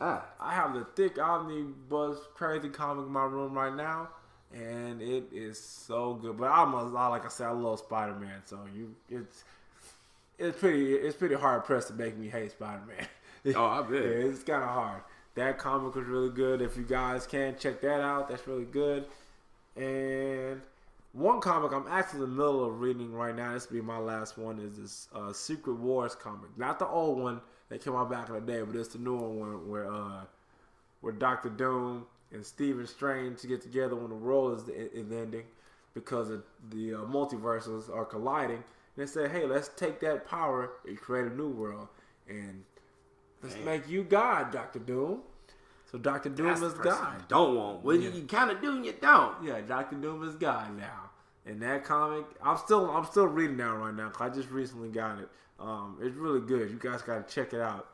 I have the thick omnibus crazy comic in my room right now, and it is so good. But like I said, I love Spider-Man, so it's pretty hard pressed to make me hate Spider-Man. Oh, I bet. Yeah, it's kind of hard. That comic was really good. If you guys can check that out, that's really good. And one comic I'm actually in the middle of reading right now, this will be my last one, is this Secret Wars comic. Not the old one that came out back in the day, but it's the new one where Dr. Doom and Stephen Strange get together when the world is ending because of the multiverses are colliding. And they say, hey, let's take that power and create a new world. And let's make you God, Dr. Doom. So Dr. Doom is God. You don't want. Well, you kind of do and you don't. Yeah, Dr. Doom is God now. And that comic, I'm still reading that right now because I just recently got it. It's really good. You guys got to check it out.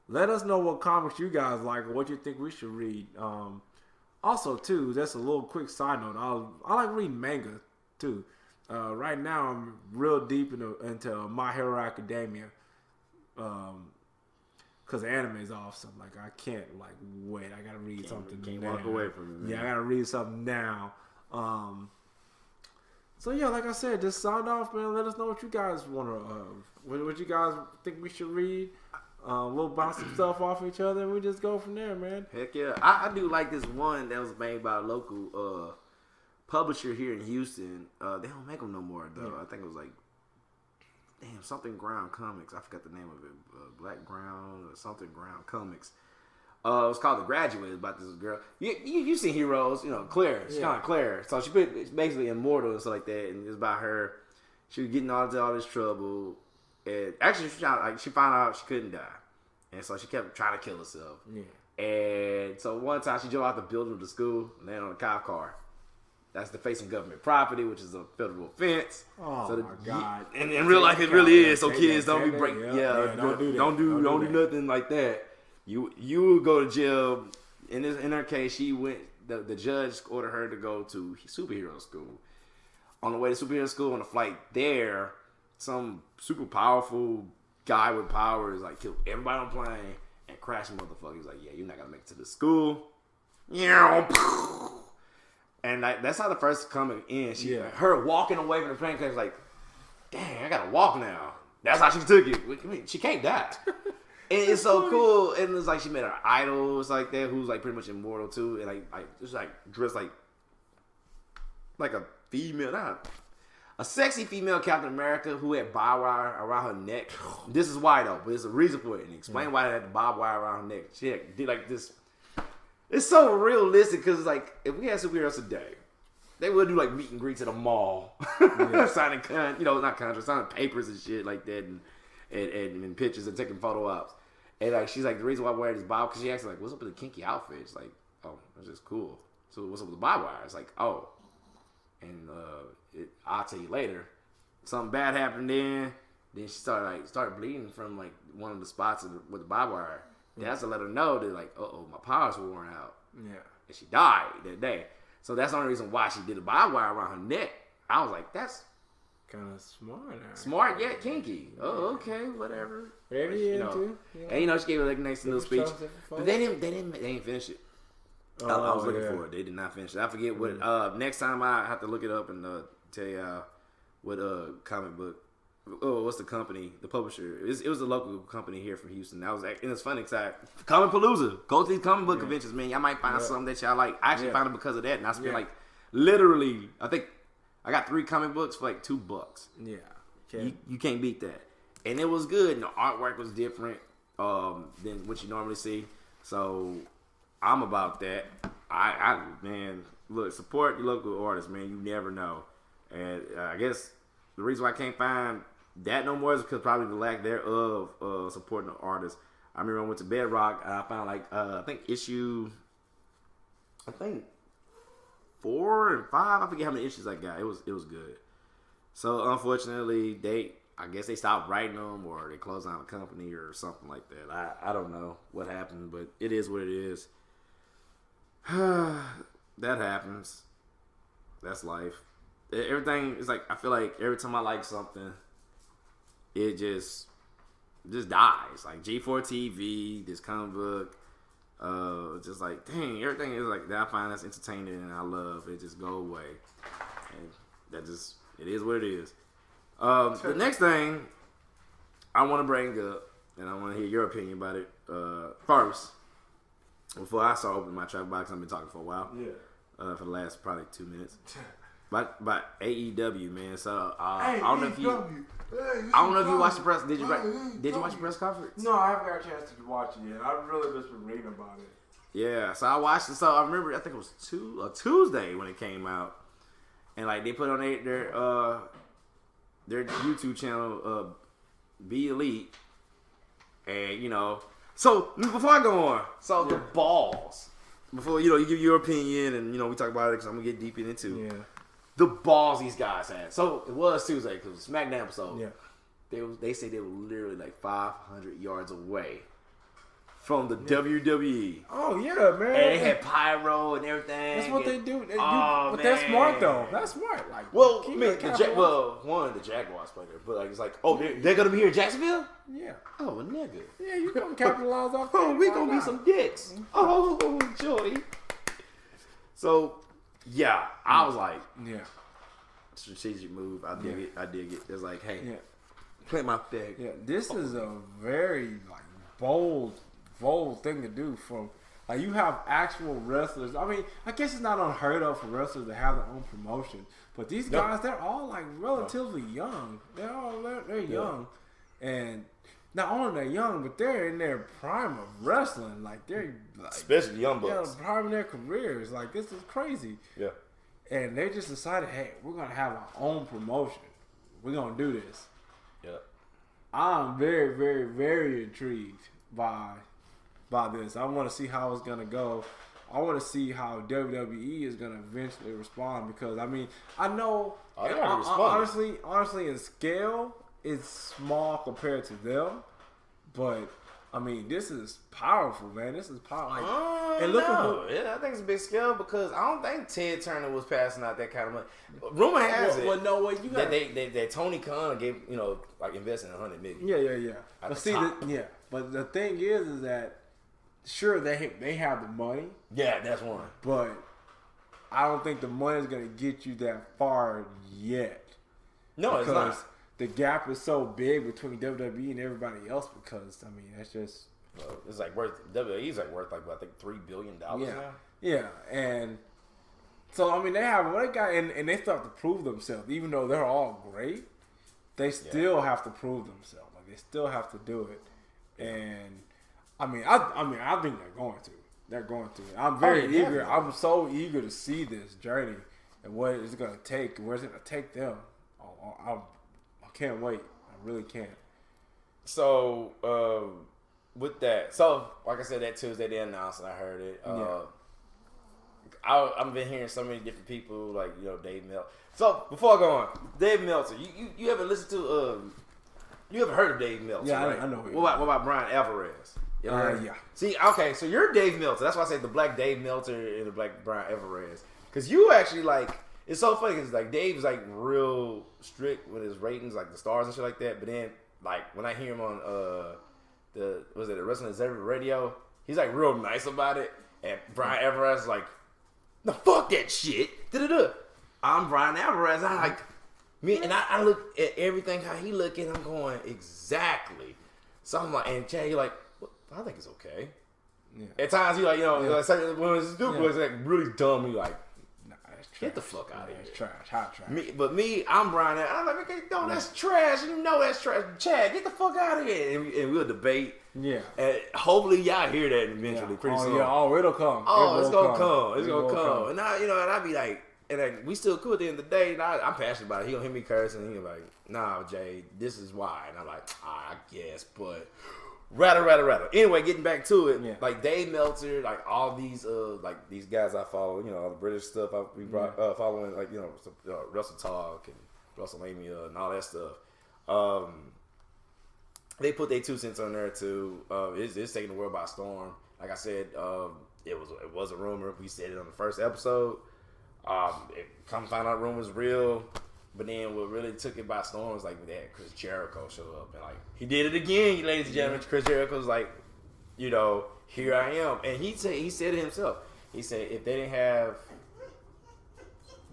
Let us know what comics you guys like or what you think we should read. Also, too, that's a little quick side note. I like reading manga, too. Right now, I'm real deep into My Hero Academia. Because because the anime is awesome. Like I can't like wait. I gotta read something. Can't now. walk away from it. Man. Yeah, I gotta read something now. So yeah, like I said, just sign off, man. Let us know what you guys want to, what you guys think we should read. We'll bounce some stuff off each other, and we just go from there, man. Heck yeah, I do like this one that was made by a local publisher here in Houston. They don't make them no more though. Yeah. I think it was like something Ground Comics. I forgot the name of it. Black Ground or something Ground Comics. It's called The Graduate. It's about this girl. You seen Heroes, Claire. She's kind of Claire. So it's basically immortal and stuff like that. And it's about her. She was getting all this trouble. And actually, she found out she couldn't die. And so she kept trying to kill herself. Yeah. And so one time she jumped out the building of the school and landed on a cop car. That's defacing government property, which is a federal offense. Oh so my God! And in real life, it really is. So kids, don't be breaking. Don't do nothing like that. You go to jail. In her case, she went. The judge ordered her to go to superhero school. On the way to superhero school, on the flight there, some super powerful guy with powers like killed everybody on the plane and crashed the motherfucker. He's like, "Yeah, you're not gonna make it to the school." And that's how the first coming in. Her walking away from the plane was like, "Dang, I gotta walk now." That's how she took it. I mean, she can't die. And it's so cool. And it's like she met her idols like that, who's like pretty much immortal too. And like just like dressed like a female, not a sexy female Captain America who had barbed wire around her neck. This is why though, but there's a reason for it. And explain why they had the barbed wire around her neck. She did like this. It's so realistic because like if we had superheroes today, they would do like meet and greets at a mall, signing not contracts, signing papers and shit like that, and pictures and taking photo ops. And like she's like, the reason why I wear this bob, because she asked like, what's up with the kinky outfit? It's like, oh, that's just cool. So what's up with the barbed wire? It's like, oh, and I'll tell you later. Something bad happened then. Then she started bleeding from like one of the spots with the barbed wire. That's to let her know that like, my powers were worn out. Yeah. And she died that day. So that's the only reason why she did a barbed wire around her neck. I was like, that's kind of smart. Smart yet kinky. Oh, okay, whatever. Whatever you into. And she gave her like a nice little speech. But they didn't finish it. I was looking for it. They did not finish it. I forget what. Next time I have to look it up and tell y'all what comic book. Oh, what's the company? The publisher. It was a local company here from Houston. That was, and it's funny because Comic Palooza. Go to these comic book conventions, man. Y'all might find something that y'all like. I actually found it because of that, and I spent like literally. I think I got 3 comic books for like $2. Yeah, you can't beat that. And it was good. And the artwork was different than what you normally see. So I'm about that. Man, look, support your local artists, man. You never know. And I guess the reason why I can't find that no more is because probably the lack thereof supporting the artists. I remember I went to Bedrock and I found like I think issue 4 and 5. I forget how many issues I got. It was good. So unfortunately, I guess they stopped writing them or they closed down the company or something like that. I don't know what happened, but it is what it is. That happens. That's life. Everything is like, I feel like every time I like something, it just dies. Like G4 TV, this comic book, just like, dang, everything is like that I find that's entertaining and I love, it just go away. And that just, it is what it is. The next thing I want to bring up, and I want to hear your opinion about it first, before I start opening my trap box. I've been talking for a while. Yeah. For the last probably 2 minutes. But AEW, man. So I don't know if you watched the press. Did you watch the press conference? No, I haven't got a chance to watch it yet. I've really just been reading about it. Yeah, so I watched it. So I remember, I think it was Tuesday when it came out, and like they put on their YouTube channel, Be Elite, and So before I go on, the balls. Before you give your opinion, and we talk about it because I'm gonna get deep into. Yeah. The balls these guys had. So it was Tuesday because it was a SmackDown episode. Yeah. They said they were literally like 500 yards away from the WWE. Oh yeah, man. And they had pyro and everything. That's what they do. Oh, but that's smart though. That's smart. Like, well, keep I mean, it the Jaguars play there, but like it's like, oh, they're gonna be here in Jacksonville. Yeah. Oh, a nigga. Yeah, you gonna capitalize off that. Oh, we gonna be some dicks. Oh, joy. So, yeah, I was like, Yeah. strategic move. I dig it. I dig it. It's like, hey, Yeah. play my thing. Yeah. This is a very like bold thing to do. From like you have actual wrestlers. I mean, I guess it's not unheard of for wrestlers to have their own promotion, but these guys, they're all like relatively young. They're young, and not only they're young, but they're in their prime of wrestling. Like they're like, Especially young bucks. prime of their careers. Like this is crazy. Yeah. And they just decided, hey, we're gonna have our own promotion. We're gonna do this. Yeah. I'm very, very, very intrigued by this. I want to see how it's gonna go. I want to see how WWE is gonna eventually respond because I mean I know honestly in scale it's small compared to them, but I mean this is powerful, man. This is powerful. Like, and look I think it's a big scale because I don't think Ted Turner was passing out that kind of money. Rumor has it that Tony Khan gave like investing $100 million. Yeah. But see, but the thing is that sure they have the money. Yeah, that's one. But I don't think the money is gonna get you that far yet. No, it's not. The gap is so big between WWE and everybody else because I mean that's just it's like WWE's like worth like I think $3 billion now. Yeah, and so I mean they have what they got and they still have to prove themselves even though they're all great. They still have to prove themselves. Like they still have to do it, and I think they're going to. They're going to. I'm very eager. Definitely. I'm so eager to see this journey and what it's going to take. Where it's going to take them. I can't wait. I really can't. So with that, like I said, that Tuesday they announced and I heard it. I've been hearing so many different people like Dave Meltzer. So before I go on, Dave Meltzer, you ever listened to you ever heard of Dave Meltzer? Yeah, right? I know. What about Brian Alvarez? Yeah. See, okay, so you're Dave Meltzer. That's why I say the black Dave Meltzer and the black Brian Alvarez. Because you actually like, it's so funny because like Dave is like real strict with his ratings, like the stars and shit like that. But then like when I hear him on the Wrestling Observer Radio, he's like real nice about it. And Brian Alvarez is like, no, fuck that shit. Da-da-da. I'm Brian Alvarez. I like me, and I look at everything how he looking. I'm going exactly. So I'm like, and Chad, you're like, well, I think it's okay. Yeah. At times you like, like, when it's stupid, it's like really dumb. You like, nah, that's trash. Get the fuck out of here. It's trash. Hot trash. I'm Brian. I'm like, okay, no, that's trash. You know that's trash. Chad, get the fuck out of here. And we'll debate. Yeah. And hopefully y'all hear that eventually pretty soon. Yeah. It'll come. It's gonna come. It's gonna come. And and I be like, and like, we still cool at the end of the day. And I'm passionate about it. He gonna hear me cursing. And he like, nah, Jay, this is why. And I'm like, I guess, but rather. Anyway, getting back to it, like Dave Meltzer, like all these like these guys I follow, all the British stuff I be following, like Wrestle Talk and WrestleMania and all that stuff. They put their 2 cents on there too. It's taking the world by storm. Like I said, it was a rumor. We said it on the first episode. Come find out rumors real. But then what really took it by storm was like that Chris Jericho showed up and like he did it again, ladies and gentlemen. Chris Jericho's like, here I am, and he said it himself. He said if they didn't have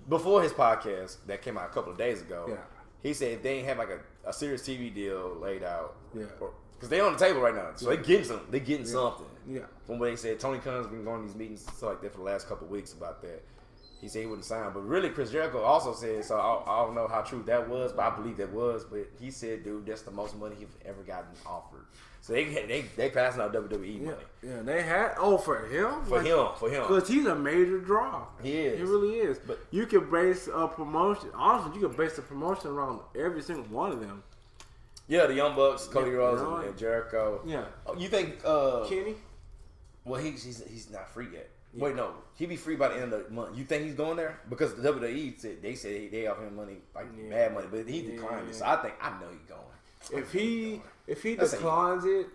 before his podcast that came out a couple of days ago, he said if they didn't have like a serious TV deal laid out, because they on the table right now, so they getting something. They getting something. Yeah. From what they said, Tony Khan's been going to these meetings and stuff like that for the last couple of weeks about that. He said he wouldn't sign, but really Chris Jericho also said, so I don't know how true that was, but I believe that was, but he said, dude, that's the most money he's ever gotten offered. So they passing out WWE money. Yeah, they had, for him? For him. Because he's a major draw. He is. He really is. But you can base a promotion, honestly, you can base a promotion around every single one of them. Yeah, the Young Bucks, Cody Rhodes, and Jericho. Yeah. You think, Kenny? Well, he's not free yet. Yeah. Wait, no. He'll be free by the end of the month. You think he's going there? Because the WWE said they offer him money, like mad money, but he declined it. So I know he's going. If he declines it,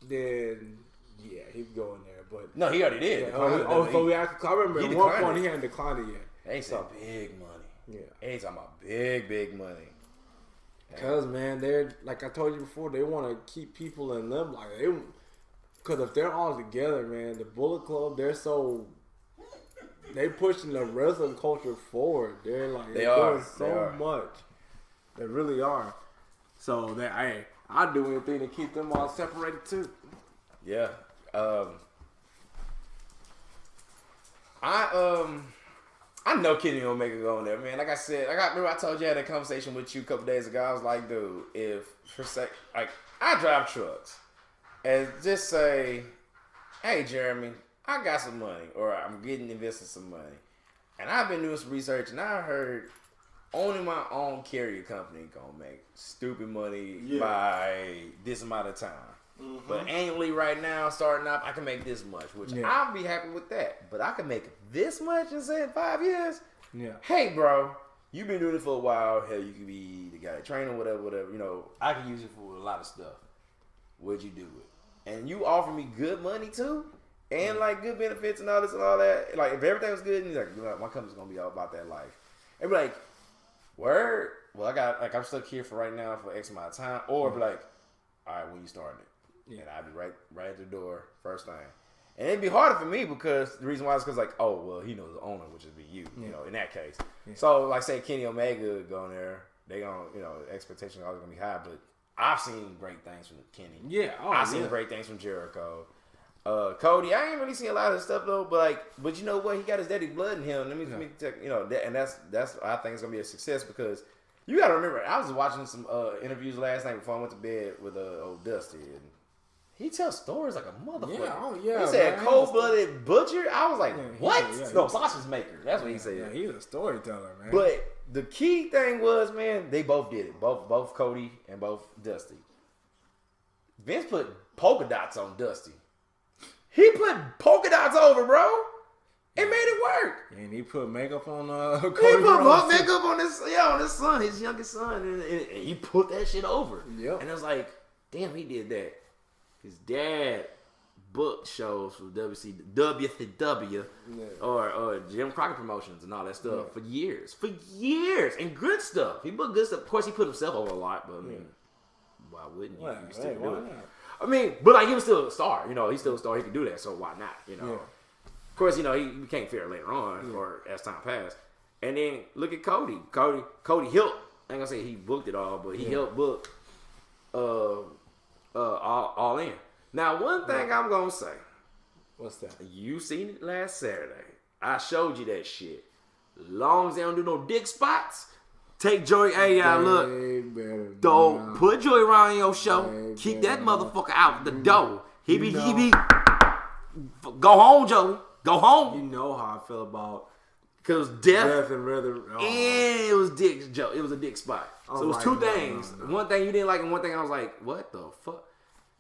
then Yeah, he'd go in there, but No, he already did. yeah, Declined. I remember He at one declined point it. he hadn't declined it yet. They said big money. Yeah, They talking about big money. because man, they're like I told you before, they want to keep people in limbo. Like because if they're all together, man, the Bullet Club, they pushing the wrestling culture forward. They're like they're doing so much. They really are. So I'd do anything to keep them all separated too. Yeah. I know Kenny Omega going there, man. Like I said, remember I told you I had a conversation with you a couple days ago. I was like, dude, I drive trucks, and just say, hey, Jeremy, I got some money, or I'm getting invested some money, and I've been doing some research, and I heard owning my own carrier company gonna make stupid money by this amount of time. Mm-hmm. But annually right now, starting up, I can make this much, which I'll be happy with that. But I can make this much in, say, 5 years? Yeah. Hey, bro, you've been doing it for a while. Hell, you could be the guy training, whatever. You know, I can use it for a lot of stuff. What'd you do it? And you offer me good money, too? And, like, good benefits and all this and all that. Like, if everything was good, and you're like, my company's going to be all about that life. And be like, word? Well, I'm stuck here for right now for X amount of time. Or be like, all right, when you starting it? Yeah, and I'd be right at the door first thing. And it'd be harder for me because the reason why is because, like, oh, well, he knows the owner, which would be you, you know, in that case. Yeah. So, like, say Kenny Omega going there, they going to, you know, expectations are always going to be high, but I've seen great things from Kenny. Yeah. I've seen great things from Jericho. Cody, I ain't really seen a lot of stuff, though, but you know what? He got his daddy blood in him. Let me check, you know, and that's I think it's going to be a success because you got to remember, I was watching some interviews last night before I went to bed with old Dusty, and he tells stories like a motherfucker. He said cold-blooded butcher. I was like, what? No, sausage maker. That's what he said. Yeah, he's a storyteller, man. But the key thing was, man, they both did it. Both Cody and both Dusty. Vince put polka dots on Dusty. He put polka dots over, bro. It made it work. And he put makeup on Cody. He put makeup on his son, his youngest son, and he put that shit over. Yep. And it was like, damn, he did that. His dad booked shows for WCW or Jim Crockett Promotions and all that stuff for years, and good stuff. He booked good stuff. Of course, he put himself over a lot, but I mean, why wouldn't you? You still do it. I mean, but like he was still a star. You know, he's still a star. He could do that, so why not? You know. Of course, you know he became fair later on, or as time passed. And then look at Cody. Cody helped. I ain't gonna say he booked it all, but he helped book. All in. Now, one thing I'm gonna say. What's that? You seen it last Saturday. I showed you that shit. Long as they don't do no dick spots, take Joey. Hey, look. Don't put Joey around your show. Keep that motherfucker out the door. He be. Go home, Joey. Go home. You know how I feel about. Cause death and rather, and it was dick Joe. It was a dick spot. So it was two things. No. One thing you didn't like, and one thing I was like, "What the fuck?"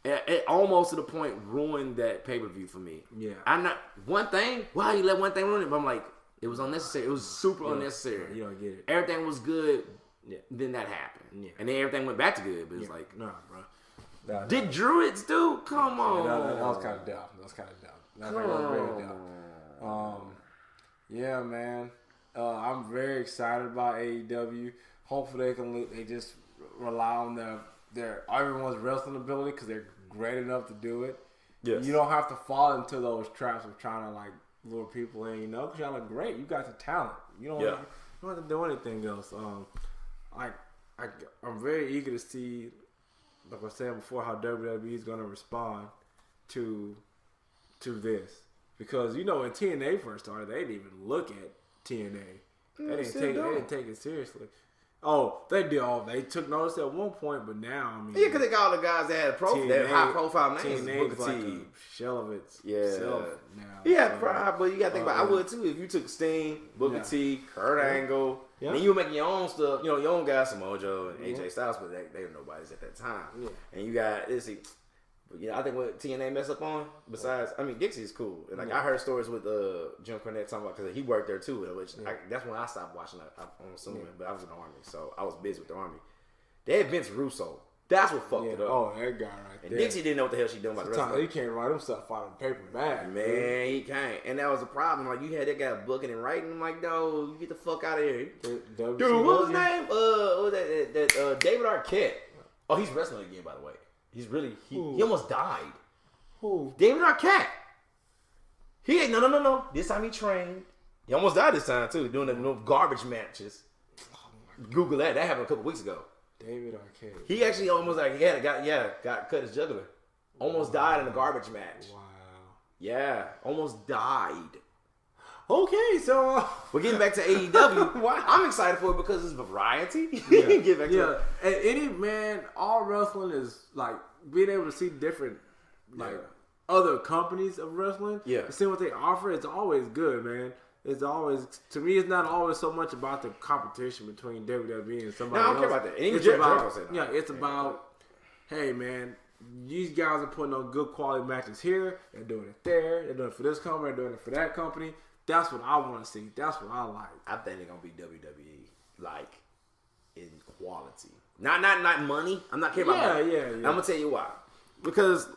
It almost to the point ruined that pay per view for me. Yeah, I'm not one thing. Why you let one thing ruin it? But I'm like, it was unnecessary. It was super unnecessary. You don't get it. Everything was good. Yeah. Then that happened. Yeah. And then everything went back to good. But it's like, nah, bro. Did Druids do? Come on. That was kind of dumb. That was very dumb. Yeah, man. I'm very excited about AEW. Hopefully they just rely on their everyone's wrestling ability because they're great enough to do it. Yes. You don't have to fall into those traps of trying to like lure people in, you know, because y'all look great. You got the talent. You don't have to do anything else. I'm very eager to see, like I was saying before, how WWE is going to respond to this. Because, you know, when TNA first started, they didn't even look at TNA. They didn't take it seriously. Oh, they did. They took notice at one point, but now, I mean. Yeah, because they got all the guys that had high profile names. TNA was like a shell of itself now. Yeah, pride, but you got to think about I would too. If you took Sting, Booker T, Kurt Angle, then you were making your own stuff, you know, your own guys, Samoa Joe and AJ Styles, but they were nobody's at that time. Yeah. And you got, you know, I think what TNA messed up on, besides, I mean, Dixie is cool. And like I heard stories with Jim Cornette talking about, because he worked there too, which that's when I stopped watching. I'm assuming, but I was in the Army, so I was busy with the Army. They had Vince Russo That's what fucked it up. Oh, that guy right there. And Dixie didn't know what the hell she doing about the rest of Sometimes it. he can't write himself out of the paper bag. Man, he can't. And that was the problem. Like, you had that guy booking and writing. I'm like, no, you get the fuck out of here. Dude, what was his name? What was that David Arquette. Oh, he's wrestling again, by the way. He's really, he almost died. Who? David Arquette. He ain't, no. This time he trained. He almost died this time, too, doing the garbage matches. Google that. That happened a couple weeks ago. David Arquette. He actually almost got cut his jugular. Almost died in a garbage match. Wow. Yeah, almost died. Okay, so we're getting back to AEW. Wow. I'm excited for it because it's variety. Yeah. Get back to it. And any man, all wrestling is like being able to see different other companies of wrestling. Yeah. And see what they offer. It's always good, man. It's always, to me, it's not always so much about the competition between WWE and somebody else. No, I don't care about that. Even It's about, hey, man, these guys are putting on good quality matches here. They're doing it there. They're doing it for this company. They're doing it for that company. That's what I want to see. That's what I like. I think they're going to be WWE, like, in quality. Not money. I'm not caring about money. Yeah. I'm going to tell you why. Because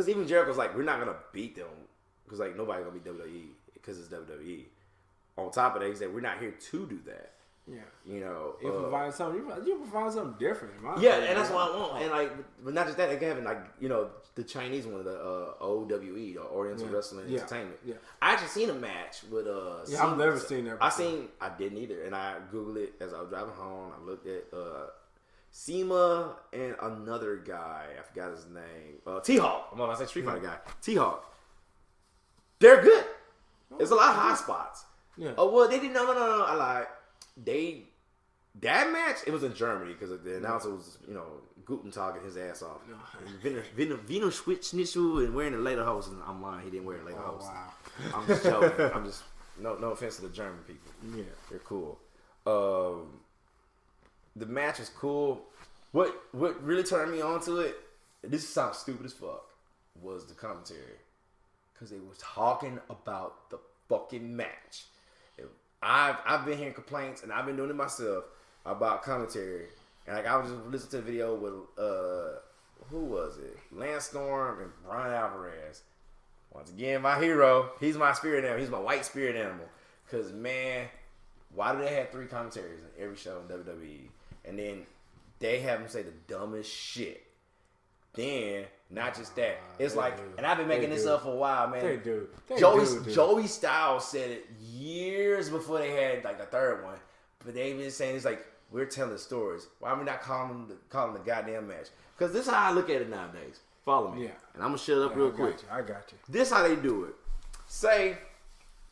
even Jericho's like, we're not going to beat them. Because, like, nobody's going to be WWE. Because it's WWE. On top of that, he said, we're not here to do that. Yeah. You know. You provide something different. And that's what I want. And, like, but not just that, they can have, like, you know, the Chinese one, the OWE, the Oriental Wrestling Entertainment. Yeah. I actually seen a match with, I've never seen that before. I didn't either. And I Googled it as I was driving home. I looked at, SEMA and another guy. I forgot his name. T-Hawk. I'm going to say Street Fighter guy. T-Hawk. They're good. There's a lot of high spots. Yeah. Oh, well, they didn't. No. I lied. That match, it was in Germany because the announcer was, you know, Guten Tag his ass off. Vino Schnitzel and wearing the lederhosen. I'm lying. He didn't wear the lederhosen. Wow. I'm just joking. I'm just, no offense to the German people. Yeah. They're cool. The match was cool. What really turned me on to it, this sounds stupid as fuck, was the commentary. Because they were talking about the fucking match. I've been hearing complaints, and I've been doing it myself, about commentary. And like I was just listening to the video with, who was it? Lance Storm and Brian Alvarez. Once again, my hero. He's my spirit animal. He's my white spirit animal. Because, man, why do they have 3 commentaries in every show in WWE? And then they have them say the dumbest shit. Then, not just that. It's like, and I've been making this up for a while, man. They do. Joey Styles said it years before they had like a third one. But they've been saying, it's like, we're telling stories. Why are we not calling the goddamn match? Because this is how I look at it nowadays. Follow me. Yeah. And I'm going to shut up real quick. I got you. This is how they do it. Say,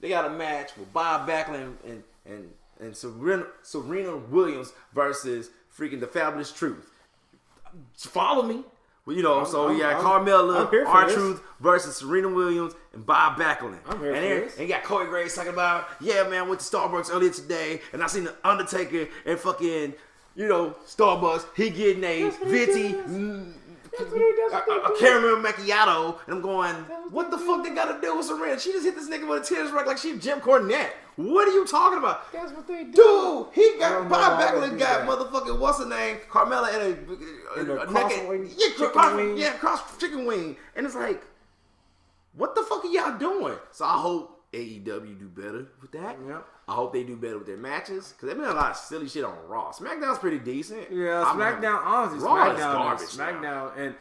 they got a match with Bob Backlund and Serena Williams versus freaking the Fabulous Truth. Follow me. Well, you know, so you got Carmella, R-Truth versus Serena Williams and Bob Backlund. I'm here for this. And you got Corey Graves talking about, yeah, man, went to Starbucks earlier today, and I seen the Undertaker and fucking, you know, Starbucks. He getting a venti, a caramel macchiato, and I'm going, what the fuck they got to do with Serena? She just hit this nigga with a tennis racket like she Jim Cornette. What are you talking about? That's what they do. Dude, he got Bob Backlund got motherfucking what's her name? Carmella and a cross chicken wing. And it's like, what the fuck are y'all doing? So I hope AEW do better with that. Yep. I hope they do better with their matches because there's been a lot of silly shit on Raw. SmackDown's pretty decent. Yeah, SmackDown, honestly, Raw is garbage. SmackDown, and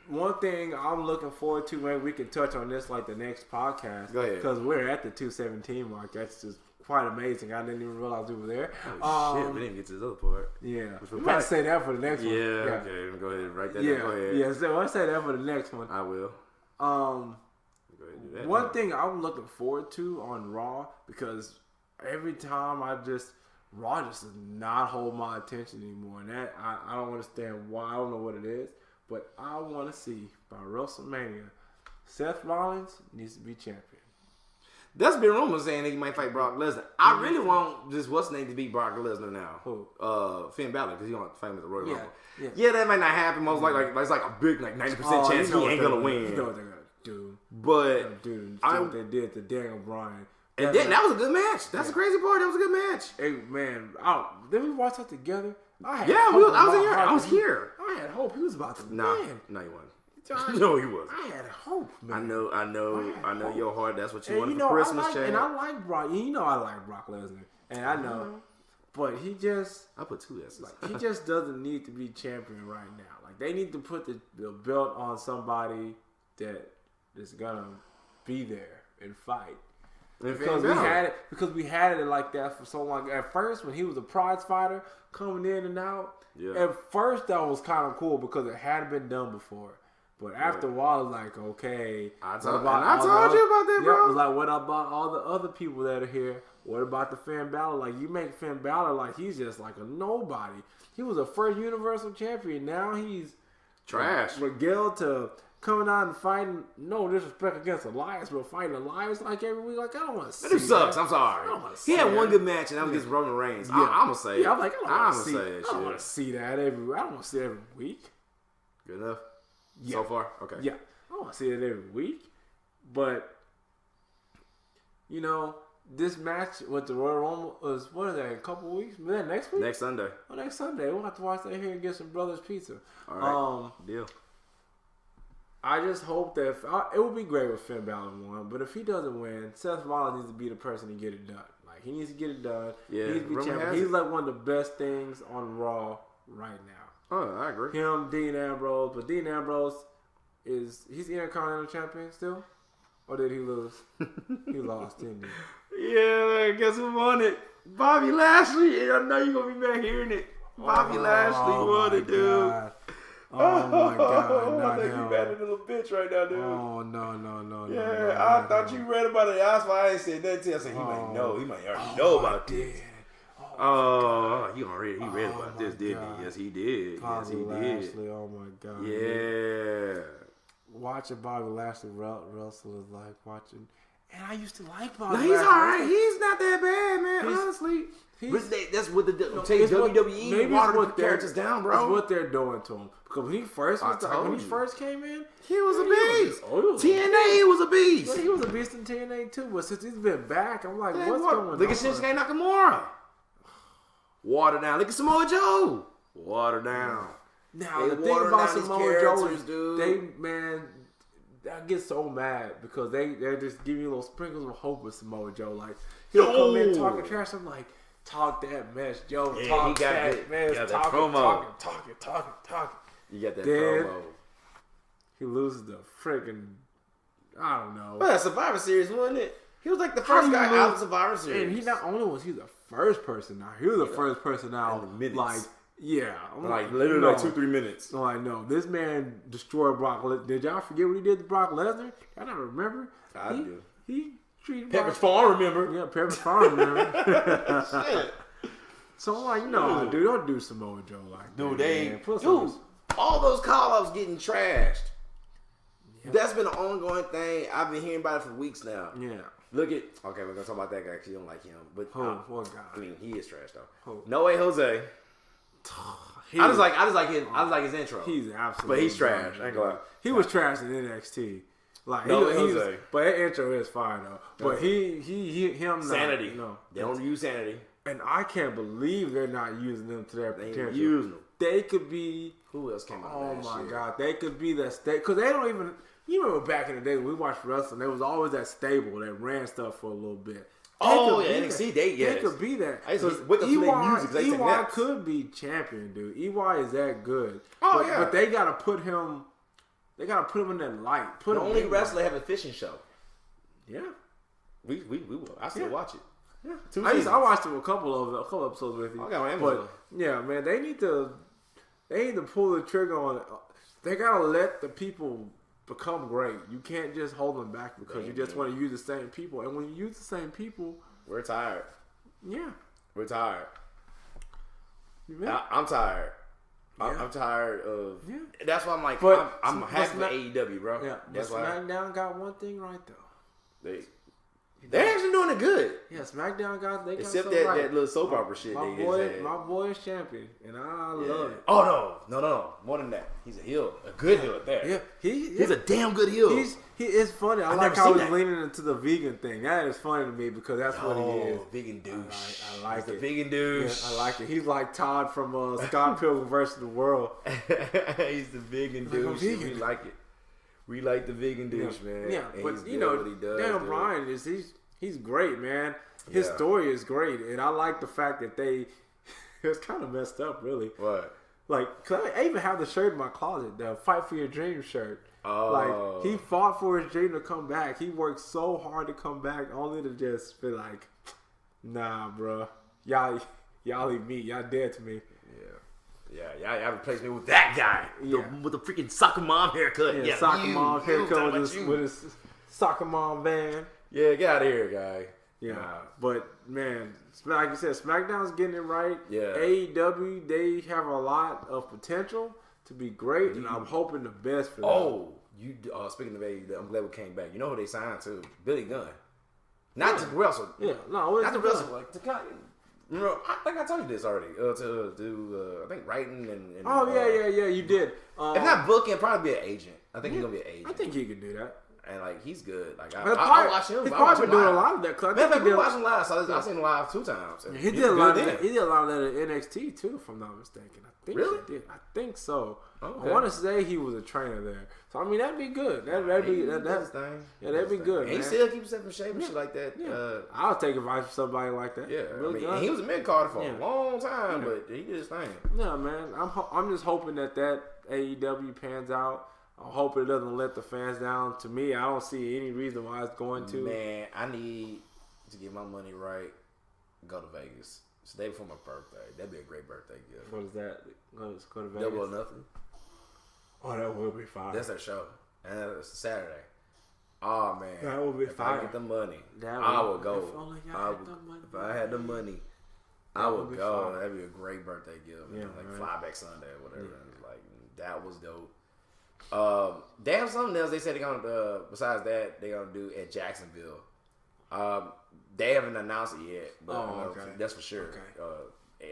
one thing I'm looking forward to, maybe we can touch on this like the next podcast. Go ahead. Because we're at the 217 mark. That's just quite amazing. I didn't even realize we were there. Oh, shit. We didn't get to this other part. Yeah. We might say that for the next one. Yeah, okay. Go ahead. Write that down. Go ahead. Yeah, so I'll say that for the next one. I will. Go ahead and do that. One thing I'm looking forward to on Raw, because every time Raw just does not hold my attention anymore. And that, I don't understand why. I don't know what it is. But I want to see by WrestleMania, Seth Rollins needs to be champion. There's been rumors saying that he might fight Brock Lesnar. I really want this what's name to beat Brock Lesnar now. Who? Finn Balor, because he's going to fight him at the Royal Rumble. Yeah, that might not happen. Most likely, it's like a big 90% chance he ain't going to win. You know what they're going to do. But what they did to Daniel Bryan And then that was a good match. That's the crazy part. That was a good match. Hey man, then we watched that together. I was here. I had hope he was about to win. No, he wasn't. No, he wasn't. I had hope, man. I know your heart. That's what you wanted for Christmas, Chad. And I like Brock. You know I like Brock Lesnar, and I know, but he just I put 2 S's. he just doesn't need to be champion right now. Like they need to put the belt on somebody that is gonna be there and fight. Because we had it like that for so long. At first, when he was a prize fighter coming in and out, at first that was kind of cool because it hadn't been done before. But after a while, it's like, okay. I told you about that, bro. It was like, what about all the other people that are here? What about the Finn Balor? Like, you make Finn Balor like he's just like a nobody. He was a first Universal Champion. Now he's trash. Regaled to coming out and fighting, no disrespect against Elias, but fighting Elias like every week. Like, I don't want to see that. That sucks. I'm sorry. He had one good match, and that was against Roman Reigns. I'm going to say it. I'm like, I don't want to see that every week. I don't want to see it every week. Good enough? Yeah. So far? Okay. Yeah. I don't want to see it every week. But, you know, this match with the Royal Rumble was, what is that, a couple weeks? Is that next week? Next Sunday. Oh, next Sunday. We'll have to watch that here and get some Brothers Pizza. All right. Deal. I just hope that it would be great with Finn Balor won, but if he doesn't win, Seth Rollins needs to be the person to get it done. Like, he needs to get it done. Yeah, he needs to be champion. He's like one of the best things on Raw right now. Oh, I agree. Him, Dean Ambrose, but Dean Ambrose he's Intercontinental Champion still, or did he lose? He lost, didn't he? Yeah, guess who won it? Bobby Lashley. I know you're gonna be back hearing it. Bobby Lashley won it, dude. God. Oh my God! I think you mad at a little bitch right now, dude. Oh no! Yeah, I thought you read about it. That's why I ain't said nothing to you. I said he might know. He might already know about this. He read about this, didn't he? Yes, he did. Bobby Lashley, oh my God! Yeah. Watching Bobby Lashley wrestle is like watching. And I used to like Bobby. No, he's all right. He's not that bad, man. Honestly, that's what WWE watered the characters down, bro. That's what they're doing to him. Because when he first came in, he was a beast. TNA was a beast. Well, he was a beast in TNA too. But since he's been back, I'm like, what's going on? Look at Shinsuke Nakamura. Water down. Look at Samoa Joe. Water down. Now the thing about Samoa Joe is I get so mad because they're just giving you little sprinkles of hope with Samoa Joe. Like, he'll come in talking trash. I'm like, talk that mess, Joe. Yeah, talk that mess. Talking. You got that then, promo. He loses the freaking, I don't know. Well, Survivor Series, wasn't it? He was like the first guy out of Survivor Series. And he not only was he the first person out. He was the first person out. Like, yeah. Like, literally like 2-3 minutes. So I know. This man destroyed Brock Lesnar. Did y'all forget what he did to Brock Lesnar? Y'all not remember? I do. He treated Pepperidge Farm, remember? Yeah, Pepperidge Farm, remember? Shit. So I'm like, dude, don't do Samoa Joe like that. All those call-outs getting trashed. Yeah. That's been an ongoing thing. I've been hearing about it for weeks now. Yeah. Look at, okay, we're going to talk about that guy because you don't like him. But what guy? I mean, he is trash, though. No Way Jose. I just like his intro. He's absolutely. But he's trash. I ain't gonna lie. He was trash in NXT. Like, but that intro is fire though. But him Sanity. No, they don't use Sanity. And I can't believe they're not using them to their potential. They use them. They could be. Who else came out? Oh my God, they could be that state because they don't even. You remember back in the day when we watched wrestling, there was always that stable that ran stuff for a little bit. NXT, they could be that. EY could be champion, dude. EY is that good. But they gotta put him. They gotta put him in that light. The only wrestler have a fishing show. Yeah, we will. I still watch it. Yeah, I watched him a couple episodes with you. I got on Amazon. But yeah, man, they need to pull the trigger on it. They gotta let the people become great. You can't just hold them back because you just want to use the same people. And when you use the same people, we're tired. Yeah, we're tired. I'm tired. Yeah. I'm tired of. Yeah. That's why I'm like, I'm happy for AEW, bro. Yeah, that's why SmackDown got one thing right though. They're actually doing it good. Yeah, SmackDown guys, they got Except so that, right. that little soap opera shit. My boy is champion, and I love it. Oh no, more than that. He's a heel, a good heel at that. Yeah, he's a damn good heel. It's funny. I like how he's leaning into the vegan thing. That is funny to me because that's what he is. Vegan douche. I like he's it. The vegan douche. Yeah, I like it. He's like Todd from Scott Pilgrim versus the World. He's the vegan douche. We like it. We like the vegan douche, man. Yeah, and but what he does, damn, Brian he's great, man. His story is great, and I like the fact that it's kind of messed up, really. What? Like, 'cause I even have the shirt in my closet, the Fight for Your Dream shirt. Oh. Like, he fought for his dream to come back. He worked so hard to come back, only to just be like, nah, bro. Y'all eat me. Y'all dead to me. Yeah, y'all replaced me with that guy. With the freaking soccer mom haircut. Yeah, soccer mom haircut with his soccer mom van. Yeah, get out of here, guy. Yeah, but man, like you said, SmackDown's getting it right. Yeah. AEW, they have a lot of potential to be great, and I'm hoping the best for them. Oh, speaking of AEW, I'm glad we came back. You know who they signed to? Billy Gunn. Not to wrestle. Yeah, no, not to wrestle. Like to kind of, remember, I think I told you this already. To do, I think writing and oh yeah, you did. If not booking, probably be an agent. I think he's gonna be an agent. I think he can do that. And like he's good. Like I watch him. He's probably been doing a lot of that. Cause I think we watched him live. So I've seen him live 2 times. He did a lot of that. He did a lot of that at NXT too, if I'm not mistaken. I think really? He did. I think so. Okay. I want to say he was a trainer there. So I mean, that'd be good. That'd be thing. Yeah, that'd be good. And he still keeps himself in shape and shit like that. Yeah. I'll take advice from somebody like that. Yeah, and he was a mid carder for a long time, Yeah. but he did his thing. Yeah, man. I'm just hoping that AEW pans out. I hope it doesn't let the fans down. To me, I don't see any reason why it's going to. Man, I need to get my money right. Go to Vegas. It's the day before my birthday. That'd be a great birthday gift. What is that? Go to Vegas. Double or Nothing. Oh, that will be fine. That's their show, and it's a Saturday. Oh man, that will be fine. If I get the money, I will go. If I had the money, I would go. Fine. That'd be a great birthday gift. Yeah, like fly back Sunday or whatever. Yeah. Like that was dope. They have something else they said they're gonna besides that they're gonna do at Jacksonville. They haven't announced it yet, but that's for sure. Okay.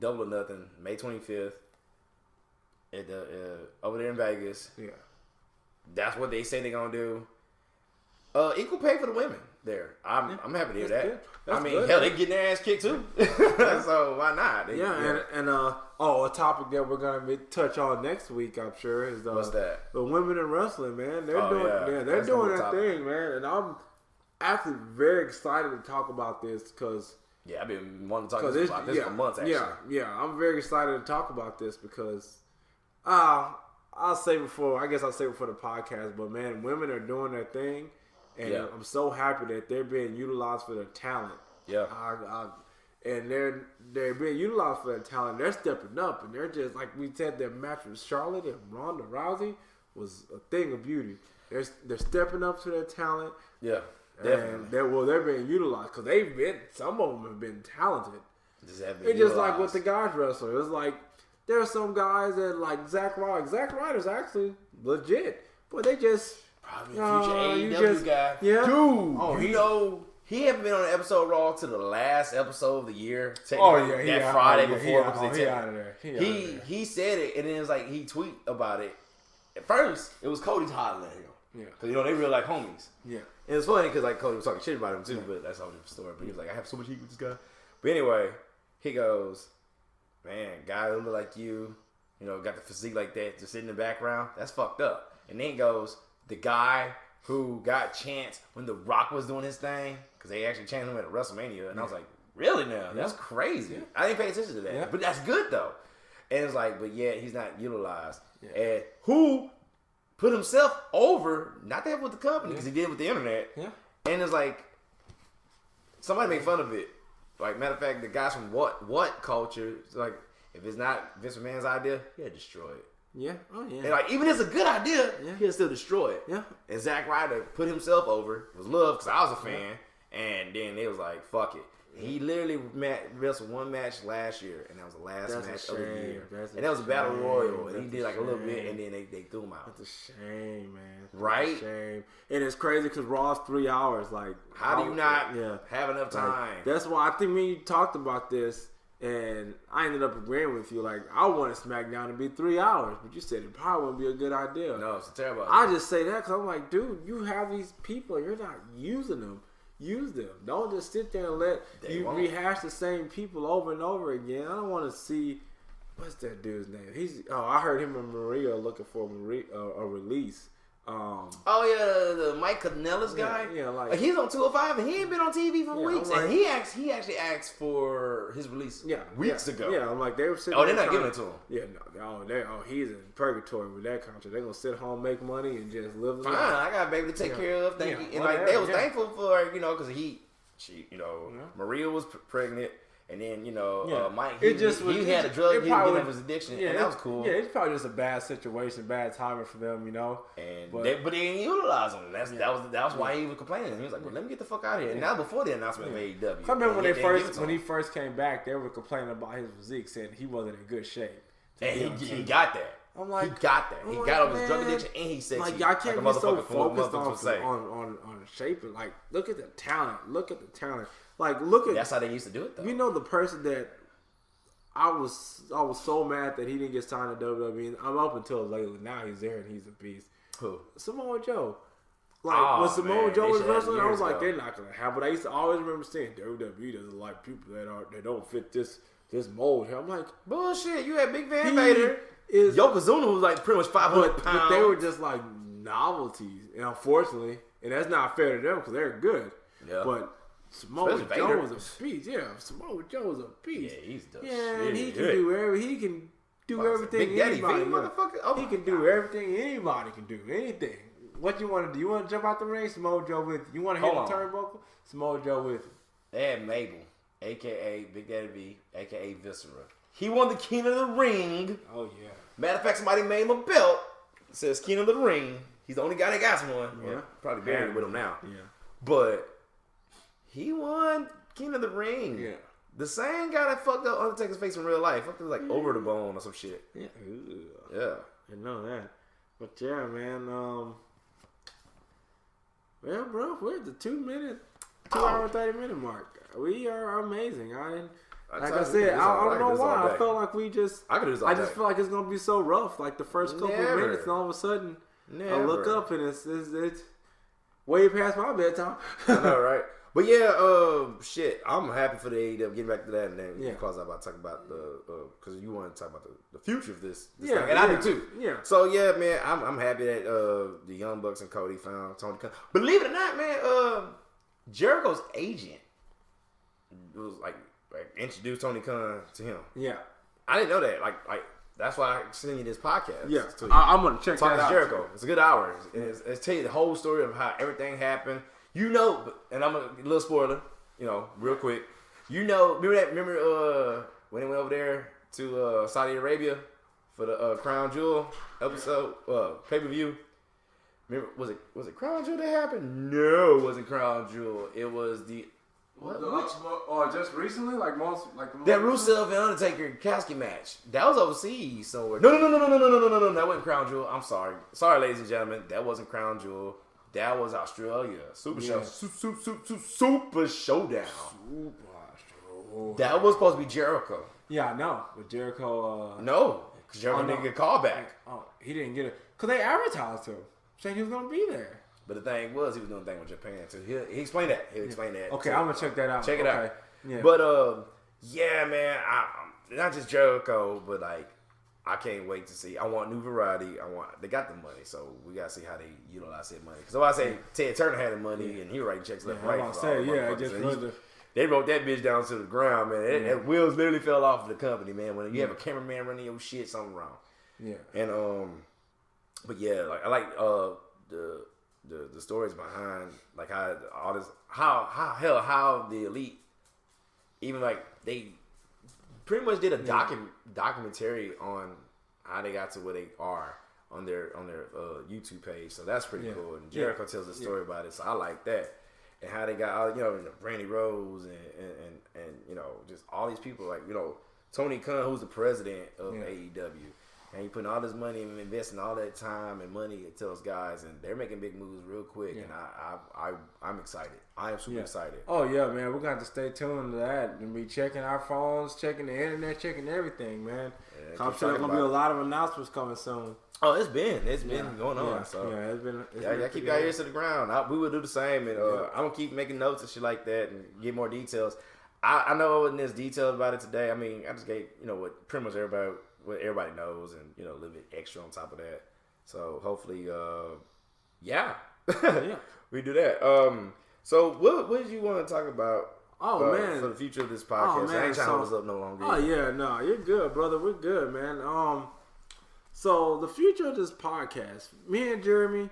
Double or Nothing, May 25th at the over there in Vegas. Yeah, that's what they say they're gonna do. Equal pay for the women there. I'm happy to hear that. I mean, good. Hell, they getting their ass kicked too. So why not? And a topic that we're gonna touch on next week, I'm sure, is what's that? The women in wrestling, man. They're doing that thing, man. And I'm actually very excited to talk about this because I've been wanting to talk about this for months. Actually, I'm very excited to talk about this because I'll say before the podcast, but man, women are doing their thing. And I'm so happy that they're being utilized for their talent. Yeah. And they're being utilized for their talent. They're stepping up, and they're just like we said. Their match with Charlotte and Ronda Rousey was a thing of beauty. They're stepping up to their talent. Yeah, definitely. And they're being utilized because some of them have been talented. It's just like with the guys wrestler. It's like there are some guys that like Zack Ryder. Zack Ryder's actually legit, but they just. Probably future AEW guy. Yeah. Dude, he haven't been on an episode Raw to the last episode of the year. That Friday before because they out of there. He said it, and then it was like he tweet about it. At first, it was Cody's hollering at him. Yeah. Because they really like homies. Yeah. And it's funny because like Cody was talking shit about him too, but that's a whole different story. But he was like, I have so much heat with this guy. But anyway, he goes, man, guy who look like you, got the physique like that, just sitting in the background. That's fucked up. And then he goes. The guy who got chance when The Rock was doing his thing, because they actually changed him at WrestleMania, and I was like, really now? That's crazy. I didn't pay attention to that. But that's good, though. And it's like, but he's not utilized. And who put himself over, not that with the company, because he did with the internet. Yeah. And it's like, somebody made fun of it. Like, matter of fact, the guys from What Culture, it's like, if it's not Vince McMahon's idea, he'll destroy it. Yeah. Oh, yeah. And like, even if it's a good idea, he'll still destroy it. Yeah. And Zack Ryder put himself over. It was love because I was a fan. And then it was like, fuck it. He literally wrestled one match last year, and that was the last match of the year. And that was a battle royal, and he did like a little bit, and then they threw him out. That's a shame, man. Right? That's a shame. And it's crazy because Raw's 3 hours. Like, how do you not have enough time? Like, that's why I think when you talked about this, and I ended up agreeing with you. Like, I wanted SmackDown to be 3 hours, but you said it probably wouldn't be a good idea. No, it's a terrible idea. I just say that because I'm like, dude, you have these people, you're not using them. Use them. Don't just sit there and let you rehash the same people over and over again. I don't want to see what's that dude's name. I heard him and Maria looking for a release. The Mike Kanellis guy. Yeah, like he's on 205 and he ain't been on TV for weeks. Like, and he actually asked for his release weeks ago. Yeah, I'm like they were sitting. Oh, they're not giving it to him. Yeah, no, he's in purgatory with that contract. They're gonna sit home, make money, and just live. Fine, I got a baby to take care of. Thank you. And like they was thankful for because Maria was pregnant. And then Mike, he had a drug. He didn't give his addiction, and that was cool. Yeah, it's probably just a bad situation, bad timing for them, but they didn't utilize him. That was why he was complaining. He was like, "Well, let me get the fuck out of here." And now before the announcement of AEW, I remember when he first came back, they were complaining about his physique, saying he wasn't in good shape. And he got that. I'm like, he got that. He got over his drug addiction, and he's sexy. Like, y'all can't be so focused on shaping. Like, look at the talent. Like, look at. That's how they used to do it, though. The person that I was so mad that he didn't get signed to WWE. I'm up until lately. Now he's there and he's a beast. Who? Samoa Joe. Like, when Samoa Joe was wrestling, I was like, they're not gonna have. But I used to always remember saying WWE doesn't like people that don't fit this mold. I'm like, bullshit. You had Big Van Vader. Yokozuna was like pretty much 500 pounds. But they were just like novelties, and unfortunately, and that's not fair to them because they're good. Yeah. But Samoa Joe was a beast. Yeah, Samoa Joe was a beast. Yeah, he's the shit. And he can do everything anybody. He can do everything anybody can do. Anything. What you want to do? You want to jump out the ring? Samoa Joe with you. You want to hit the turnbuckle? Samoa Joe with you. They had Mabel, a.k.a. Big Daddy V, a.k.a. Viscera. He won the King of the Ring. Oh, yeah. Matter of fact, somebody made him a belt. It says King of the Ring. He's the only guy that got one. Yeah. Well, probably buried with him now. Yeah. But he won King of the Ring. Yeah. The same guy that fucked up Undertaker's face in real life. Fucked him like over the bone or some shit. Yeah. Yeah. I know that. But yeah, man. Well, bro, we're at the 2 hour, 30-minute mark. We are amazing. Like I said, I don't know why. I felt like we just. I just feel like it's gonna be so rough. Like the first couple of minutes, and all of a sudden, I look up and it's way past my bedtime. I know, right? But yeah, shit. I'm happy for the AEW. Getting back to that, and then because I'm about to talk about because you want to talk about the future of this thing, and I do too. Yeah. So yeah, man, I'm happy that the Young Bucks and Cody found Tony Khan. Believe it or not, man, Jericho's agent was like introduced Tony Khan to him. Yeah. I didn't know that. Like that's why I sent you this podcast. Yeah. I'm gonna check that out. Jericho. It's a good hour. It's tell you the whole story of how everything happened. And I'm a little spoiler, real quick. Remember when they went over there to Saudi Arabia for the Crown Jewel episode, pay-per-view? Remember, was it Crown Jewel that happened? No, it wasn't Crown Jewel. It was the just recently, that Rusev and Undertaker casket match. That was overseas somewhere. No. That wasn't Crown Jewel. I'm sorry, ladies and gentlemen. That wasn't Crown Jewel. That was Australia. Super Showdown. That was supposed to be Jericho. Yeah, I know. But Jericho. No, because Jericho didn't get called back. Oh, he didn't get it because they advertised him saying he was gonna be there. But the thing was, he was doing a thing with Japan too. He explained that. Okay, I'm gonna check that out. Check it out. Yeah. But yeah, man, not just Jericho, but like I can't wait to see. I want new variety. They got the money, so we gotta see how they utilize that money. Because I say Ted Turner had the money and he writing checks left and right. They wrote that bitch down to the ground, man. That wheels literally fell off of the company, man. When you have a cameraman running your shit, something wrong. Yeah. And but yeah, like I like the stories behind like how all this how the Elite even like they pretty much did a documentary on how they got to where they are on their YouTube page. So that's pretty cool. And Jericho tells a story about it. So I like that. and how they got all Randy Rose and just all these people like Tony Khan, who's the president of AEW. And he putting all this money and investing all that time and money into those guys, and they're making big moves real quick. And I'm excited. I am super excited. Oh yeah, man, we're gonna have to stay tuned to that and be checking our phones, checking the internet, checking everything, man. Yeah, I'm sure there's gonna be a lot of announcements coming soon. Oh, it's been going on. Yeah. So it's been. Y'all keep your ears to the ground. We will do the same, and I'm gonna keep making notes and shit like that and get more details. I know I wasn't as detailed about it today. I mean, I just gave what pretty much what everybody knows, and a little bit extra on top of that. So hopefully, we do that. So what did you want to talk about? Oh man, for the future of this podcast. I ain't trying to hold us up no longer. Oh yeah, no, you're good, brother. We're good, man. So the future of this podcast, me and Jeremy,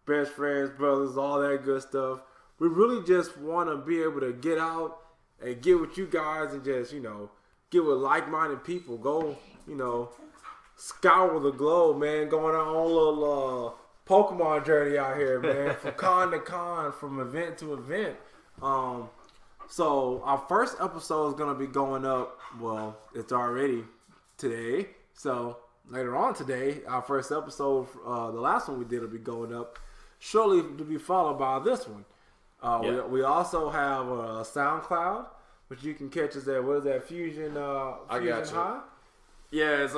best friends, brothers, all that good stuff. We really just want to be able to get out and get with you guys and just get with like-minded people. Go, scour the globe, man. Go on our own little Pokemon journey out here, man. From con to con, from event to event. So our first episode is gonna be going up. Well, it's already today. So later on today, our first episode, the last one we did, will be going up shortly to be followed by this one. We also have a SoundCloud, which you can catch us at. What is that? Fusion High? Yeah, it's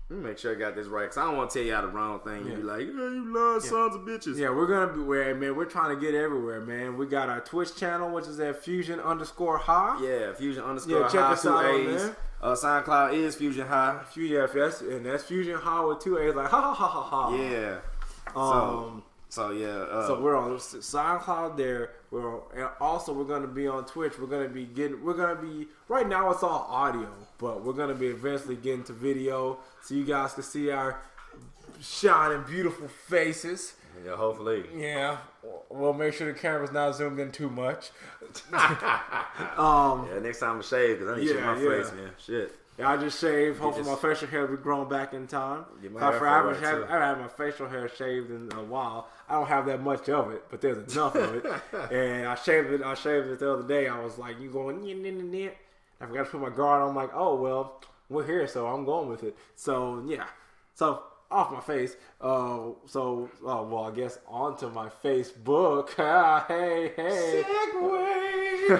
let me make sure I got this right, because I don't want to tell y'all the wrong thing. You be like, you lying sons of bitches. Yeah, we're gonna be man. We're trying to get everywhere, man. We got our Twitch channel, which is at Fusion_High. Yeah, Fusion_High. Check us out on there. SoundCloud is Fusion High. That's Fusion High with 2 A's, like ha ha ha ha ha. Yeah. So we're on SoundCloud there. And also we're gonna be on Twitch. We're gonna be right now it's all audio, but we're gonna be eventually getting to video, so you guys can see our shining beautiful faces. Yeah, hopefully. Yeah, we'll make sure the camera's not zoomed in too much. Next time I shave, because I need to shave my face, man. Shit. Yeah, I just shaved. Hopefully my facial hair will be grown back in time. I haven't had my facial hair shaved in a while. I don't have that much of it, but there's enough of it. And I shaved it the other day. I was like, you going, I forgot to put my guard on. I'm like, oh, well, we're here, so I'm going with it. So, yeah. So, off my face. I guess onto my Facebook. Hey. Segway.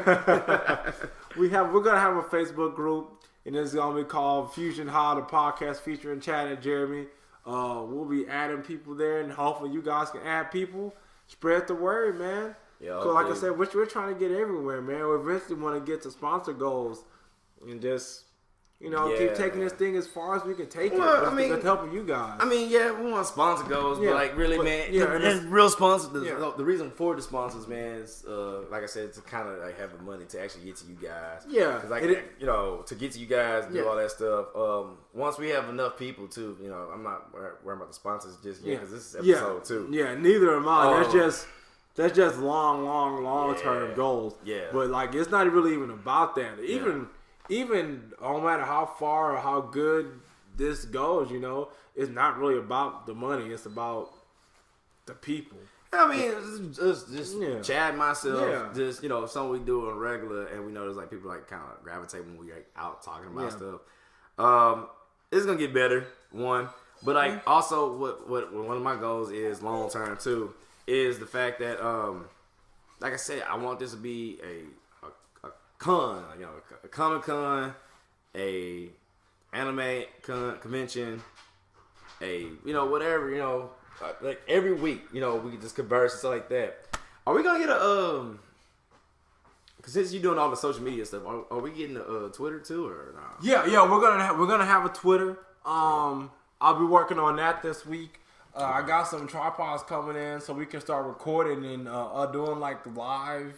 We're going to have a Facebook group. And it's going to be called Fusion High, the podcast featuring Chad and Jeremy. We'll be adding people there, and hopefully you guys can add people. Spread the word, man. Yeah, so like I said, we're trying to get everywhere, man. We eventually want to get to sponsor goals and just, keep taking this thing as far as we can take it. That's helping you guys. I mean, we want sponsor goals, but man, the real sponsor, the reason for the sponsors, man, is like I said, to kind of like have the money to actually get to you guys. Yeah, because to get to you guys and do all that stuff. Once we have enough people too, I'm not worrying about the sponsors just yet, because this is episode 2. Yeah, neither am I. That's just long term goals. Yeah, but like it's not really even about that. Even no matter how far or how good this goes, it's not really about the money. It's about the people. I mean, it's just Chad and myself, just, something we do on regular, and we know there's like people like kind of gravitate when we like out talking about stuff. It's going to get better, one. But like also what one of my goals is long term too, is the fact that, like I said, I want this to be a con, a Comic-Con, a anime convention, whatever, like every week, we can just converse and stuff like that. Are we gonna get because since you're doing all the social media stuff, are we getting a Twitter too or not? Yeah, we're gonna have a Twitter. I'll be working on that this week. I got some tripods coming in so we can start recording and doing like live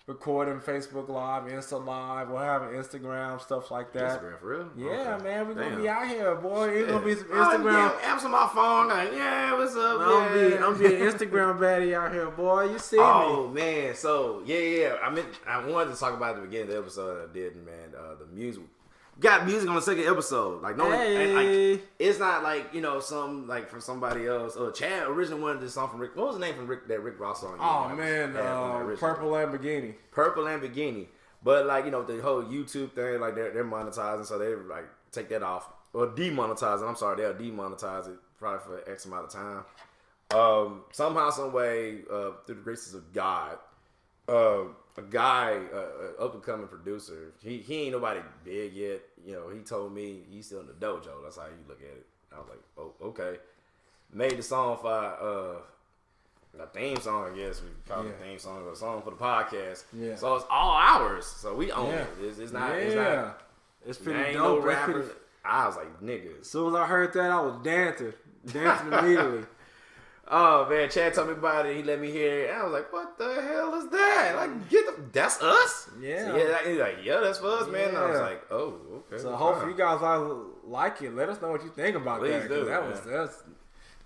recording, Facebook Live, Insta Live. We'll have an Instagram, stuff like that. Instagram, for real? Yeah, okay. Man, we're going to be out here, boy. It's going to be some Instagram. Answer my phone. Like, what's up, man? I'm being Instagram baddie out here, boy. You see me. Oh, man. So, I wanted to talk about it at the beginning of the episode that I did, man. The got music on the second episode. Like no, Hey. like it's not like some like from somebody else. Chad originally wanted this song from Rick. What was the name from that Rick Ross song? Oh man, Purple Lamborghini. Purple Lamborghini. But like the whole YouTube thing, like they're monetizing, so they like take that off or demonetize it. I'm sorry, they'll demonetize it probably for X amount of time. Somehow, some way, through the graces of God, a guy, up and coming producer, he ain't nobody big yet. He told me he's still in the dojo. That's how you look at it. I was like, oh, okay. Made the song for a theme song, I guess we call it a theme song, or a song for the podcast. Yeah. So it's all ours. So we own it. It's not. It's pretty ain't dope. No rapper. I was like, nigga. As soon as I heard that, I was dancing immediately. Oh man, Chad told me about it. He let me hear it. And I was like, "What the hell is that? Like, that's us." Yeah. So, he's like, "Yeah, that's for us, man." And I was like, "Oh, okay." So hopefully you guys like it. Let us know what you think about Please that. Do,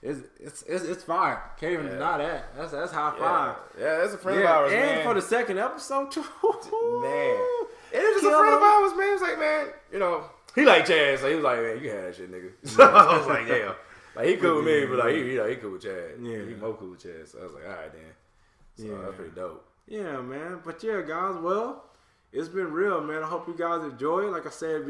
It's fire. Can't even deny that. That's high five. Yeah, that's a friend of ours, man. And for the second episode too. Man. It was just a friend of ours, man. He was like, man, he like Chad, so he was like, man, you can have that shit, nigga. So I was like, yeah. Like, he cool with me, but like, he cool with Chad. Yeah. He more cool with Chad. So I was like, all right, then. So that's pretty dope. Yeah, man. But yeah, guys, well, it's been real, man. I hope you guys enjoy it. Like I said,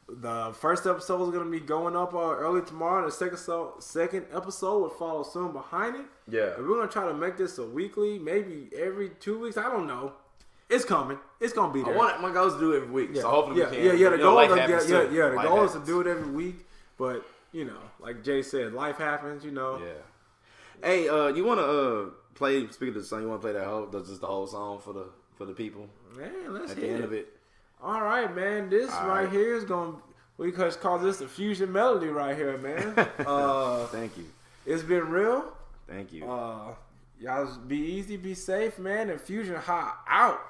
the first episode is going to be going up early tomorrow. And the second episode will follow soon behind it. Yeah. And we're going to try to make this a weekly, maybe every 2 weeks. I don't know. It's coming. It's going to be there. My goal is to do it every week. Yeah. So hopefully we can. Yeah, the goal is to do it every week. But, like Jay said, life happens, Yeah. Hey, you want to play, speaking of the song, you want to play the whole song for the people? Man, let's At the end of it. All right, man. This right here is going to, we could call this the fusion melody right here, man. Thank you. It's been real. Thank you. Y'all be easy, be safe, man. And Fusion High out.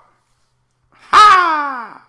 Ha!